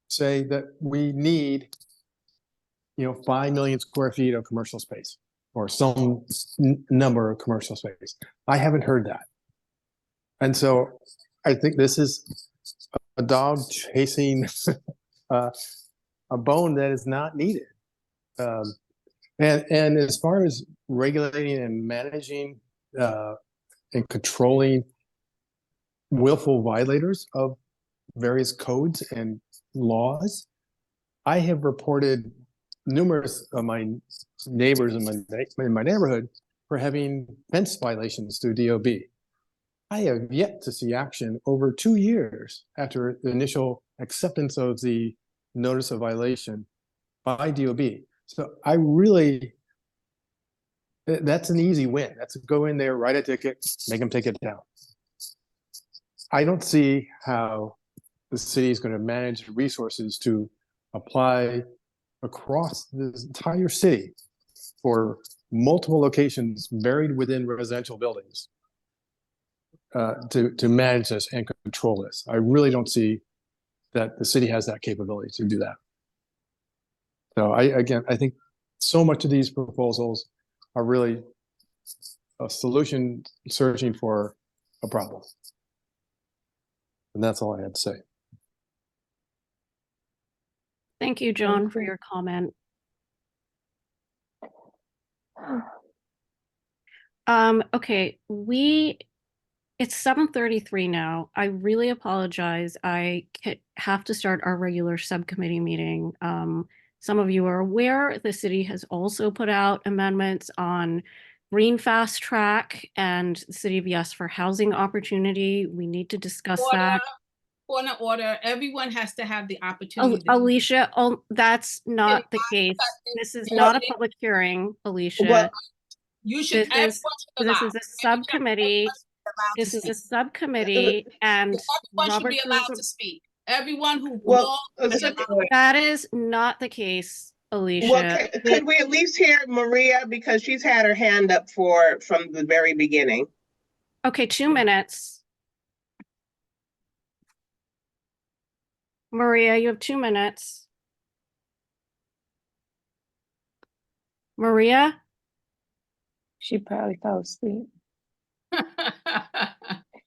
say that we need, 5 million square feet of commercial space or some number of commercial space. I haven't heard that. And so I think this is a dog chasing a bone that is not needed. And as far as regulating and managing and controlling willful violators of various codes and laws, I have reported numerous of my neighbors in my neighborhood for having fence violations through DOB. I have yet to see action over 2 years after the initial acceptance of the notice of violation by DOB. So I really, that's an easy win. That's go in there, write a ticket, make them take it down. I don't see how the city is going to manage resources to apply across the entire city for multiple locations buried within residential buildings to manage this and control this. I really don't see that the city has that capability to do that. So I think so much of these proposals are really a solution searching for a problem. And that's all I had to say. Thank you, John, for your comment. Okay, it's 7:33 now. I really apologize. I have to start our regular subcommittee meeting. Some of you are aware the city has also put out amendments on Green Fast Track and the City of Yes for housing opportunity. We need to discuss that. Order. Everyone has to have the opportunity. Alicia, that's not the case. This is not a public hearing, Alicia. Well, you should. This is a subcommittee. This is a subcommittee, and everyone should be allowed to speak. Everyone who that is not the case, Alicia. Well, could we at least hear Maria, because she's had her hand up from the very beginning? Okay, 2 minutes. Maria, you have 2 minutes. Maria? She probably fell asleep.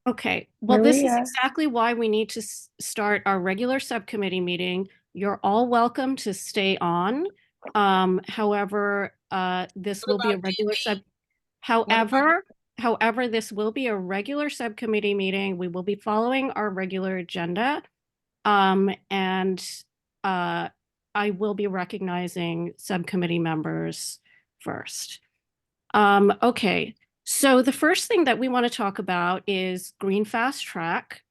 Okay, well, Maria. This is exactly why we need to start our regular subcommittee meeting. You're all welcome to stay on. However, this will be a regular However, this will be a regular subcommittee meeting. We will be following our regular agenda. And I will be recognizing subcommittee members first. Okay, so the first thing that we want to talk about is Green Fast Track.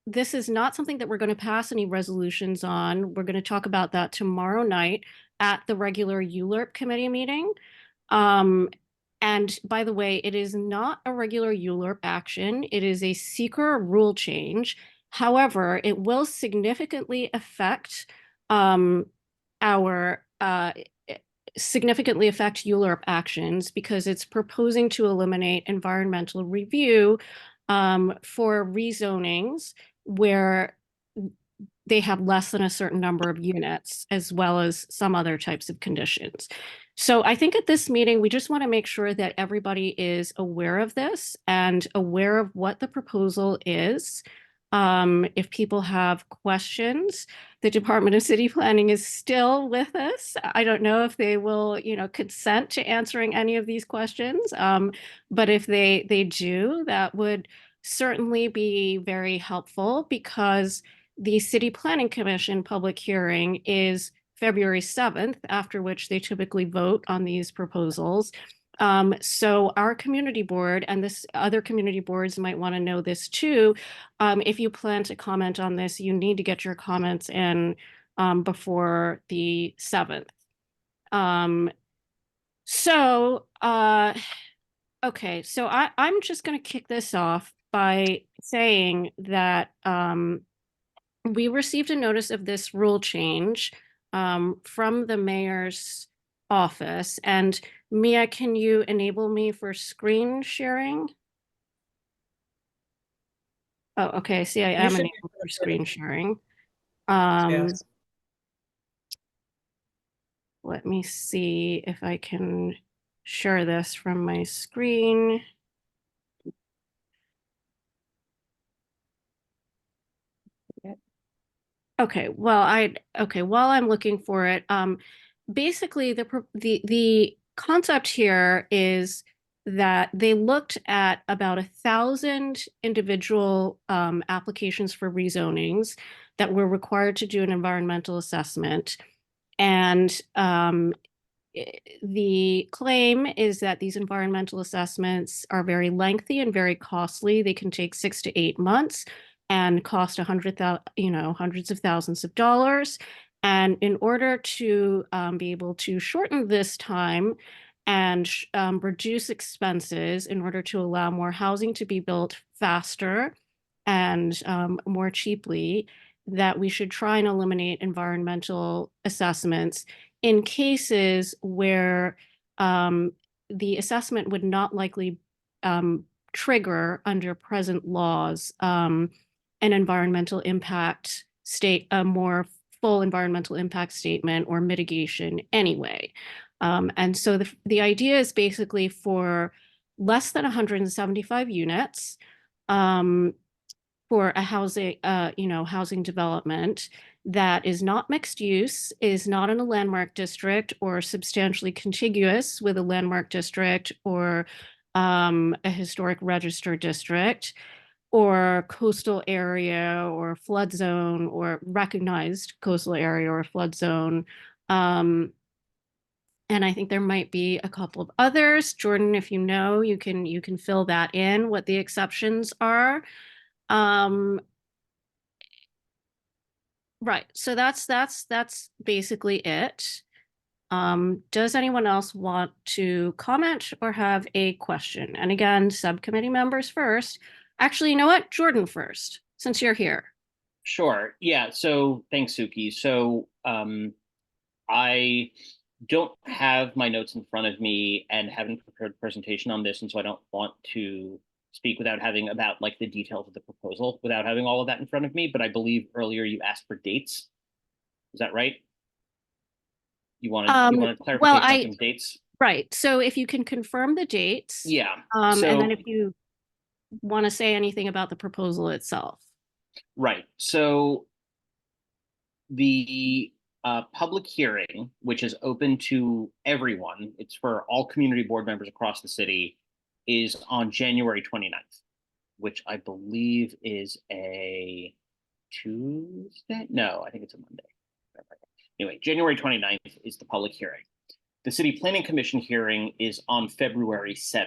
This is not something that we're going to pass any resolutions on. We're going to talk about that tomorrow night at the regular ULURP committee meeting. And by the way, it is not a regular ULURP action. It is a seeker rule change. However, it will significantly affect ULURP actions because it's proposing to eliminate environmental review for rezonings where they have less than a certain number of units, as well as some other types of conditions. So I think at this meeting, we just want to make sure that everybody is aware of this and aware of what the proposal is. If people have questions, the Department of City Planning is still with us. I don't know if they will, consent to answering any of these questions. But if they do, that would certainly be very helpful because the City Planning Commission public hearing is February 7th, after which they typically vote on these proposals. So our community board and this other community boards might want to know this too. If you plan to comment on this, you need to get your comments in before the 7th. Okay, so I'm just going to kick this off by saying that we received a notice of this rule change from the mayor's office. And Mia, can you enable me for screen sharing? Oh, okay. See, I am enabled for screen sharing. Yes. Let me see if I can share this from my screen. Okay, well, while I'm looking for it, basically the concept here is that they looked at about 1,000 individual applications for rezonings that were required to do an environmental assessment. And the claim is that these environmental assessments are very lengthy and very costly. They can take 6 to 8 months and cost hundreds of thousands of dollars. And in order to be able to shorten this time and reduce expenses in order to allow more housing to be built faster and more cheaply, that we should try and eliminate environmental assessments in cases where the assessment would not likely trigger under present laws an environmental impact a more full environmental impact statement or mitigation anyway. And so the idea is basically for less than 175 units for a housing development that is not mixed use, is not in a landmark district or substantially contiguous with a landmark district or a historic register district or coastal area or flood zone or recognized coastal area or flood zone. And I think there might be a couple of others. Jordan, if you know, you can fill that in, what the exceptions are. Right. So that's basically it. Does anyone else want to comment or have a question? And again, subcommittee members first. Actually, you know what? Jordan first, since you're here. Sure. Yeah. So thanks, Suki. So I don't have my notes in front of me and haven't prepared a presentation on this, and so I don't want to speak without having about like the details of the proposal without having all of that in front of me. But I believe earlier you asked for dates. Is that right? You wanted clarification on some dates? Right. So if you can confirm the dates. Yeah. And then if you want to say anything about the proposal itself. Right. So the public hearing, which is open to everyone, it's for all community board members across the city, is on January 29th, which I believe is a Tuesday? No, I think it's a Monday. Anyway, January 29th is the public hearing. The City Planning Commission hearing is on February 7th,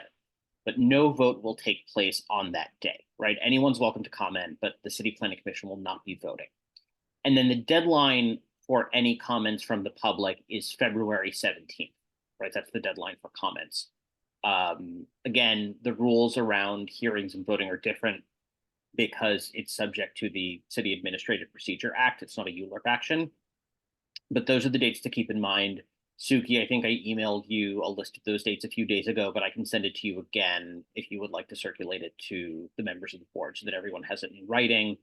but no vote will take place on that day, right? Anyone's welcome to comment, but the City Planning Commission will not be voting. And then the deadline for any comments from the public is February 17th, right? That's the deadline for comments. Again, the rules around hearings and voting are different because it's subject to the City Administrative Procedure Act. It's not a ULURP action. But those are the dates to keep in mind. Suki, I think I emailed you a list of those dates a few days ago, but I can send it to you again if you would like to circulate it to the members of the board so that everyone has it in writing.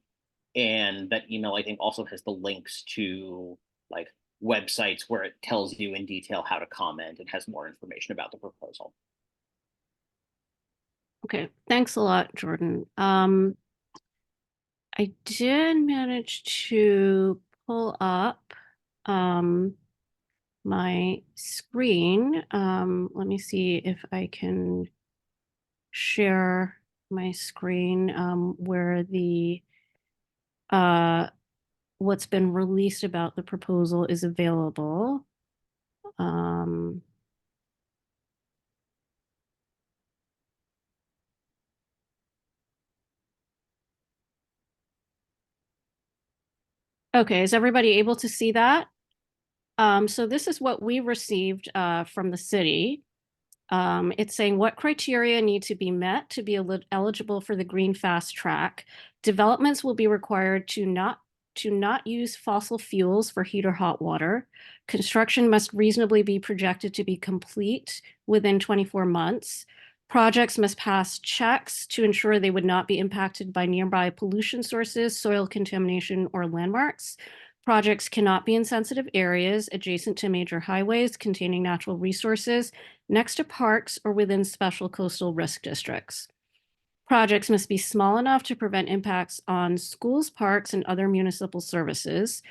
And that email, I think, also has the links to like websites where it tells you in detail how to comment and has more information about the proposal. Okay, thanks a lot, Jordan. I did manage to pull up my screen. Let me see if I can share my screen where the what's been released about the proposal is available. Okay, is everybody able to see that? So this is what we received from the city. It's saying what criteria need to be met to be eligible for the Green Fast Track. Developments will be required to not use fossil fuels for heat or hot water. Construction must reasonably be projected to be complete within 24 months. Projects must pass checks to ensure they would not be impacted by nearby pollution sources, soil contamination, or landmarks. Projects cannot be in sensitive areas adjacent to major highways containing natural resources, next to parks, or within special coastal risk districts. Projects must be small enough to prevent impacts on schools, parks, and other municipal services.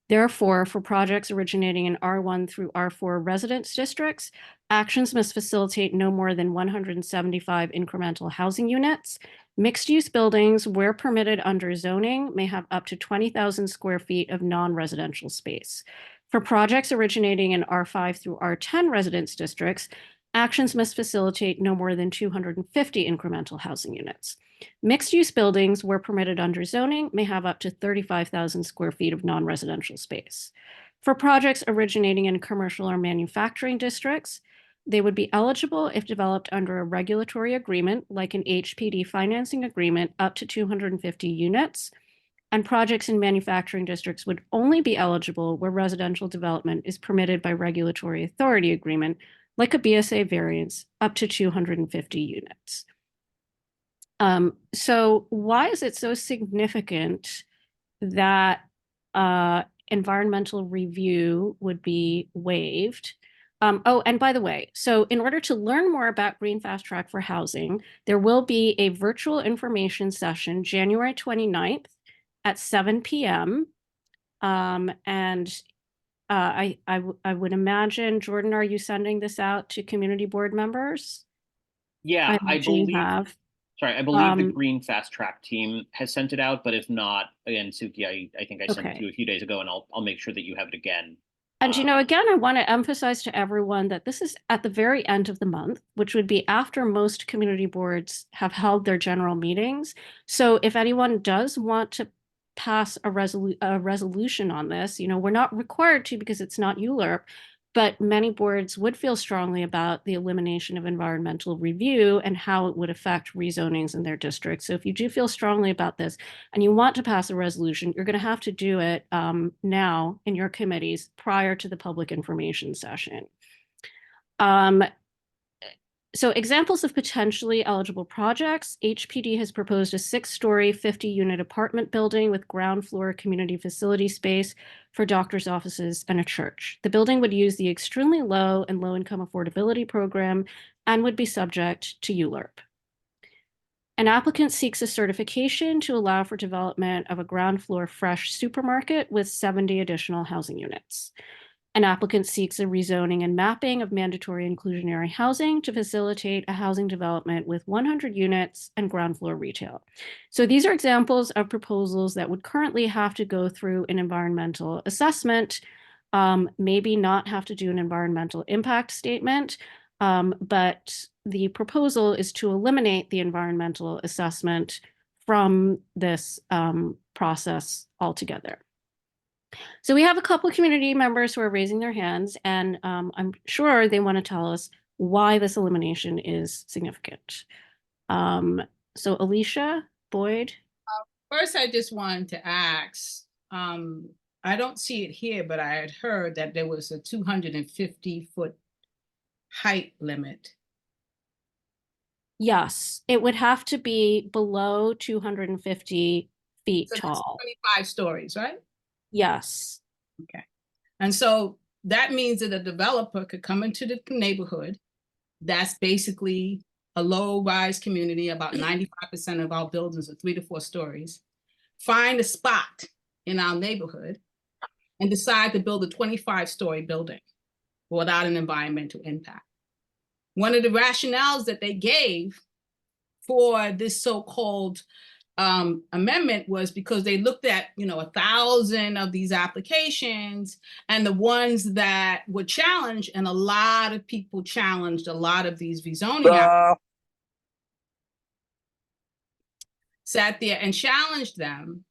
Therefore, for projects originating in R1 through R4 residence districts, actions must facilitate no more than 175 incremental housing units. Mixed-use buildings, where permitted under zoning, may have up to 20,000 square feet of non-residential space. For projects originating in R5 through R10 residence districts, actions must facilitate no more than 250 incremental housing units. Mixed-use buildings, where permitted under zoning, may have up to 35,000 square feet of non-residential space. For projects originating in commercial or manufacturing districts, they would be eligible if developed under a regulatory agreement, like an HPD financing agreement, up to 250 units. And projects in manufacturing districts would only be eligible where residential development is permitted by regulatory authority agreement, like a BSA variance, up to 250 units. So why is it so significant that environmental review would be waived? Oh, and by the way, so in order to learn more about Green Fast Track for housing, there will be a virtual information session January 29th at 7 p.m. And I would imagine, Jordan, are you sending this out to community board members? Yeah, I imagine you believe. have. Sorry, I believe the Green Fast Track team has sent it out, but if not, again, Suki, I think I sent it to you a few days ago, and I'll make sure that you have it again. And again, I want to emphasize to everyone that this is at the very end of the month, which would be after most community boards have held their general meetings. So if anyone does want to pass a resolution on this, we're not required to because it's not ULURP, but many boards would feel strongly about the elimination of environmental review and how it would affect rezonings in their districts. So if you do feel strongly about this and you want to pass a resolution, you're going to have to do it now in your committees prior to the public information session. So examples of potentially eligible projects, HPD has proposed a 6-story, 50-unit apartment building with ground floor community facility space for doctor's offices and a church. The building would use the extremely low and low-income affordability program and would be subject to ULURP. An applicant seeks a certification to allow for development of a ground floor fresh supermarket with 70 additional housing units. An applicant seeks a rezoning and mapping of mandatory inclusionary housing to facilitate a housing development with 100 units and ground floor retail. So these are examples of proposals that would currently have to go through an environmental assessment, maybe not have to do an environmental impact statement, but the proposal is to eliminate the environmental assessment from this process altogether. So we have a couple of community members who are raising their hands, and I'm sure they want to tell us why this elimination is significant. So Alicia, Boyd? First, I just wanted to ask, I don't see it here, but I had heard that there was a 250-foot height limit. Yes, it would have to be below 250 feet So tall. that's 25 stories, right? Yes. Okay. And so that means that a developer could come into the neighborhood. That's basically a low-rise community. About 95% of our buildings are 3 to 4 stories. Find a spot in our neighborhood and decide to build a 25-story building without an environmental impact. One of the rationales that they gave for this so-called amendment was because they looked at, 1,000 of these applications and the ones that were challenged, and a lot of people challenged a lot of these rezoning sat there and challenged them,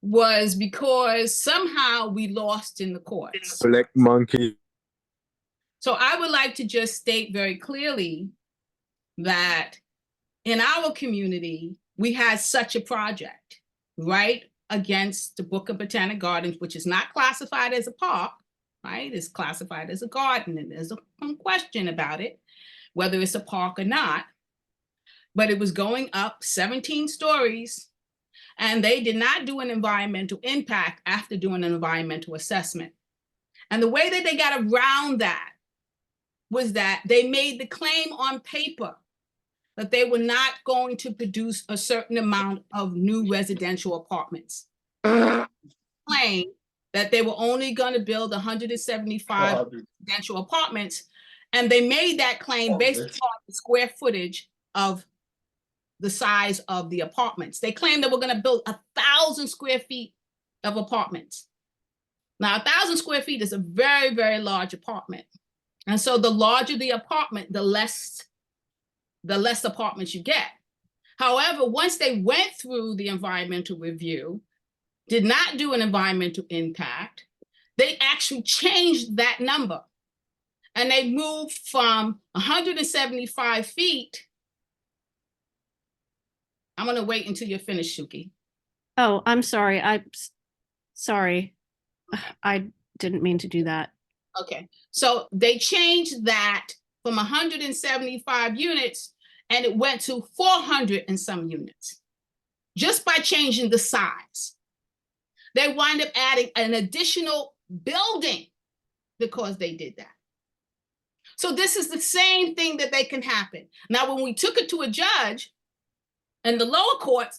was because somehow we lost in the courts. Black monkey. So I would like to just state very clearly that in our community, we had such a project right against the Book of Botanic Gardens, which is not classified as a park, right? It's classified as a garden, and there's a question about it, whether it's a park or not. But it was going up 17 stories, and they did not do an environmental impact after doing an environmental assessment. And the way that they got around that was that they made the claim on paper that they were not going to produce a certain amount of new residential apartments. Claim that they were only going to build 175 residential apartments, and they made that claim based on the square footage of the size of the apartments. They claimed they were going to build 1,000 square feet of apartments. Now, 1,000 square feet is a very, very large apartment. And so the larger the apartment, the less apartments you get. However, once they went through the environmental review, did not do an environmental impact, they actually changed that number. And they moved from 175 feet. I'm going to wait until you're finished, Shuki. Oh, I'm sorry. Sorry. I didn't mean to do that. Okay. So they changed that from 175 units, and it went to 400 and some units, just by changing the size. They wind up adding an additional building because they did that. So this is the same thing that they can happen. Now, when we took it to a judge and the lower court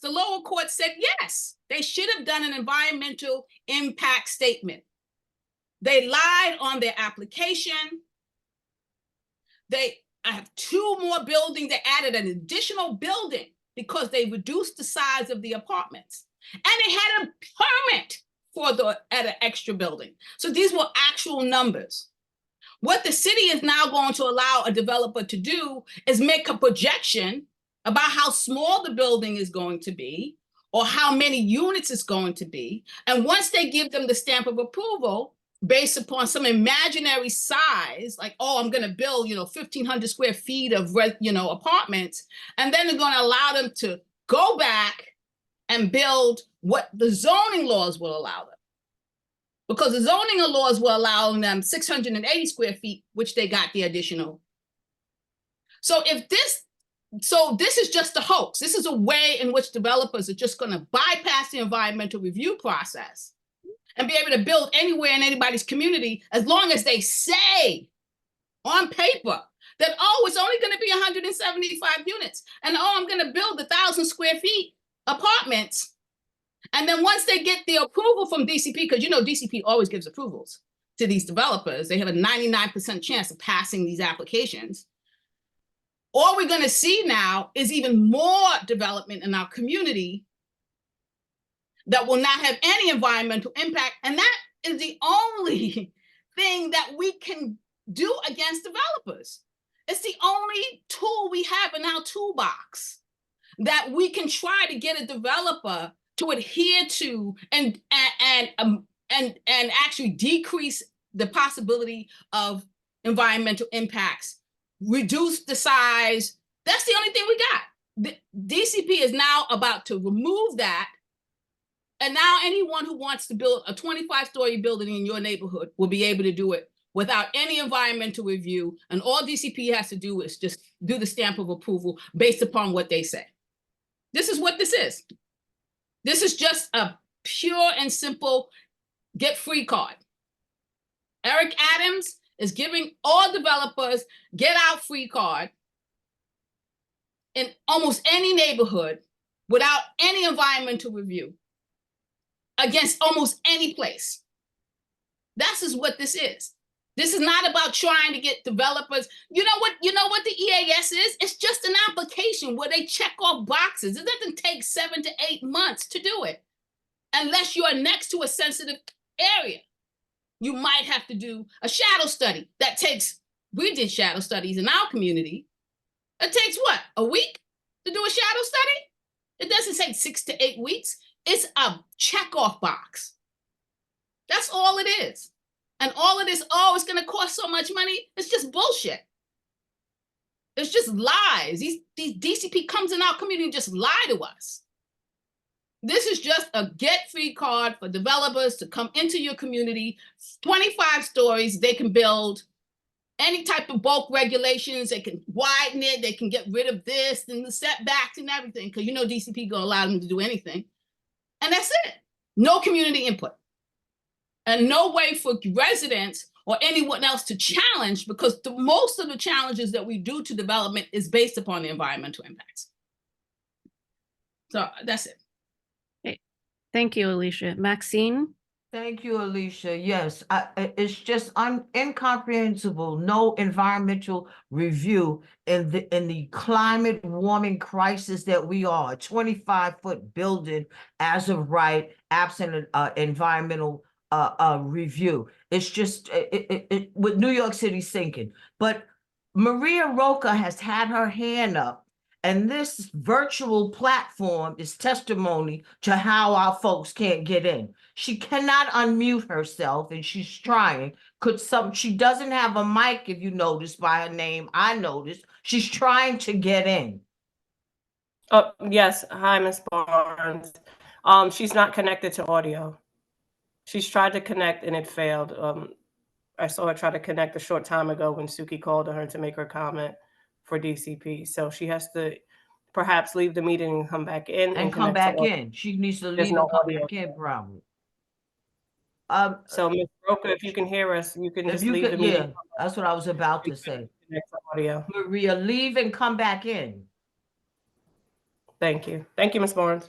said, yes, they should have done an environmental impact statement. They lied on their application. I have 2 more buildings. They added an additional building because they reduced the size of the apartments. And they had a permit for at an extra building. So these were actual numbers. What the city is now going to allow a developer to do is make a projection about how small the building is going to be or how many units it's going to be. And once they give them the stamp of approval, based upon some imaginary size, like, oh, I'm going to build, 1,500 square feet of, apartments. And then they're going to allow them to go back and build what the zoning laws will allow them. Because the zoning laws will allow them 680 square feet, which they got the additional. So this is just a hoax. This is a way in which developers are just going to bypass the environmental review process and be able to build anywhere in anybody's community, as long as they say on paper that, oh, it's only going to be 175 units. And, oh, I'm going to build 1,000 square feet apartments. And then once they get the approval from DCP, because DCP always gives approvals to these developers, they have a 99% chance of passing these applications. All we're going to see now is even more development in our community that will not have any environmental impact. And that is the only thing that we can do against developers. It's the only tool we have in our toolbox that we can try to get a developer to adhere to and actually decrease the possibility of environmental impacts, reduce the size. That's the only thing we got. The DCP is now about to remove that. And now anyone who wants to build a 25-story building in your neighborhood will be able to do it without any environmental review. And all DCP has to do is just do the stamp of approval based upon what they say. This is what this is. This is just a pure and simple get free card. Eric Adams is giving all developers get out free card in almost any neighborhood without any environmental review against almost any place. That's just what this is. This is not about trying to get developers. You know what the EAS is? It's just an application where they check off boxes. It doesn't take 7 to 8 months to do it. Unless you are next to a sensitive area. You might have to do a shadow study. We did shadow studies in our community. It takes what, a week to do a shadow study? It doesn't take 6 to 8 weeks. It's a check-off box. That's all it is. And all of this, oh, it's gonna cost so much money. It's just bullshit. It's just lies. These DCP comes in our community and just lie to us. This is just a get free card for developers to come into your community. 25 stories, they can build any type of bulk regulations. They can widen it. They can get rid of this and the setbacks and everything. Because you know DCP gonna allow them to do anything. And that's it. No community input. And no way for residents or anyone else to challenge, because most of the challenges that we do to development is based upon the environmental impacts. So that's it. Okay. Thank you, Alicia. Maxine? Thank you, Alicia. Yes, it's just incomprehensible. No environmental review in the climate warming crisis that we are. A 25-foot building as of right, absent environmental review. It's just with New York City sinking. But Maria Roca has had her hand up, and this virtual platform is testimony to how our folks can't get in. She cannot unmute herself, and she's trying. She doesn't have a mic, if you notice by her name. I noticed. She's trying to get in. Oh, yes. Hi, Ms. Barnes. She's not connected to audio. She's tried to connect and it failed. I saw her try to connect a short time ago when Suki called on her to make her comment for DCP. So she has to perhaps leave the meeting and come back in. And come back in. She needs to leave and come back in, probably. So Ms. Roca, if you can hear us, you can just leave the meeting. Yeah, that's what I was about to say. Audio. Maria, leave and come back in. Thank you. Thank you, Ms. Barnes.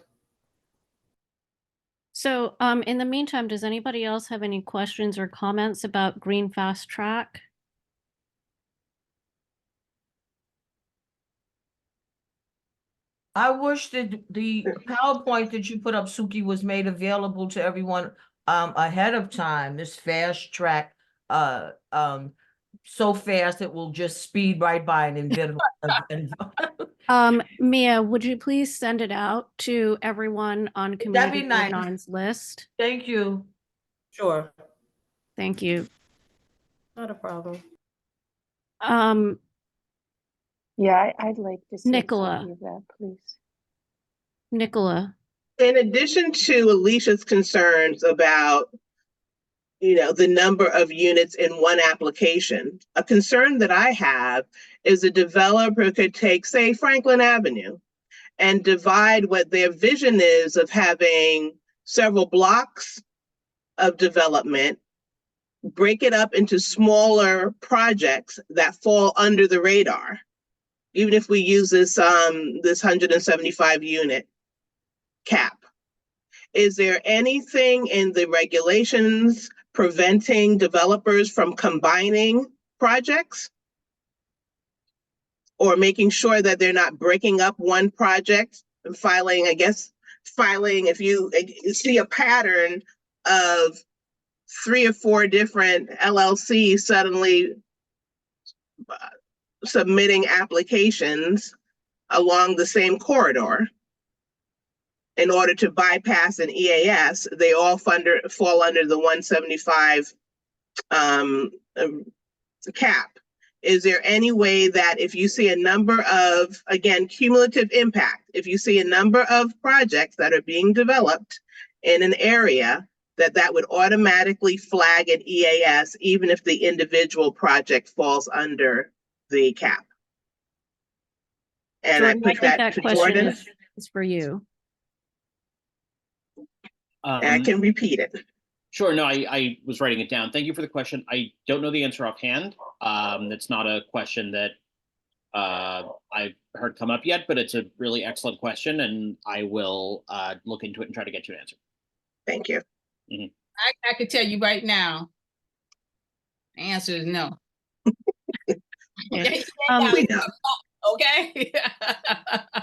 So in the meantime, does anybody else have any questions or comments about Green Fast Track? I wish that the PowerPoint that you put up, Suki, was made available to everyone ahead of time. This fast track, so fast it will just speed right by an invisible. Mia, would you please send it out to everyone on Community Board 9's list? Thank you. Sure. Thank you. Not a problem. Yeah, I'd like to see Nicola. something of that, please. Nicola. In addition to Alicia's concerns about, the number of units in one application, a concern that I have is a developer could take, say, Franklin Avenue and divide what their vision is of having several blocks of development, break it up into smaller projects that fall under the radar. Even if we use this 175 unit cap. Is there anything in the regulations preventing developers from combining projects? Or making sure that they're not breaking up one project and filing, if you see a pattern of 3 or 4 different LLCs suddenly submitting applications along the same corridor. In order to bypass an EAS, they all fall under the 175 cap. Is there any way that if you see a number of, again, cumulative impact, if you see a number of projects that are being developed in an area, that would automatically flag an EAS, even if the individual project falls under the cap? And Jordan, I put that to Jordan. Is for you. I can repeat it. Sure. No, I was writing it down. Thank you for the question. I don't know the answer offhand. That's not a question that I've heard come up yet, but it's a really excellent question, and I will look into it and try to get you an answer. Thank you. I can tell you right now, Answer is no. Okay. We know. Okay.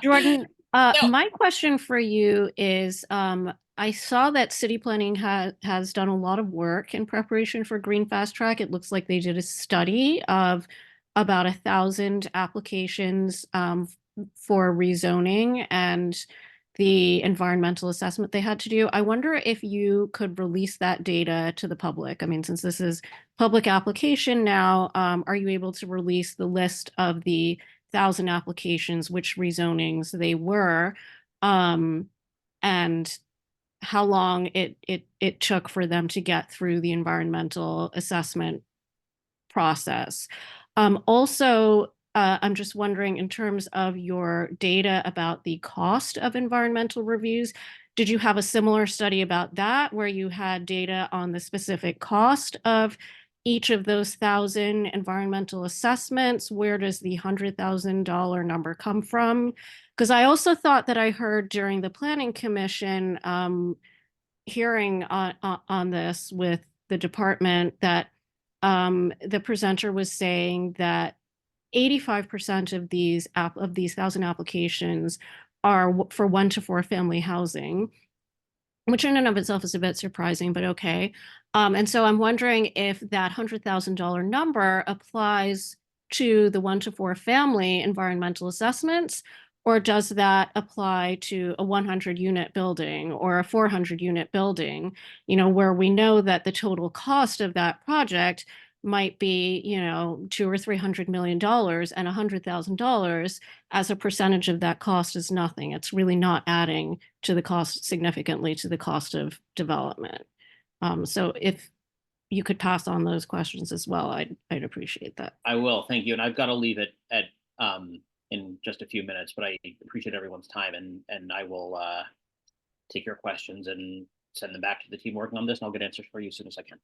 Jordan, No. my question for you is, I saw that city planning has done a lot of work in preparation for Green Fast Track. It looks like they did a study of about 1,000 applications for rezoning and the environmental assessment they had to do. I wonder if you could release that data to the public. I mean, since this is public application now, are you able to release the list of the 1,000 applications, which rezonings they were, and how long it took for them to get through the environmental assessment process? Also, I'm just wondering, in terms of your data about the cost of environmental reviews, did you have a similar study about that, where you had data on the specific cost of each of those 1,000 environmental assessments? Where does the $100,000 number come from? Because I also thought that I heard during the Planning Commission hearing on this with the department that the presenter was saying that 85% of these 1,000 applications are for 1 to 4 family housing, which in and of itself is a bit surprising, but okay. And so I'm wondering if that $100,000 number applies to the 1 to 4 family environmental assessments, or does that apply to a 100-unit building or a 400-unit building, where we know that the total cost of that project might be, $200 or $300 million, and $100,000 as a percentage of that cost is nothing. It's really not adding to the cost significantly to the cost of development. So if you could pass on those questions as well, I'd appreciate that. I will, thank you. And I've got to leave it at in just a few minutes, but I appreciate everyone's time, and I will take your questions and send them back to the team working on this, and I'll get answers for you as soon as I can.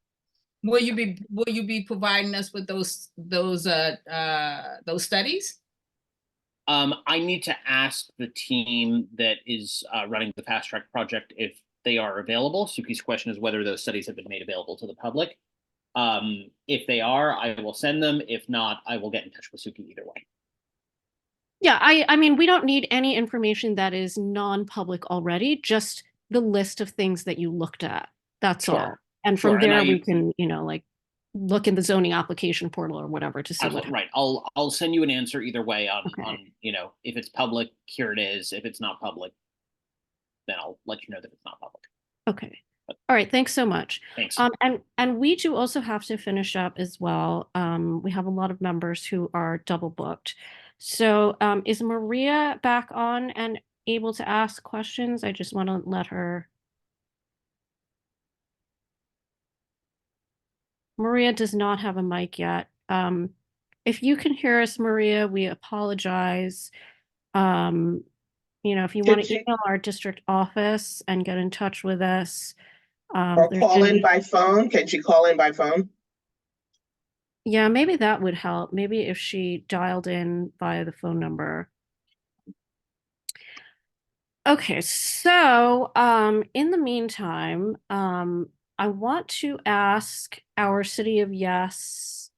Will you be providing us with those studies? I need to ask the team that is running the Fast Track project if they are available. Suki's question is whether those studies have been made available to the public. If they are, I will send them. If not, I will get in touch with Suki either way. Yeah, I mean, we don't need any information that is non-public already, just the list of things that you looked at. That's all. And from there, we can, look in the zoning application portal or whatever to see what. Right. I'll send you an answer either way on if it's public, here it is. If it's not public, then I'll let you know that it's not public. Okay. All right. Thanks so much. Thanks. And we do also have to finish up as well. We have a lot of members who are double booked. So is Maria back on and able to ask questions? I just want to let her. Maria does not have a mic yet. If you can hear us, Maria, we apologize. If you want to email our district office and get in touch with us. Or call in by phone. Can she call in by phone? Yeah, maybe that would help. Maybe if she dialed in via the phone number. Okay, so in the meantime, I want to ask our City of Yes,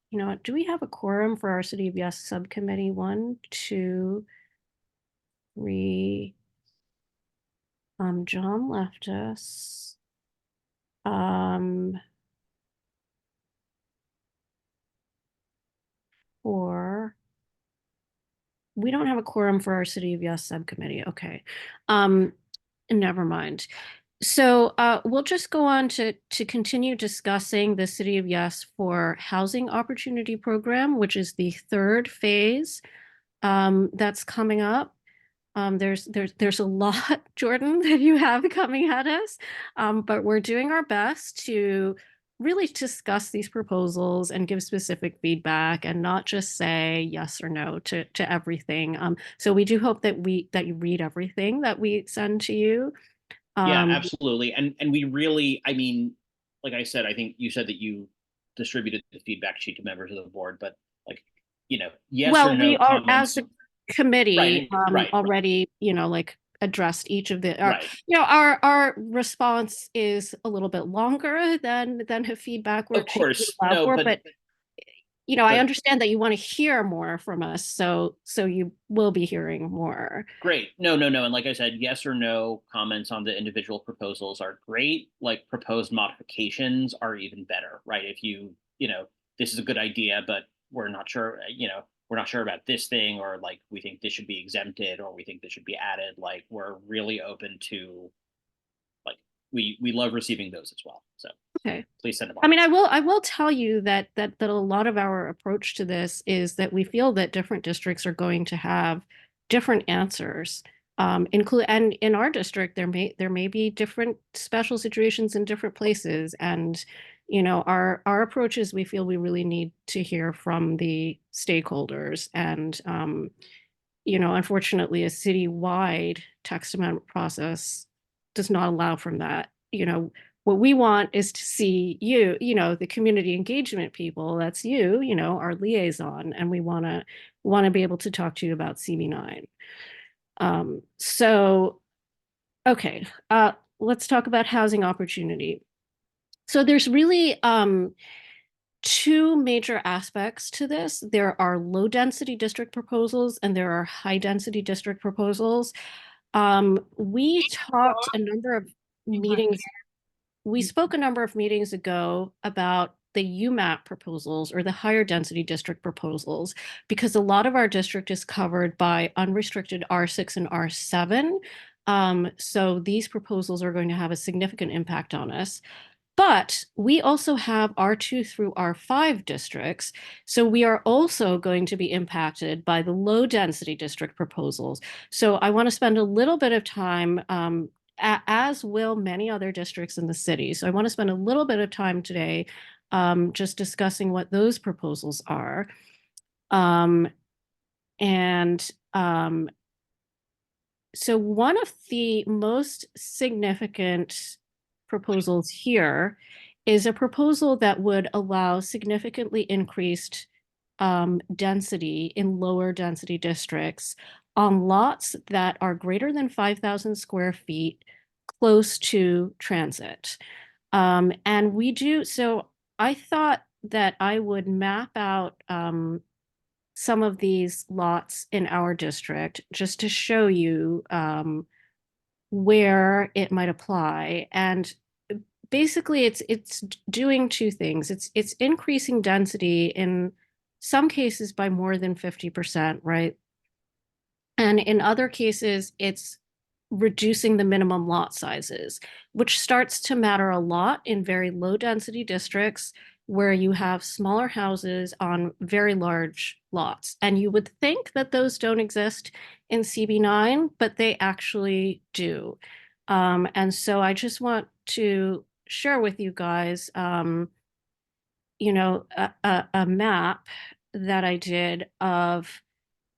do we have a quorum for our City of Yes subcommittee? 1, 2, 3. John left us. 4. We don't have a quorum for our City of Yes subcommittee. Okay. Never mind. So we'll just go on to continue discussing the City of Yes for Housing Opportunity Program, which is the 3rd phase that's coming up. There's a lot, Jordan, that you have coming at us, but we're doing our best to really discuss these proposals and give specific feedback and not just say yes or no to everything. So we do hope that you read everything that we send to you. Yeah, absolutely. And we really, I mean, like I said, I think you said that you distributed the feedback sheet to members of the board, but yes or no we are, comments. as a committee, right. already, addressed each of the, our response is a little bit longer than a feedback worksheet. Of course, no, but you know, I understand that you want to hear more from us, so you will be hearing more. Great. No. And like I said, yes or no comments on the individual proposals are great. Like proposed modifications are even better, right? If you know, this is a good idea, but we're not sure, we're not sure about this thing, or like we think this should be exempted, or we think this should be added. Like we're really open to, like, we love receiving those as well. So Okay. please send them on. I mean, I will tell you that a lot of our approach to this is that we feel that different districts are going to have different answers. And in our district, there may be different special situations in different places. And, you know, our approach is we feel we really need to hear from the stakeholders. And, you know, unfortunately, a citywide text amendment process does not allow from that. You know, what we want is to see you know, the community engagement people, that's you know, our liaison, and we want to be able to talk to you about CB9. So, okay, let's talk about housing opportunity. So there's really two major aspects to this. There are low density district proposals and there are high density district proposals. We talked a number of meetings. We spoke a number of meetings ago about the UMAP proposals, or the higher density district proposals, because a lot of our district is covered by unrestricted R6 and R7. So these proposals are going to have a significant impact on us. But we also have R2 through R5 districts. So we are also going to be impacted by the low density district proposals. So I want to spend a little bit of time, as will many other districts in the city. So I want to spend a little bit of time today just discussing what those proposals are. So one of the most significant proposals here is a proposal that would allow significantly increased density in lower density districts on lots that are greater than 5,000 square feet close to transit. And we do, so I thought that I would map out some of these lots in our district just to show you where it might apply. And basically it's doing two things. It's increasing density in some cases by more than 50%, right? And in other cases, it's reducing the minimum lot sizes, which starts to matter a lot in very low density districts where you have smaller houses on very large lots. And you would think that those don't exist in CB9, but they actually do. And so I just want to share with you guys, you know, a map that I did of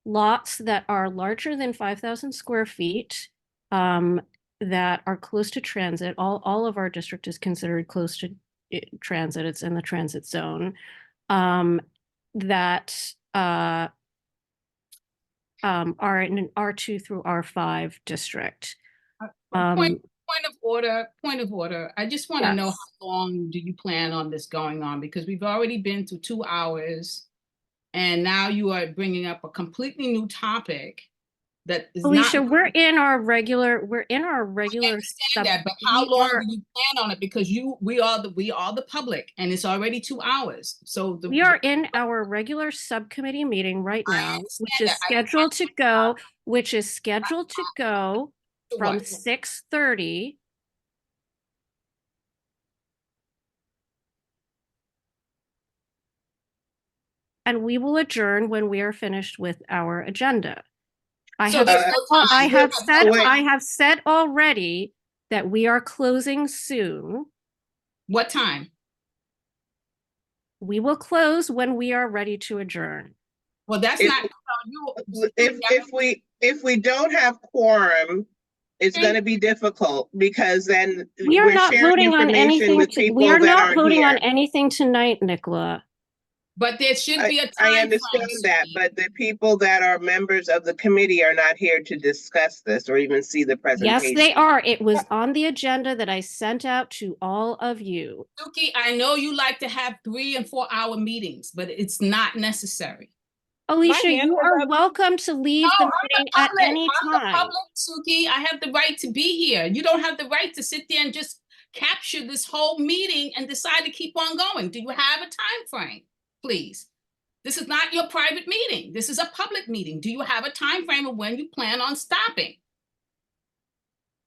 lots that are larger than 5,000 square feet, that are close to transit. All of our district is considered close to transit. It's in the transit zone. That are in an R2 through R5 district. Point of order. I just want to know Yes. how long do you plan on this going on? Because we've already been through 2 hours, and now you are bringing up a completely new topic that is Alicia, not. we're in our regular I understand that, but how long do you plan on it? Because we are the public, and it's already 2 hours. So we are in our regular subcommittee meeting right now, which is scheduled to go, from 6:30. And we will adjourn when we are finished with our agenda. I have said already that we are closing soon. What time? We will close when we are ready to adjourn. Well, that's not. If we don't have quorum, it's going to be difficult, because then We are we're not sharing voting on information anything. with people We are that not aren't voting here. on anything tonight, Nicola. But there should be a time I understand frame, that, Suki. but the people that are members of the committee are not here to discuss this or even see the presentation. Yes, they are. It was on the agenda that I sent out to all of you. Suki, I know you like to have 3 and 4 hour meetings, but it's not necessary. Alicia, you are welcome to leave the I'm meeting the at public. any I'm the time. public, Suki. I have the right to be here. You don't have the right to sit there and just capture this whole meeting and decide to keep on going. Do you have a time frame, please? This is not your private meeting. This is a public meeting. Do you have a time frame of when you plan on stopping?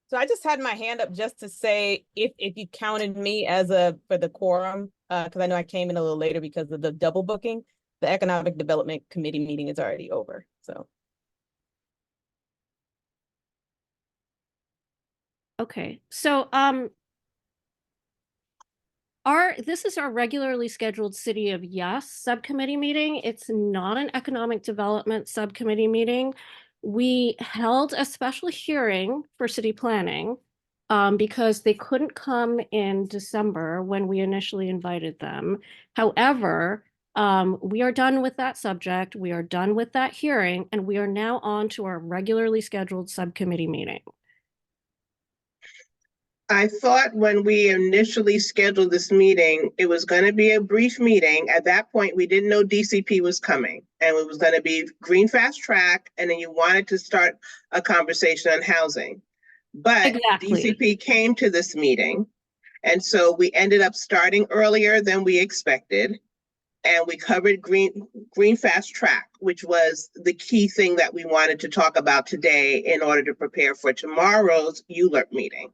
So I just had my hand up just to say if you counted me as for the quorum, because I know I came in a little later because of the double booking, the Economic Development Committee meeting is already over. So Okay, so this is our regularly scheduled City of Yes subcommittee meeting. It's not an economic development subcommittee meeting. We held a special hearing for city planning because they couldn't come in December when we initially invited them. However, we are done with that subject. We are done with that hearing, and we are now on to our regularly scheduled subcommittee meeting. I thought when we initially scheduled this meeting, it was going to be a brief meeting. At that point, we didn't know DCP was coming, and it was going to be Green Fast Track, and then you wanted to start a conversation on housing. But exactly. DCP came to this meeting, and so we ended up starting earlier than we expected, and we covered Green Fast Track, which was the key thing that we wanted to talk about today in order to prepare for tomorrow's ULURP meeting.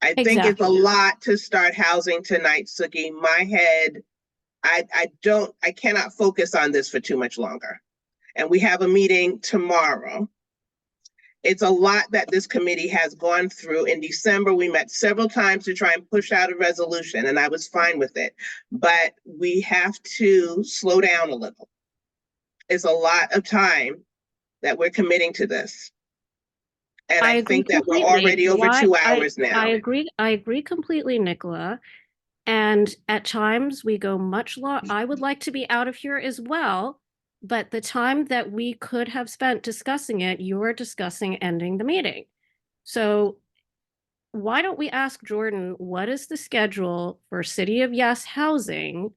I think it's a lot to start housing tonight, Suki. My head, I cannot focus on this for too much longer. And we have a meeting tomorrow. It's a lot that this committee has gone through. In December, we met several times to try and push out a resolution, and I was fine with it. But we have to slow down a little. It's a lot of time that we're committing to this. And I think that we're already over 2 hours now. I agree completely, Nicola. And at times we go much long. I would like to be out of here as well. But the time that we could have spent discussing it, you're discussing ending the meeting. So why don't we ask Jordan, what is the schedule for City of Yes housing?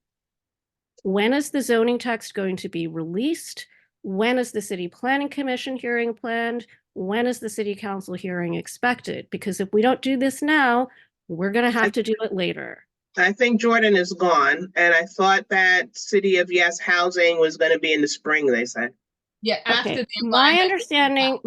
When is the zoning text going to be released? When is the City Planning Commission hearing planned? When is the City Council hearing expected? Because if we don't do this now, we're going to have to do it later. I think Jordan is gone, and I thought that City of Yes housing was going to be in the spring, they said. Yeah, after Okay, the my understanding,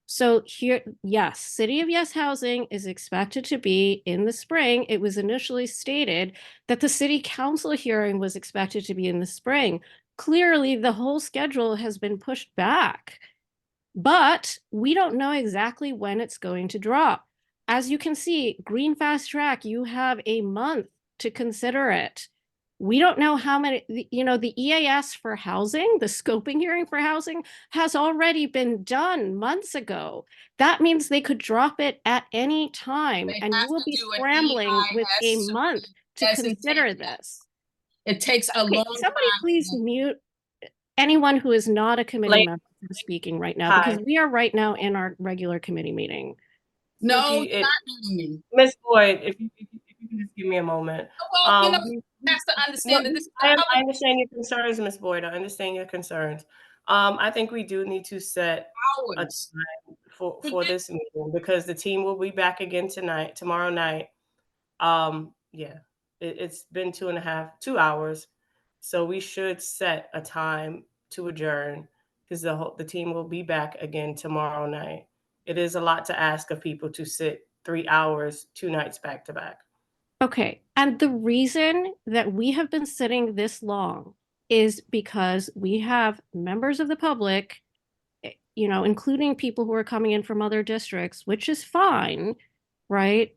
so here, yes, City of Yes housing is expected to be in the spring. It was initially stated that the City Council hearing was expected to be in the spring. Clearly, the whole schedule has been pushed back, but we don't know exactly when it's going to drop. As you can see, Green Fast Track, you have a month to consider it. We don't know how many, the EAS for housing, the scoping hearing for housing has already been done months ago. That means they could drop it at any time, and you will be scrambling with a month to consider this. It takes a long time. Somebody please mute anyone who is not a committee member from speaking right now, because we are right now in our regular committee meeting. No, Suki, not me. Ms. Boyd, if you can just give me a moment. Well, has to understand that this is I understand your concerns, Ms. Boyd. I understand your concerns. I think we do need to set a time for this meeting because the team will be back again tomorrow night. Yeah, it's been 2 hours, so we should set a time to adjourn because the team will be back again tomorrow night. It is a lot to ask of people to sit 3 hours, 2 nights back to back. Okay, and the reason that we have been sitting this long is because we have members of the public, including people who are coming in from other districts, which is fine, right?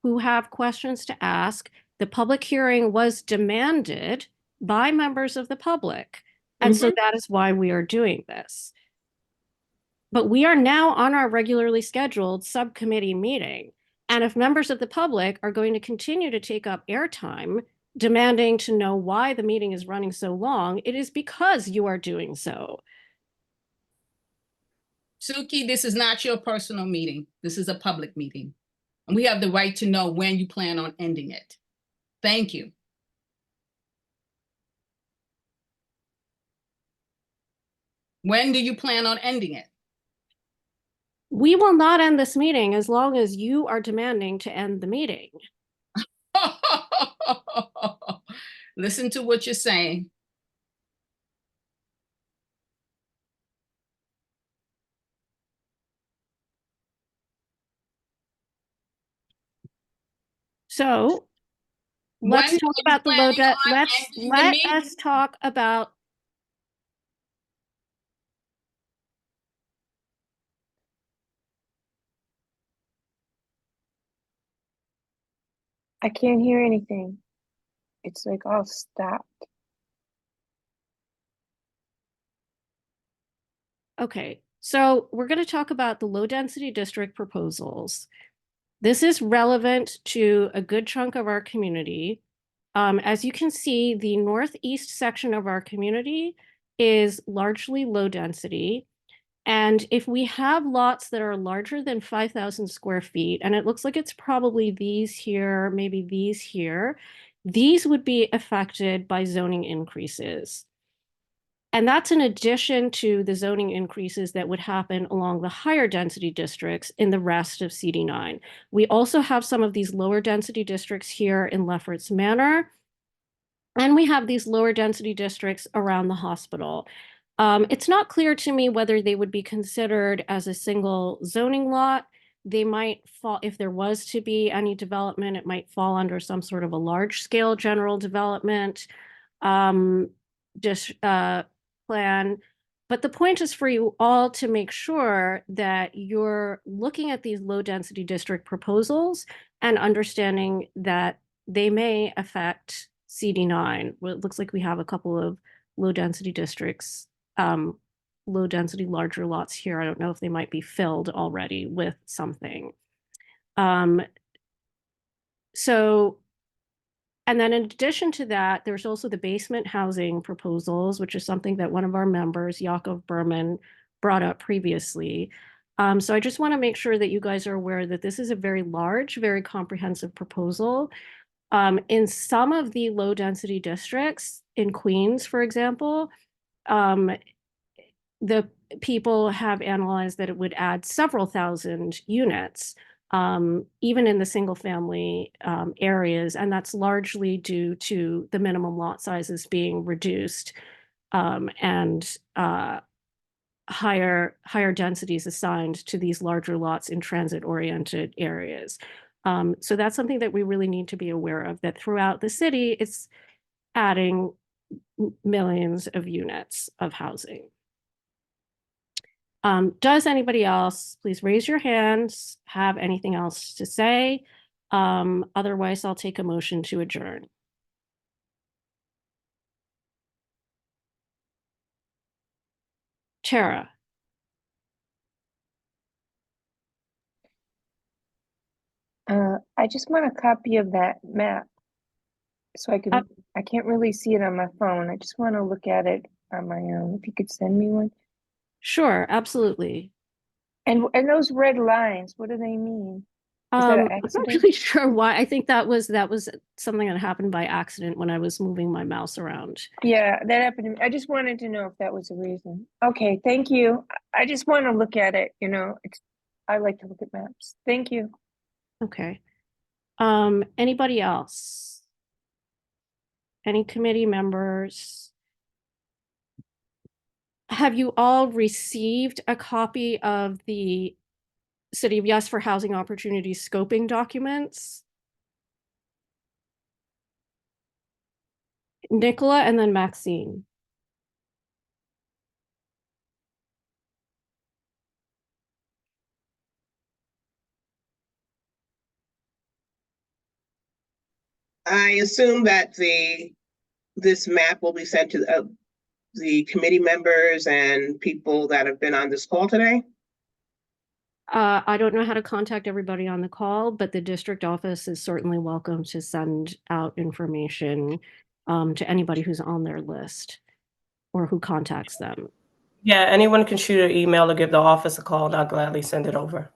Who have questions to ask. The public hearing was demanded by members of the public. And so that is why we are doing this. But we are now on our regularly scheduled subcommittee meeting. And if members of the public are going to continue to take up airtime, demanding to know why the meeting is running so long, it is because you are doing so. Suki, this is not your personal meeting. This is a public meeting. And we have the right to know when you plan on ending it. Thank you. When do you plan on ending it? We will not end this meeting as long as you are demanding to end the meeting. Listen to what you're saying. So let's When talk are you about the low planning debt. on ending the Let meeting? us talk about. I can't hear anything. It's like all stopped. Okay, so we're going to talk about the low density district proposals. This is relevant to a good chunk of our community. As you can see, the northeast section of our community is largely low density. And if we have lots that are larger than 5,000 square feet, and it looks like it's probably these here, maybe these here, these would be affected by zoning increases. And that's in addition to the zoning increases that would happen along the higher density districts in the rest of CD9. We also have some of these lower density districts here in Lefferts Manor. And we have these lower density districts around the hospital. It's not clear to me whether they would be considered as a single zoning lot. They might fall, if there was to be any development, it might fall under some sort of a large scale general development plan. But the point is for you all to make sure that you're looking at these low density district proposals and understanding that they may affect CD9. Well, it looks like we have a couple of low density districts, low density larger lots here. I don't know if they might be filled already with something. And then in addition to that, there's also the basement housing proposals, which is something that one of our members, Yakov Berman, brought up previously. So I just want to make sure that you guys are aware that this is a very large, very comprehensive proposal. In some of the low density districts in Queens, for example, the people have analyzed that it would add several thousand units, even in the single family areas. And that's largely due to the minimum lot sizes being reduced and higher densities assigned to these larger lots in transit-oriented areas. So that's something that we really need to be aware of, that throughout the city, it's adding millions of units of housing. Does anybody else, please raise your hands, have anything else to say? Otherwise, I'll take a motion to adjourn. Tara. I just want a copy of that map so I can, I can't really see it on my phone. I just want to look at it on my own. If you could send me one. Sure, absolutely. And those red lines, what do they mean? Is that an I'm accident? not really sure why. I think that was something that happened by accident when I was moving my mouse around. Yeah, that happened to me. I just wanted to know if that was the reason. Okay, thank you. I just want to look at it, you know. I like to look at maps. Thank you. Okay. Anybody else? Any committee members? Have you all received a copy of the City of Yes for Housing Opportunities scoping documents? Nicola and then Maxine. I assume that this map will be sent to the committee members and people that have been on this call today. I don't know how to contact everybody on the call, but the district office is certainly welcome to send out information to anybody who's on their list or who contacts them. Yeah, anyone can shoot an email or give the office a call, and I'll gladly send it over.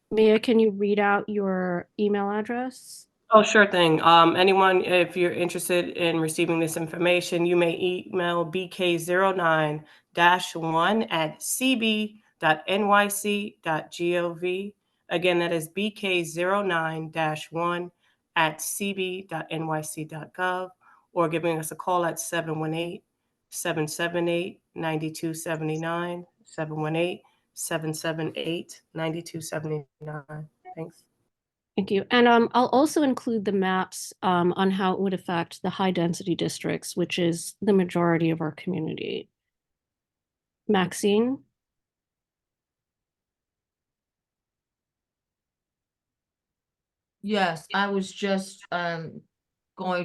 Mia, can you read out your email address? Oh, sure thing. Anyone, if you're interested in receiving this information, you may email bk09-1@cb.nyc.gov. Again, that is bk09-1@cb.nyc.gov, or giving us a call at 718-778-9279, 718-778-9279. Thanks. Thank you. And I'll also include the maps on how it would affect the high density districts, which is the majority of our community. Maxine? Yes, I was just going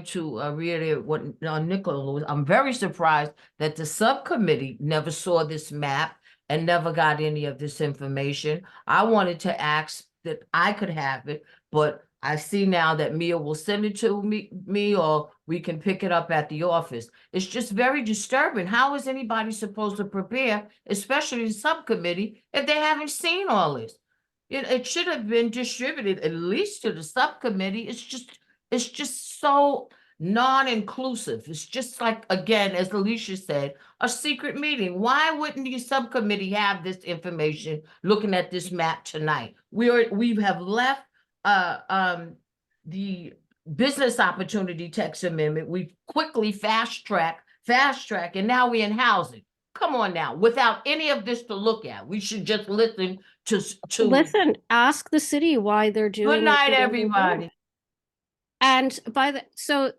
to reiterate what Nicola was. I'm very surprised that the subcommittee never saw this map and never got any of this information. I wanted to ask that I could have it, but I see now that Mia will send it to me, or we can pick it up at the office. It's just very disturbing. How is anybody supposed to prepare, especially the subcommittee, if they haven't seen all this? It should have been distributed at least to the subcommittee. It's just so non-inclusive. It's just like, again, as Alicia said, a secret meeting. Why wouldn't the subcommittee have this information looking at this map tonight? We have left the business opportunity text amendment. We quickly fast track, and now we're in housing. Come on now, without any of this to look at, we should just listen to Listen, ask the city why they're doing Good night, it. everybody. And so,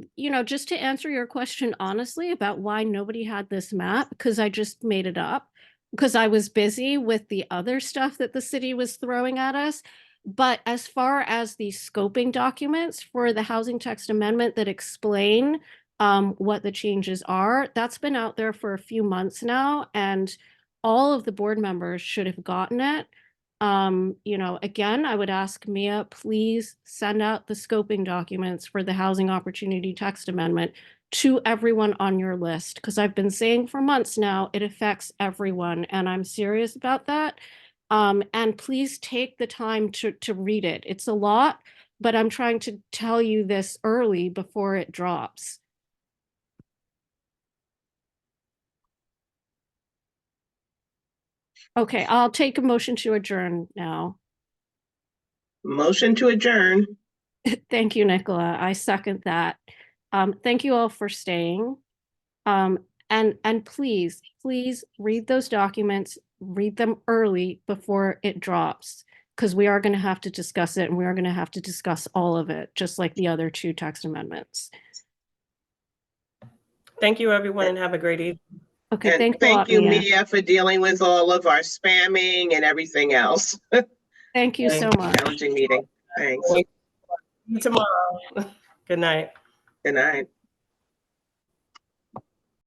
just to answer your question honestly about why nobody had this map, because I just made it up, because I was busy with the other stuff that the city was throwing at us. But as far as the scoping documents for the housing text amendment that explain what the changes are, that's been out there for a few months now, and all of the board members should have gotten it. Again, I would ask Mia, please send out the scoping documents for the housing opportunity text amendment to everyone on your list, because I've been saying for months now, it affects everyone, and I'm serious about that. And please take the time to read it. It's a lot, but I'm trying to tell you this early before it drops. Okay, I'll take a motion to adjourn now. Motion to adjourn. Thank you, Nicola. I second that. Thank you all for staying. And please read those documents, read them early before it drops, because we are going to have to discuss it, and we are going to have to discuss all of it, just like the other two text amendments. Thank you, everyone, and have a great evening. Okay, And thank you, Mia, for dealing with all of our spamming and everything else. Thank you so much. Challenging meeting. Thanks. See you tomorrow. Good night. Good night.